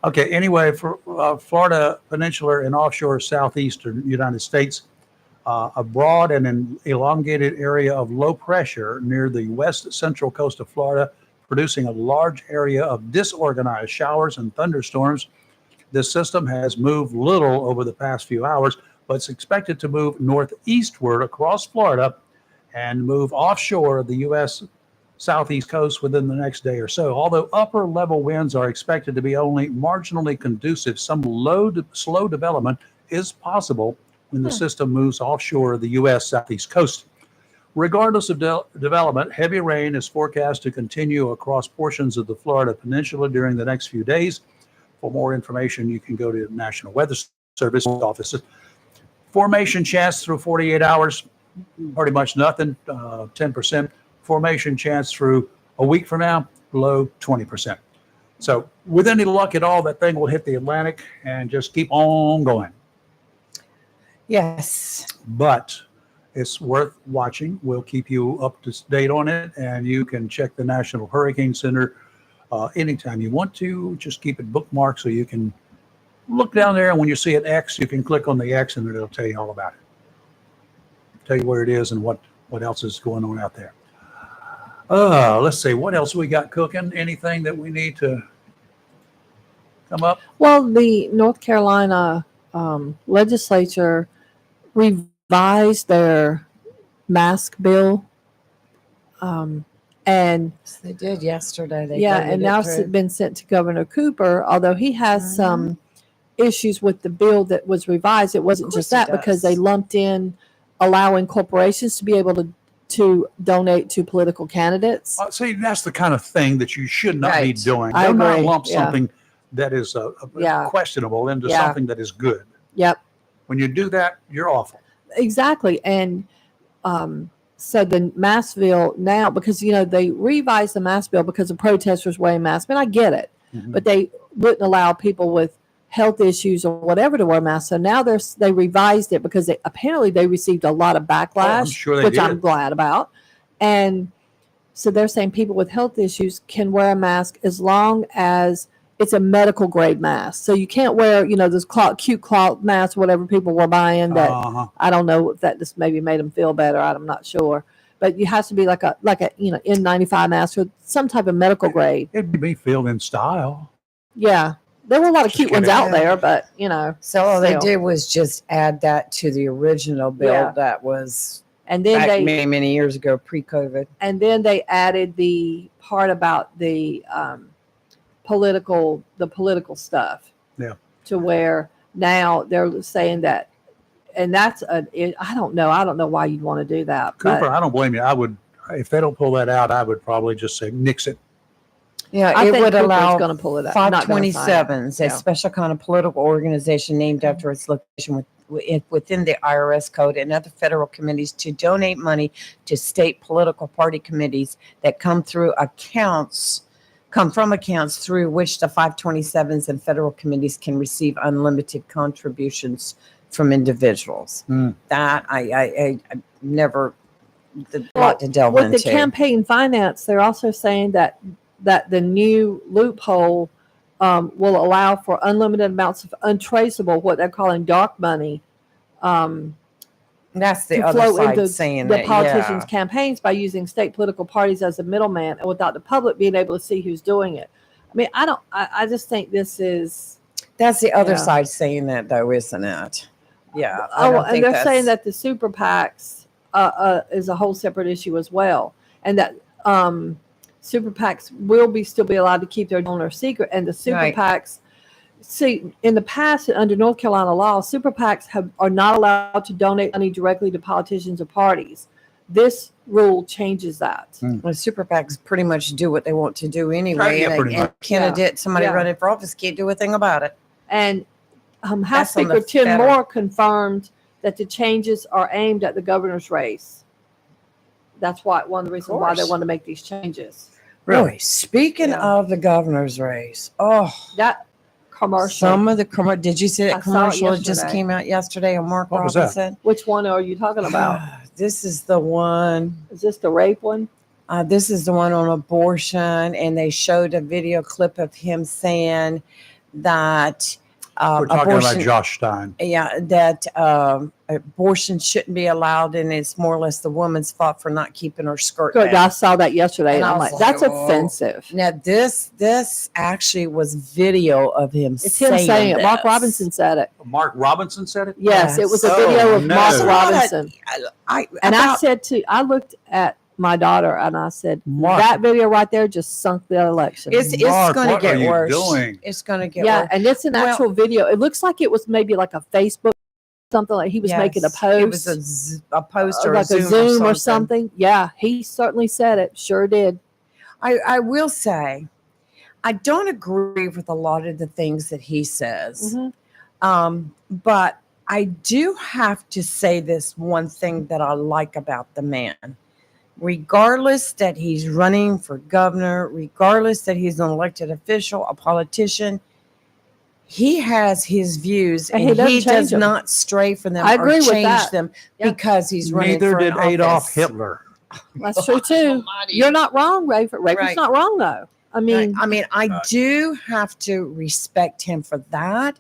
Okay, anyway, for Florida Peninsular and offshore southeastern United States, a broad and an elongated area of low pressure near the west central coast of Florida, producing a large area of disorganized showers and thunderstorms. This system has moved little over the past few hours, but it's expected to move northeastward across Florida and move offshore of the U.S. southeast coast within the next day or so. Although upper level winds are expected to be only marginally conducive, some slow development is possible when the system moves offshore of the U.S. southeast coast. Regardless of development, heavy rain is forecast to continue across portions of the Florida Peninsula during the next few days. For more information, you can go to the National Weather Service offices. Formation chance through 48 hours, pretty much nothing, 10%. Formation chance through a week from now, below 20%. So with any luck at all, that thing will hit the Atlantic and just keep on going. Yes. But it's worth watching. We'll keep you up to date on it, and you can check the National Hurricane Center anytime you want to. Just keep it bookmarked so you can look down there, and when you see an X, you can click on the X, and it'll tell you all about it. Tell you where it is and what else is going on out there. Let's see, what else we got cooking? Anything that we need to come up? Well, the North Carolina legislature revised their mask bill. And They did yesterday. They yeah, voted and it now it's through. been sent to Governor Cooper, although he has some issues with the bill that was revised. It wasn't just course he that, because they does. lumped in allowing corporations to be able to donate to political candidates. See, that's the kind of thing that you should not be Right. doing. I Do not agree. lump Yeah. something that is Yeah. questionable into Yeah. something that is good. Yep. When you do that, you're awful. Exactly. And so the mask bill now, because, they revised the mask bill because of protesters wearing masks, and I get it, but they wouldn't allow people with health issues or whatever to wear masks. So now they revised it because apparently they received a lot of backlash, sure they which did. I'm glad about. And so they're saying people with health issues can wear a mask as long as it's a medical grade mask. So you can't wear, those cute cloth masks, whatever people were buying that I don't know if that just maybe made them feel better. I'm not sure. But it has to be like a N95 mask or some type of medical grade. It'd be filled in style. Yeah. There were a lot of Just cute ones kidding. out there, but So all they still. did was just add that to the original bill Yeah. that was And then back they many years ago, pre-COVID. and then they added the part about the political stuff. Yeah. To where now they're saying that, and that's I don't know why you'd want to do that. Cooper, but I don't blame you. I would, if they don't pull that out, I would probably just say nix it. Yeah, I it think would Cooper's allow gonna pull it out. Not gonna sign it. 527s, a Yeah. special kind of political organization named after its location within the IRS code and other federal committees to donate money to state political party committees that come from accounts through which the 527s and federal committees can receive unlimited contributions from individuals. That I never the lot to delve with into. the campaign finance, they're also saying that the new loophole will allow for unlimited amounts of untraceable, what they're calling dark money, That's the to other flow side into saying the that, politicians' yeah. campaigns by using state political parties as a middleman and without the public being able to see who's doing it. I mean, I just think this is. That's the other Yeah. side saying that, though, isn't it? Yeah. I Oh, don't and think they're that's- saying that the super PACs is a whole separate issue as well, and that super PACs will still be allowed to keep their donor secret, and the super Right. PACs. See, in the past, under North Carolina law, super PACs are not allowed to donate money directly to politicians or parties. This rule changes that. Well, super PACs pretty much do what they want to do anyway. Yeah, and pretty a much. candidate, somebody Yeah. running for office can't do a thing about it. And House That's on the Speaker Tim federal- Moore confirmed that the changes are aimed at the governor's race. That's why one of the reasons why they course. want to make these changes. Really? Speaking of the governor's race, that commercial. Some of the did you see that I saw it commercial that just yesterday. came out yesterday on Mark What was that? Robinson? Which one are you talking about? This is the one. Is this the rape one? This is the one on abortion, and they showed a video clip of him saying that We're talking about abortion- Josh Stein. Yeah, that abortion shouldn't be allowed, and it's more or less the woman's fault for not keeping her skirt Good. down. I saw that yesterday, and And I I'm was like, that's "Oh." offensive. Now this actually was video of him. It's him saying it. Mark this. Robinson said it. Mark Robinson said it? Yes, it was a Oh, video of no. Mark So Robinson. I looked at my daughter and I said, Mark. that video right there just sunk the election. It's going to get worse. It's going to get Yeah, worse. and it's an Well, actual video. It looks like it was maybe like a Facebook, something like he was making a Yes, post. It was a post or like a Zoom or something. Yeah, he certainly said it. Sure did. I will say, I don't agree with a lot of the things that he says. But I do have to say this one thing that I like about the man. Regardless that he's running for governor, regardless that he's an elected official, a politician, he has his views And and he doesn't he change does them. not stray from them I or agree with change that. them Yeah. because he's running Neither for did an Adolf office. Hitler. That's true too. You're not wrong, Rayford. Rayford's Right. not wrong though. I mean, I do have to respect him for that.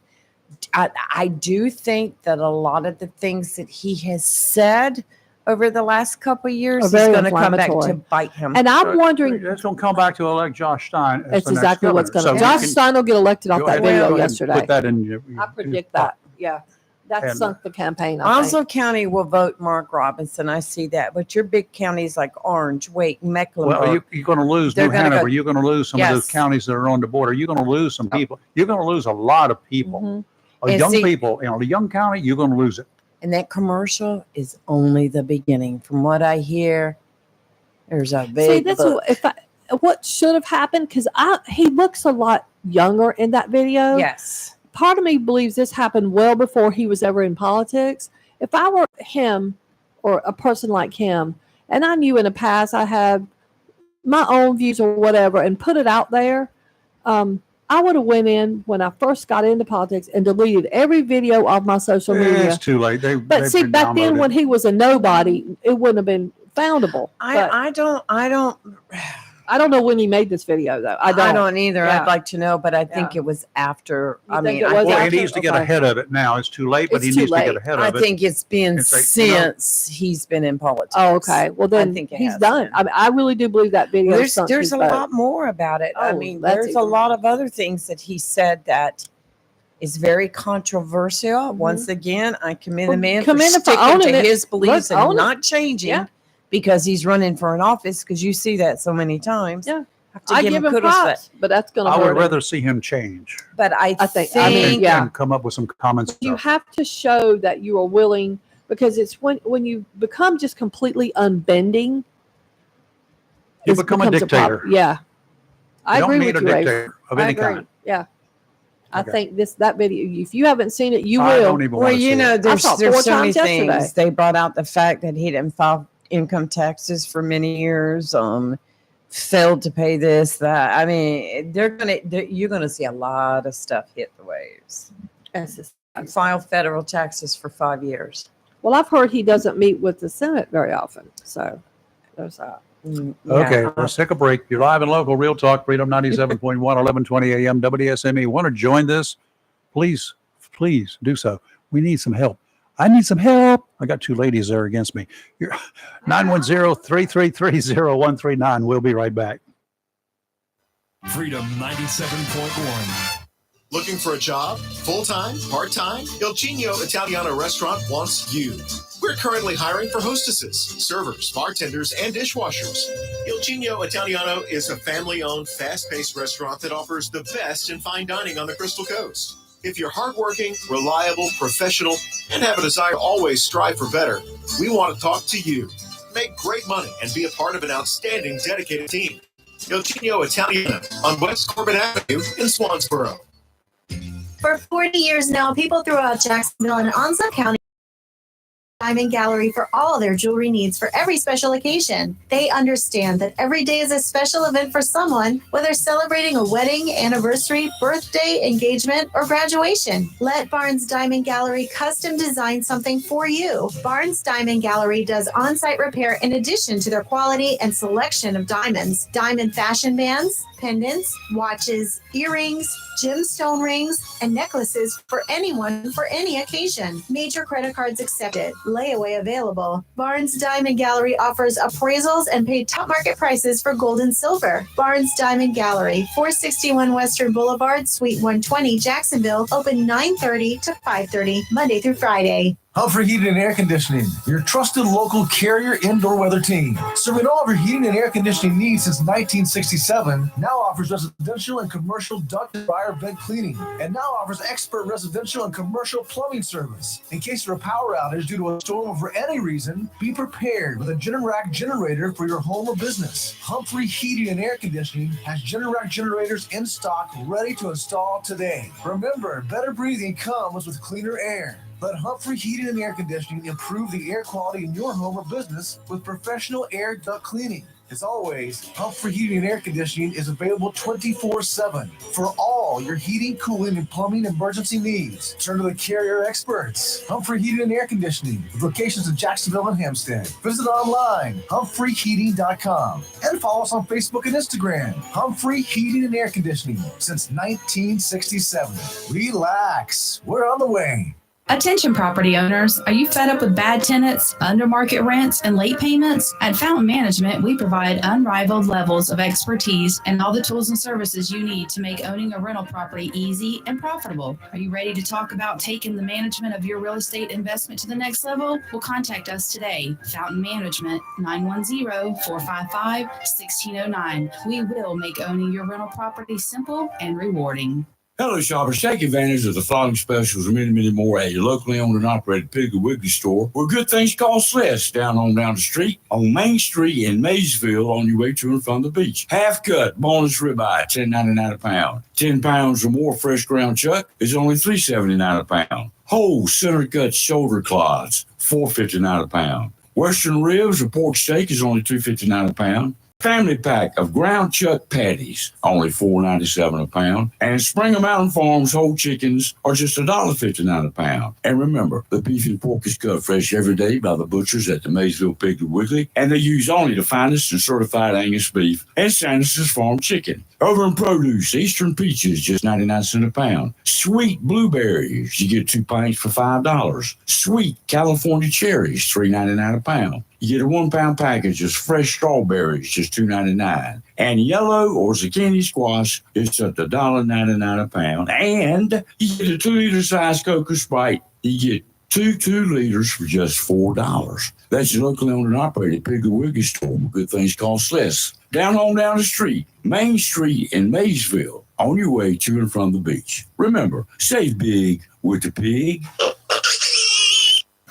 I do think that a lot of the things that he has said over the last couple of years Are is very going to come back to inflammatory. bite him. And I'm wondering, It's going to come back to elect Josh Stein. as that's the next exactly what's governor. going to. So you Josh can Stein will get elected off go that ahead- video go ahead and yesterday. Put that in your, I predict that. Yeah. That And- sunk the campaign. I think. Onslow County will vote Mark Robinson. I see that. But your big counties like Orange, Wake, Mecklenburg. Well, you're going to lose They're New gonna Hanover. go- You're going to lose some of those Yes. counties that are on the border. You're going to lose some people. You're going to lose a lot of people. Mhm. A And young see- people, a young county, you're going to lose it. And that commercial is only the beginning. From what I hear, there's a See, big that's book. what should have happened because he looks a lot younger in that video. Yes. Part of me believes this happened well before he was ever in politics. If I were him or a person like him, and I knew in the past I had my own views or whatever, and put it out there, I would have went in when I first got into politics and deleted every video off my social media. It's too late. But they've see, been back then downloaded. when he was a nobody, it wouldn't have been foundable. But I don't know when he made this video though. I don't either. Yeah. I'd like to know, but I think Yeah. it was after. You I think mean, it I was think- Well, he after? needs to get Okay. ahead of it now. It's too late, but It's he too needs to get late. ahead I of it. think it's been It's like, you know- since he's been in politics. Oh, okay. Well, then think it he's has done. been. I mean, I really do believe that video. There's sunk there's his a vote. lot more about it. I Oh, mean, that's there's a even lot of other things that he said that is very controversial. Once again, I commend the Well, man commend for him for sticking owning to it. his beliefs Let's and own it. not changing Yeah. because he's running for an office. Because you see that so many times. Yeah. Have to I give give him him kudos for props, that. but that's going to I hurt would him. rather see him change But I think, yeah. and come up with some common You stuff. have to show that you are willing, because it's when you become just completely unbending, You it become a becomes dictator. problem. Yeah, I You don't agree need with a you, Ray. dictator of I any agree. kind. Yeah, I Okay. think that video. If you haven't seen it, you I will. don't even well, want to you see know, it. there's saw it there's 4 so many times yesterday. things. They brought out the fact that he didn't file income taxes for many years. Failed to pay this, that. I mean, you're gonna see a lot of stuff hit the waves. That's just- File federal taxes for 5 years. Well, I've heard he doesn't meet with the Senate very often, so there's that. Okay, let's take a break. You're live and local, Real Talk, Freedom 97.1, 1120 AM, WSME. Want to join this? Please do so. We need some help. I need some help. I got 2 ladies there against me. You're 910-333-0139. We'll be right back. Freedom 97.1. Looking for a job? Full-time? Part-time? Il Cigno Italiano Restaurant wants you. We're currently hiring for hostesses, servers, bartenders, and dishwashers. Il Cigno Italiano is a family-owned, fast-paced restaurant that offers the best in fine dining on the Crystal Coast. If you're hardworking, reliable, professional, and have a desire to always strive for better, we want to talk to you. Make great money and be a part of an outstanding, dedicated team. Il Cigno Italiano on West Corbin Avenue in Swansboro. For 40 years now, people throughout Jacksonville and Onslow County Diamond Gallery for all their jewelry needs for every special occasion. They understand that every day is a special event for someone, whether celebrating a wedding, anniversary, birthday, engagement, or graduation. Let Barnes Diamond Gallery custom design something for you. Barnes Diamond Gallery does on-site repair in addition to their quality and selection of diamonds, diamond fashion bands, pendants, watches, earrings, gemstone rings, and necklaces for anyone for any occasion. Major credit cards accepted. Layaway available. Barnes Diamond Gallery offers appraisals and paid top market prices for gold and silver. Barnes Diamond Gallery, 461 Western Boulevard, Suite 120, Jacksonville, open 9:30 to 5:30, Monday through Friday. Humphrey Heating and Air Conditioning, your trusted local Carrier indoor weather team. Serving all of your heating and air conditioning needs since 1967, now offers residential and commercial duct and dryer vent cleaning, and now offers expert residential and commercial plumbing service. In case of a power outage due to a storm or for any reason, be prepared with a Generac generator for your home or business. Humphrey Heating and Air Conditioning has Generac generators in stock ready to install today. Remember, better breathing comes with cleaner air. Let Humphrey Heating and Air Conditioning improve the air quality in your home or business with professional air duct cleaning. As always, Humphrey Heating and Air Conditioning is available 24/7 for all your heating, cooling, and plumbing emergency needs. Turn to the Carrier experts. Humphrey Heating and Air Conditioning, with locations in Jacksonville and Hampstead. Visit online, humphreyheating.com, and follow us on Facebook and Instagram. Humphrey Heating and Air Conditioning since 1967. Relax, we're on the way. Attention property owners, are you fed up with bad tenants, under market rents, and late payments? At Fountain Management, we provide unrivaled levels of expertise and all the tools and services you need to make owning a rental property easy and profitable. Are you ready to talk about taking the management of your real estate investment to the next level? Well, contact us today. Fountain Management, 910-455-1609. We will make owning your rental property simple and rewarding. Hello, shoppers. Take advantage of the following specials and many, many more at your locally owned and operated Piggly Wiggly store, where good things cost less. Down the street on Main Street in Maysville on your way to and from the beach. Half cut boneless ribeye, $10.99 a pound. 10 pounds or more fresh ground chuck is only $3.79 a pound. Whole center cut shoulder clods, $4.59 a pound. Western ribs or pork steak is only $2.59 a pound. Family pack of ground chuck patties, only $4.97 a pound. And Springer Mountain Farms whole chickens are just $1.59 a pound. And remember, the beef and pork is cut fresh every day by the butchers at the Maysville Piggly Wiggly, and they use only the finest and certified Angus beef and Sanders's Farm chicken. Over in produce, Eastern peaches, just 99 cents a pound. Sweet blueberries, you get 2 pints for $5. Sweet California cherries, $3.99 a pound. You get a 1 pound package of fresh strawberries, just $2.99. And yellow or zucchini squash, it's at $1.99 a pound. And you get a 2 liter size Coca Sprite. You get two 2 liters for just $4. That's your locally owned and operated Piggly Wiggly store. Good things cost less. Down the street, Main Street in Maysville, on your way to and from the beach. Remember, save big with the pig.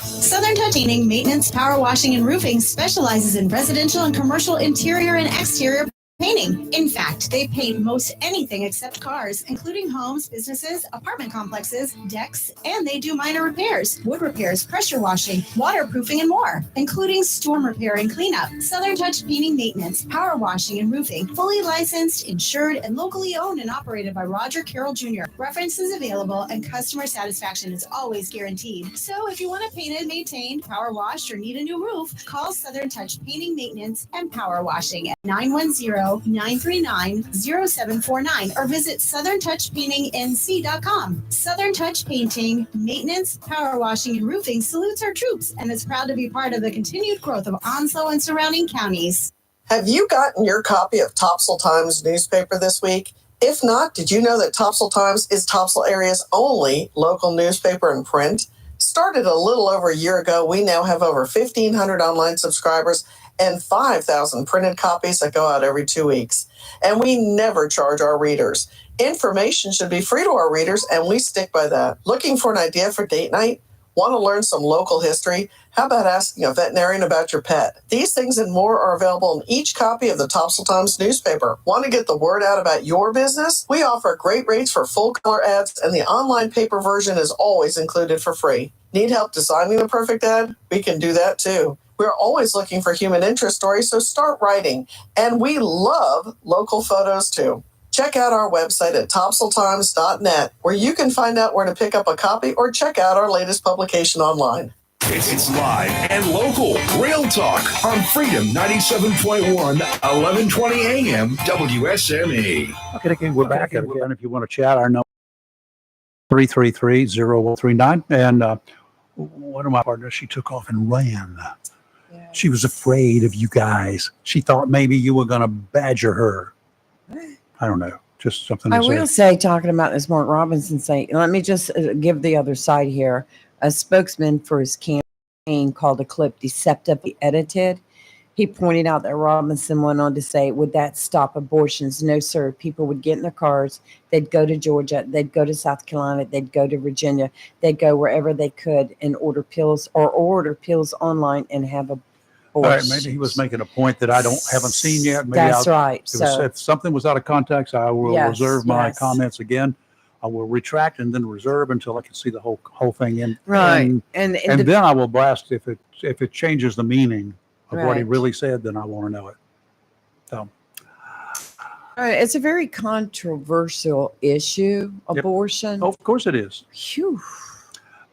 Southern Touch Painting, Maintenance, Power Washing, and Roofing specializes in residential and commercial interior and exterior painting. In fact, they paint most anything except cars, including homes, businesses, apartment complexes, decks, and they do minor repairs, wood repairs, pressure washing, waterproofing, and more, including storm repair and cleanup. Southern Touch Painting, Maintenance, Power Washing, and Roofing, fully licensed, insured, and locally owned and operated by Roger Carroll Jr. References available and customer satisfaction is always guaranteed. So if you want it painted, maintained, power washed, or need a new roof, call Southern Touch Painting, Maintenance, and Power Washing at 910-939-0749 or visit southerntouchpaintingnc.com. Southern Touch Painting, Maintenance, Power Washing, and Roofing salutes our troops and is proud to be part of the continued growth of Onslow and surrounding counties. Have you gotten your copy of Topsail Times newspaper this week? If not, did you know that Topsail Times is Topsail area's only local newspaper in print? Started a little over a year ago, we now have over 1,500 online subscribers and 5,000 printed copies that go out every 2 weeks. And we never charge our readers. Information should be free to our readers, and we stick by that. Looking for an idea for date night? Want to learn some local history? How about asking a veterinarian about your pet? These things and more are available in each copy of the Topsail Times newspaper. Want to get the word out about your business? We offer great rates for full color ads, and the online paper version is always included for free. Need help designing the perfect ad? We can do that too. We're always looking for human interest stories, so start writing. And we love local photos too. Check out our website at topsailtimes.net, where you can find out where to pick up a copy or check out our latest publication online. It's live and local. Real Talk on Freedom 97.1, 1120 AM, WSME. Okay, we're back again. If you want to chat, our number 333-0139. And one of my partners, she took off and ran. Yeah. She was afraid of you guys. She thought maybe you were going to badger her. I don't know. Just something. I will say, talking about this, Mark Robinson saying, let me just give the other side here. A spokesman for his campaign called a clip deceptively edited. He pointed out that Robinson went on to say, would that stop abortions? No, sir. People would get in their cars. They'd go to Georgia. They'd go to South Carolina. They'd go to Virginia. They'd go wherever they could and order pills online and have abortions. All right, maybe he was making a point that I haven't seen yet. Maybe That's right. If something was out of context, I will reserve my comments again. I will retract and then reserve until I can see the whole thing in. Right. And then I will blast if it changes the meaning of what he really said, then I want to know it. So it's a very controversial issue, abortion. Oh, of course it is. Phew.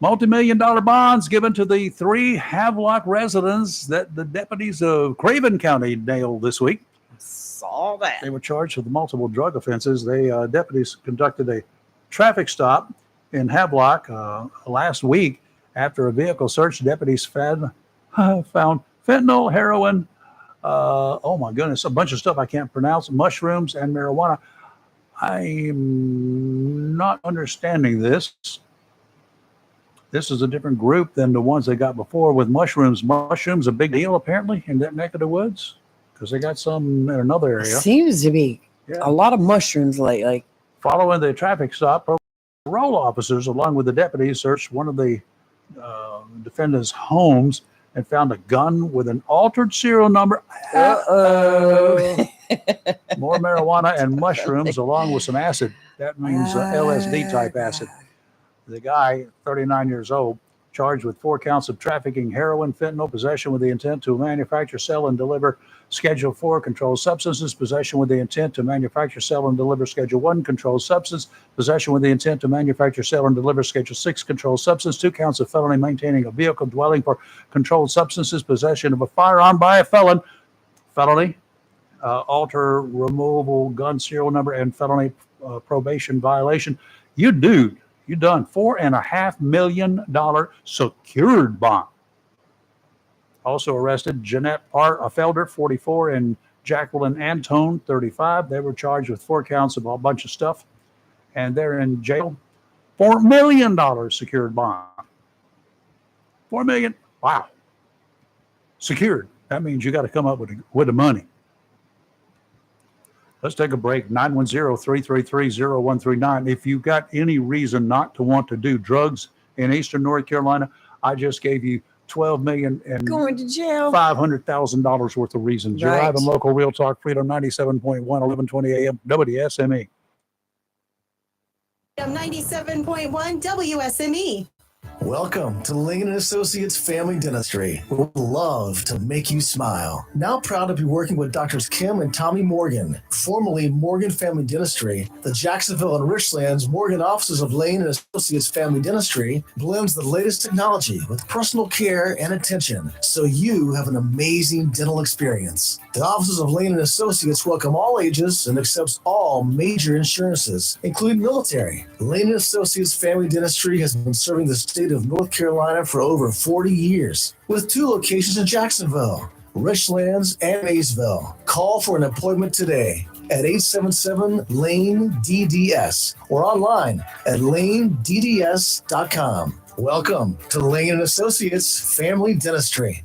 Multi-million-dollar bonds given to the 3 Havelock residents that the deputies of Craven County nailed this week. Saw that. They were charged with multiple drug offenses. Deputies conducted a traffic stop in Havelock last week after a vehicle search. Deputies found fentanyl, heroin, oh my goodness, a bunch of stuff I can't pronounce, mushrooms and marijuana. I'm not understanding this. This is a different group than the ones they got before with mushrooms. Mushrooms a big deal apparently in that neck of the woods because they got some in another area. Seems to be a lot of mushrooms lately. Following the traffic stop, parole officers, along with the deputies, searched one of the defendant's homes and found a gun with an altered serial number. Uh-oh. More marijuana and mushrooms, along with some acid. That means LSD type acid. The guy, 39 years old, charged with 4 counts of trafficking heroin, fentanyl, possession with the intent to manufacture, sell, and deliver Schedule 4 controlled substances, possession with the intent to manufacture, sell, and deliver Schedule 1 controlled substance, possession with the intent to manufacture, sell, and deliver Schedule 6 controlled substance, 2 counts of felony maintaining a vehicle dwelling for controlled substances, possession of a firearm by a felon, felony, alter, removal, gun serial number, and felony probation violation. You dude, you done $4.5 million secured bond. Also arrested Jeanette Felder, 44, and Jacqueline Antone, 35. They were charged with 4 counts of a bunch of stuff, and they're in jail. $4 million secured bond. $4 million. Wow. Secured. That means you got to come up with the money. Let's take a break. 910-333-0139. If you've got any reason not to want to do drugs in Eastern North Carolina, I just gave you $12 million and going to jail. $500,000 worth of reasons. You're live in local Real Talk, Freedom 97.1, 1120 AM, WSME. 97.1 WSME. Welcome to Lane & Associates Family Dentistry, where we love to make you smile. Now proud to be working with Doctors Kim and Tommy Morgan, formerly Morgan Family Dentistry. The Jacksonville and Richlands Morgan offices of Lane & Associates Family Dentistry blends the latest technology with personal care and attention, so you have an amazing dental experience. The offices of Lane & Associates welcome all ages and accepts all major insurances, including military. Lane & Associates Family Dentistry has been serving the state of North Carolina for over 40 years, with 2 locations in Jacksonville, Richlands, and Maysville. Call for an appointment today at 877-LANE-DDS or online at lanedds.com. Welcome to Lane & Associates Family Dentistry.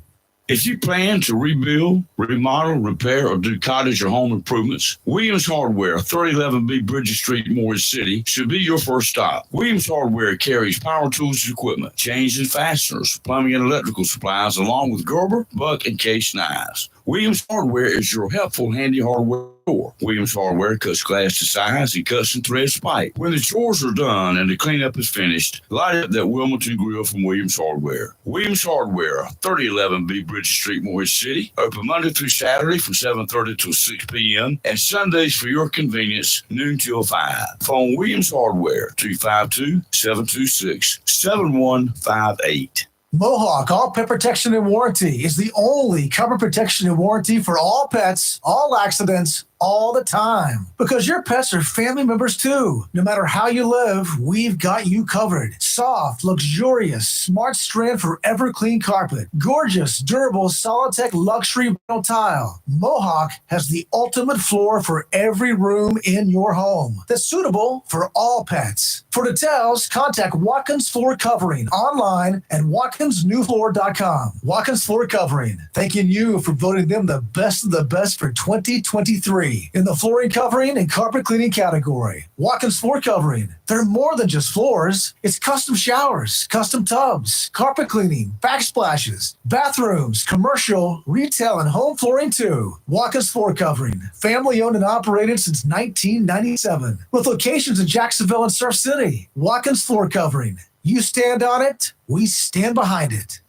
If you plan to rebuild, remodel, repair, or do cottage or home improvements, Williams Hardware, 3011B Bridges Street, Morris City, should be your first stop. Williams Hardware carries power tools and equipment, chains and fasteners, plumbing and electrical supplies, along with Gerber, Buck, and Case knives. Williams Hardware is your helpful, handy hardware store. Williams Hardware cuts glass to size and cuts and threads pipe. When the chores are done and the cleanup is finished, light up that Wilmington grill from Williams Hardware. Williams Hardware, 3011B Bridges Street, Morris City. Open Monday through Saturday from 7:30 till 6 p.m. and Sundays for your convenience, noon till 5. Phone Williams Hardware, 252-726-7158. Mohawk All Pet Protection and Warranty is the only cover protection and warranty for all pets, all accidents, all the time. Because your pets are family members too. No matter how you live, we've got you covered. Soft, luxurious, smart strand forever clean carpet. Gorgeous, durable, Solitech luxury vinyl tile. Mohawk has the ultimate floor for every room in your home that's suitable for all pets. For details, contact Watkins Floor Covering online at watkinsnewfloor.com. Watkins Floor Covering, thanking you for voting them the best of the best for 2023 in the flooring covering and carpet cleaning category. Watkins Floor Covering, they're more than just floors. It's custom showers, custom tubs, carpet cleaning, backsplashes, bathrooms, commercial, retail, and home flooring too. Watkins Floor Covering, family owned and operated since 1997, with locations in Jacksonville and Surf City. Watkins Floor Covering, you stand on it, we stand behind it.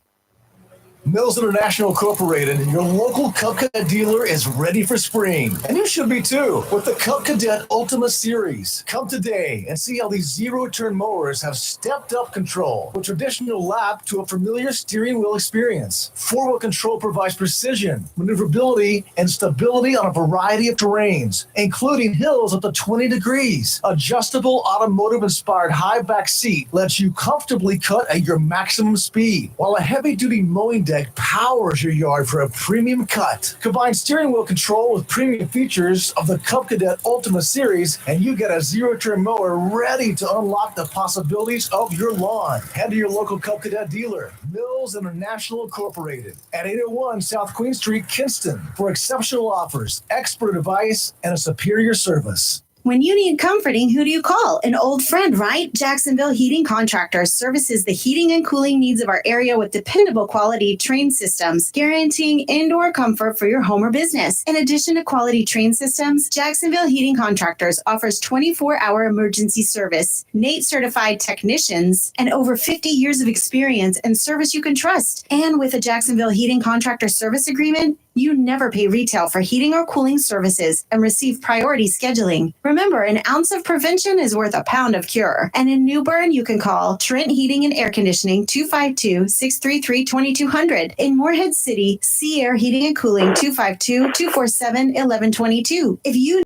Mills International Incorporated, your local Cub Cadet dealer, is ready for spring. And you should be too, with the Cub Cadet Ultima Series. Come today and see how these zero-turn mowers have stepped up control from traditional lap to a familiar steering wheel experience. Four-wheel control provides precision, maneuverability, and stability on a variety of terrains, including hills up to 20 degrees. Adjustable automotive-inspired high-back seat lets you comfortably cut at your maximum speed, while a heavy-duty mowing deck powers your yard for a premium cut. Combine steering wheel control with premium features of the Cub Cadet Ultima Series, and you get a zero-turn mower ready to unlock the possibilities of your lawn. Head to your local Cub Cadet dealer, Mills International Incorporated, at 801 South Queen Street, Kinston, for exceptional offers, expert advice, and a superior service. When you need comforting, who do you call? An old friend, right? Jacksonville Heating Contractors services the heating and cooling needs of our area with dependable quality train systems, guaranteeing indoor comfort for your home or business. In addition to quality train systems, Jacksonville Heating Contractors offers 24-hour emergency service, NATE certified technicians, and over 50 years of experience and service you can trust. And with a Jacksonville Heating Contractor service agreement, you never pay retail for heating or cooling services and receive priority scheduling. Remember, an ounce of prevention is worth a pound of cure. And in New Bern, you can call Trent Heating and Air Conditioning 252-633-2200. In Morehead City, Sea Air Heating and Cooling 252-247-1122. If you need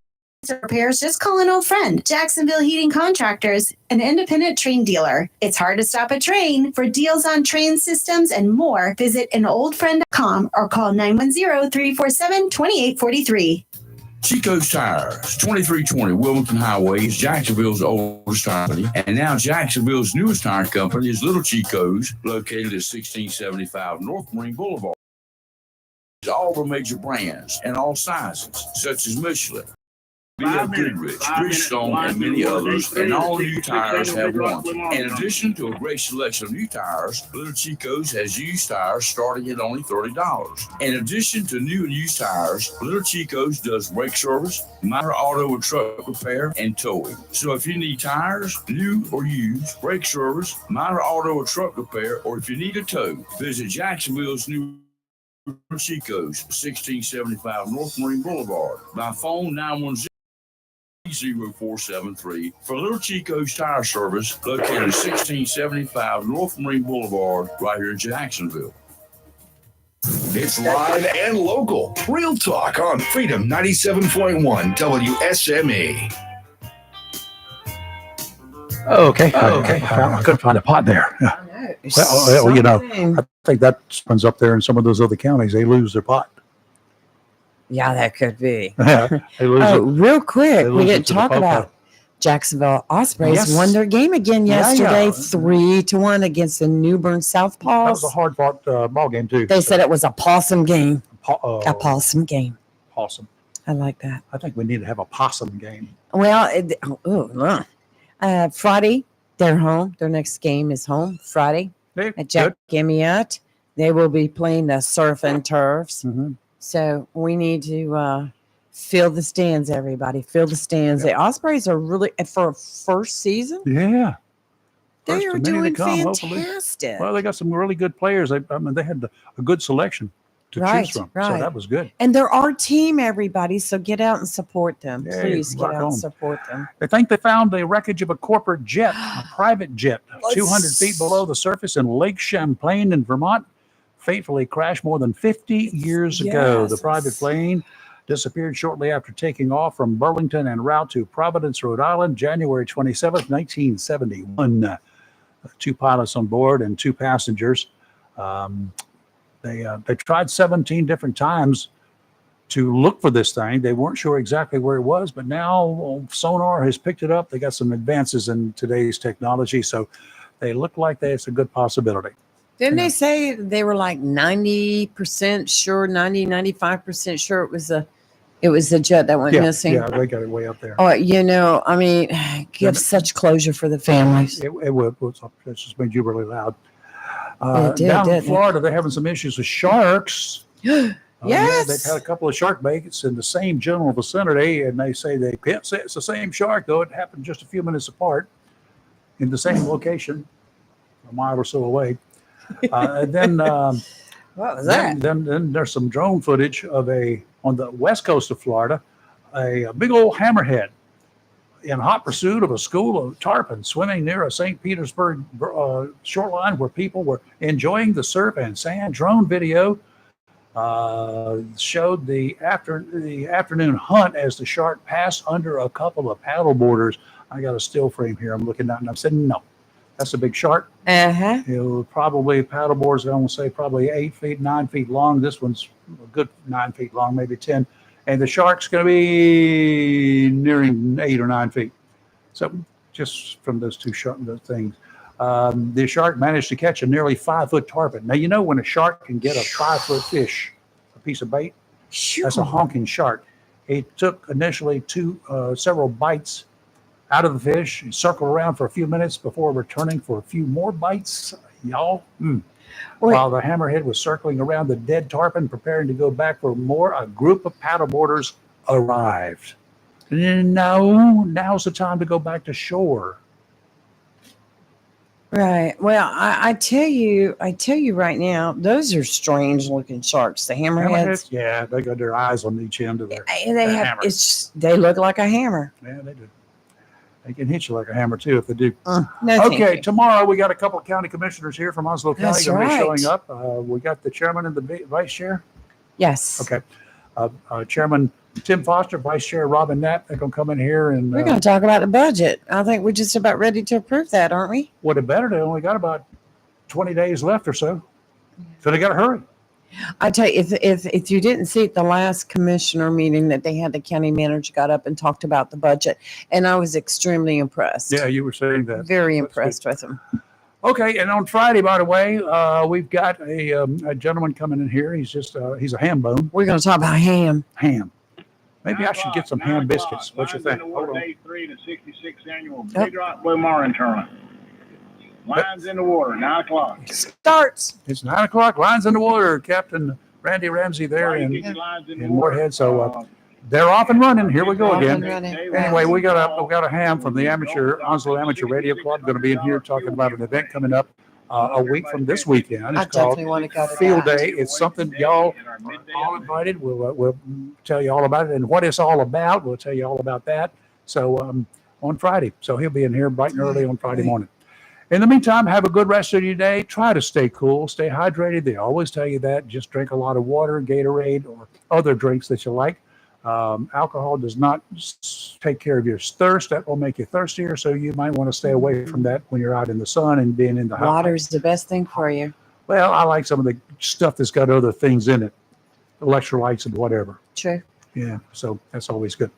repairs, just call an old friend. Jacksonville Heating Contractors, an independent train dealer. It's hard to stop a train. For deals on train systems and more, visit anoldfriend.com or call 910-347-2843. Chico's Tires, 2320 Wilmington Highway is Jacksonville's oldest tire company, and now Jacksonville's newest tire company is Little Chico's, located at 1675 North Marine Boulevard. All the major brands and all sizes, such as Michelin, B.F. Goodrich, Bridgestone, and many others, and all new tires have warranty. In addition to a great selection of new tires, Little Chico's has used tires starting at only $30. In addition to new and used tires, Little Chico's does brake service, minor auto and truck repair, and towing. So if you need tires, new or used, brake service, minor auto or truck repair, or if you need a tow, visit Jacksonville's new Little Chico's, 1675 North Marine Boulevard. By phone, 910-0473 for Little Chico's Tire Service, located at 1675 North Marine Boulevard, right here in Jacksonville. It's live and local. Real talk on Freedom 97.1 WSME. Okay. I couldn't find a pot there. Yeah. Well, you know, I think that runs up there in some of those other counties. They lose their pot. Yeah, that could be. They lose it. Real quick, They we lose it didn't to the talk Popo. about Jacksonville Ospreys Yes. won their game again Yeah, yesterday, yeah. 3-1 against the New Bern That was a Southpaws. hard fought ball game too. They said it was a possum game. A possum game. Possum. I like that. I think we need to have a possum game. Well, Friday, they're home. Their next game is home Friday at Jack Amiot. They will be playing the Surf and Turfs. Mm-hmm. So we need to fill the stands, everybody. Fill the stands. The Ospreys are really, for a first season, Yeah. they First are of many to doing come, hopefully. fantastic. Well, they got some really good players. I mean, they had a good selection to Right, choose from. So right. that was good. And they're our team, everybody. So get out and support them. Yeah, Please get rock out on. and support them. They think they found the wreckage of a corporate jet, a private jet, 200 feet below the surface in Lake Champlain in Vermont. Fatefully crashed more than 50 years ago. The Yes. private plane disappeared shortly after taking off from Burlington en route to Providence, Rhode Island, January 27th, 1971. Two pilots on board and two passengers. They tried 17 different times to look for this thing. They weren't sure exactly where it was, but now sonar has picked it up. They got some advances in today's technology, so they look like it's a good possibility. Didn't they say they were like 90% sure, 95% sure it was a jet that went missing? Yeah, they got it way up there. Oh, I mean, give such closure for the families. It just made you really loud. It did, Down in didn't it? Florida, they're having some issues with sharks. Yes. Yeah, they've had a couple of shark baits in the same general vicinity, and they say they can't say it's the same shark, though it happened just a few minutes apart in the same location, a mile or so away. And then What was that? Then there's some drone footage of on the west coast of Florida, a big old hammerhead in hot pursuit of a school of tarpon swimming near a St. Petersburg shoreline where people were enjoying the surf and sand. Drone video showed the afternoon hunt as the shark passed under a couple of paddle boarders. I got a still frame here. I'm looking at it and I'm saying, no, that's a big shark. Uh-huh. It'll probably paddle boards, I want to say probably 8 feet, 9 feet long. This one's a good 9 feet long, maybe 10. And the shark's going to be nearing 8 or 9 feet. So just from those two things. The shark managed to catch a nearly 5-foot tarpon. Now, you know when a shark can get a 5-foot fish, a piece of bait, that's a honking shark. It took initially several bites out of the fish, circled around for a few minutes before returning for a few more bites, y'all. While the hammerhead was circling around the dead tarpon, preparing to go back for more, a group of paddleboarders arrived. Now's the time to go back to shore. Right. Well, I tell you right now, those are strange looking sharks. The hammerheads. Yeah, they got their eyes on each end of their And they have hammer. They look like a hammer. Yeah, they do. They can hit you like a hammer too if they do. No, thank Okay, you. tomorrow we got a couple of county commissioners here from Onslow County That's going to be right. showing up. We got the chairman and the vice chair. Yes. Okay. Chairman Tim Foster, Vice Chair Robin Knapp, they're going to come in here and We're going to talk about the budget. I think we're just about ready to approve that, aren't we? what it better. They only got about 20 days left or so. So they got to hurry. I tell you, if you didn't see at the last commissioner meeting that they had, the county manager got up and talked about the budget, and I was extremely impressed. Yeah, you were saying that. Very impressed with him. Okay, and on Friday, by the way, we've got a gentleman coming in here. He's a ham bone. We're going to talk about ham. Ham. Maybe I should get some ham biscuits. What you think? Hold on. Day 3 to 66th annual Big Rock Blue Marlin tournament. Lines in the water, 9 o'clock. Starts. It's 9 o'clock. Lines in the water. Captain Randy Ramsey there in Moorhead. So they're off and running. Here we go again. Anyway, we got a ham from the Onslow Amateur Radio Club going to be in here talking about an event coming up a week from this weekend. It's called definitely want to go to Field that. Day. It's something y'all are all invited. We'll tell you all about it and what it's all about. We'll tell you all about that. So on Friday. So he'll be in here bright and early on Friday morning. In the meantime, have a good rest of your day. Try to stay cool, stay hydrated. They always tell you that. Just drink a lot of water, Gatorade, or other drinks that you like. Alcohol does not take care of your thirst. That will make you thirstier. So you might want to stay away from that when you're out in the sun and being in the hot. Water's the best thing for you. Well, I like some of the stuff that's got other things in it, electrolytes and whatever. True. Yeah, so that's always good.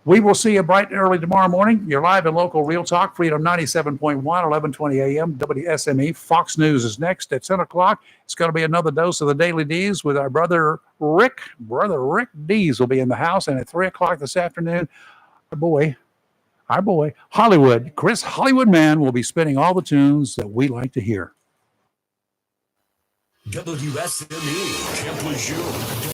We will see you bright and early tomorrow morning. You're live in local Real Talk, Freedom 97.1, 1120 a.m., WSME. Fox News is next at 10 o'clock. It's going to be another dose of the Daily D's with our brother Rick. Brother Rick Dees will be in the house. And at 3 o'clock this afternoon, our boy, Hollywood, Chris Hollywood Man will be spinning all the tunes that we like to hear. WSME, Camp Lejeune.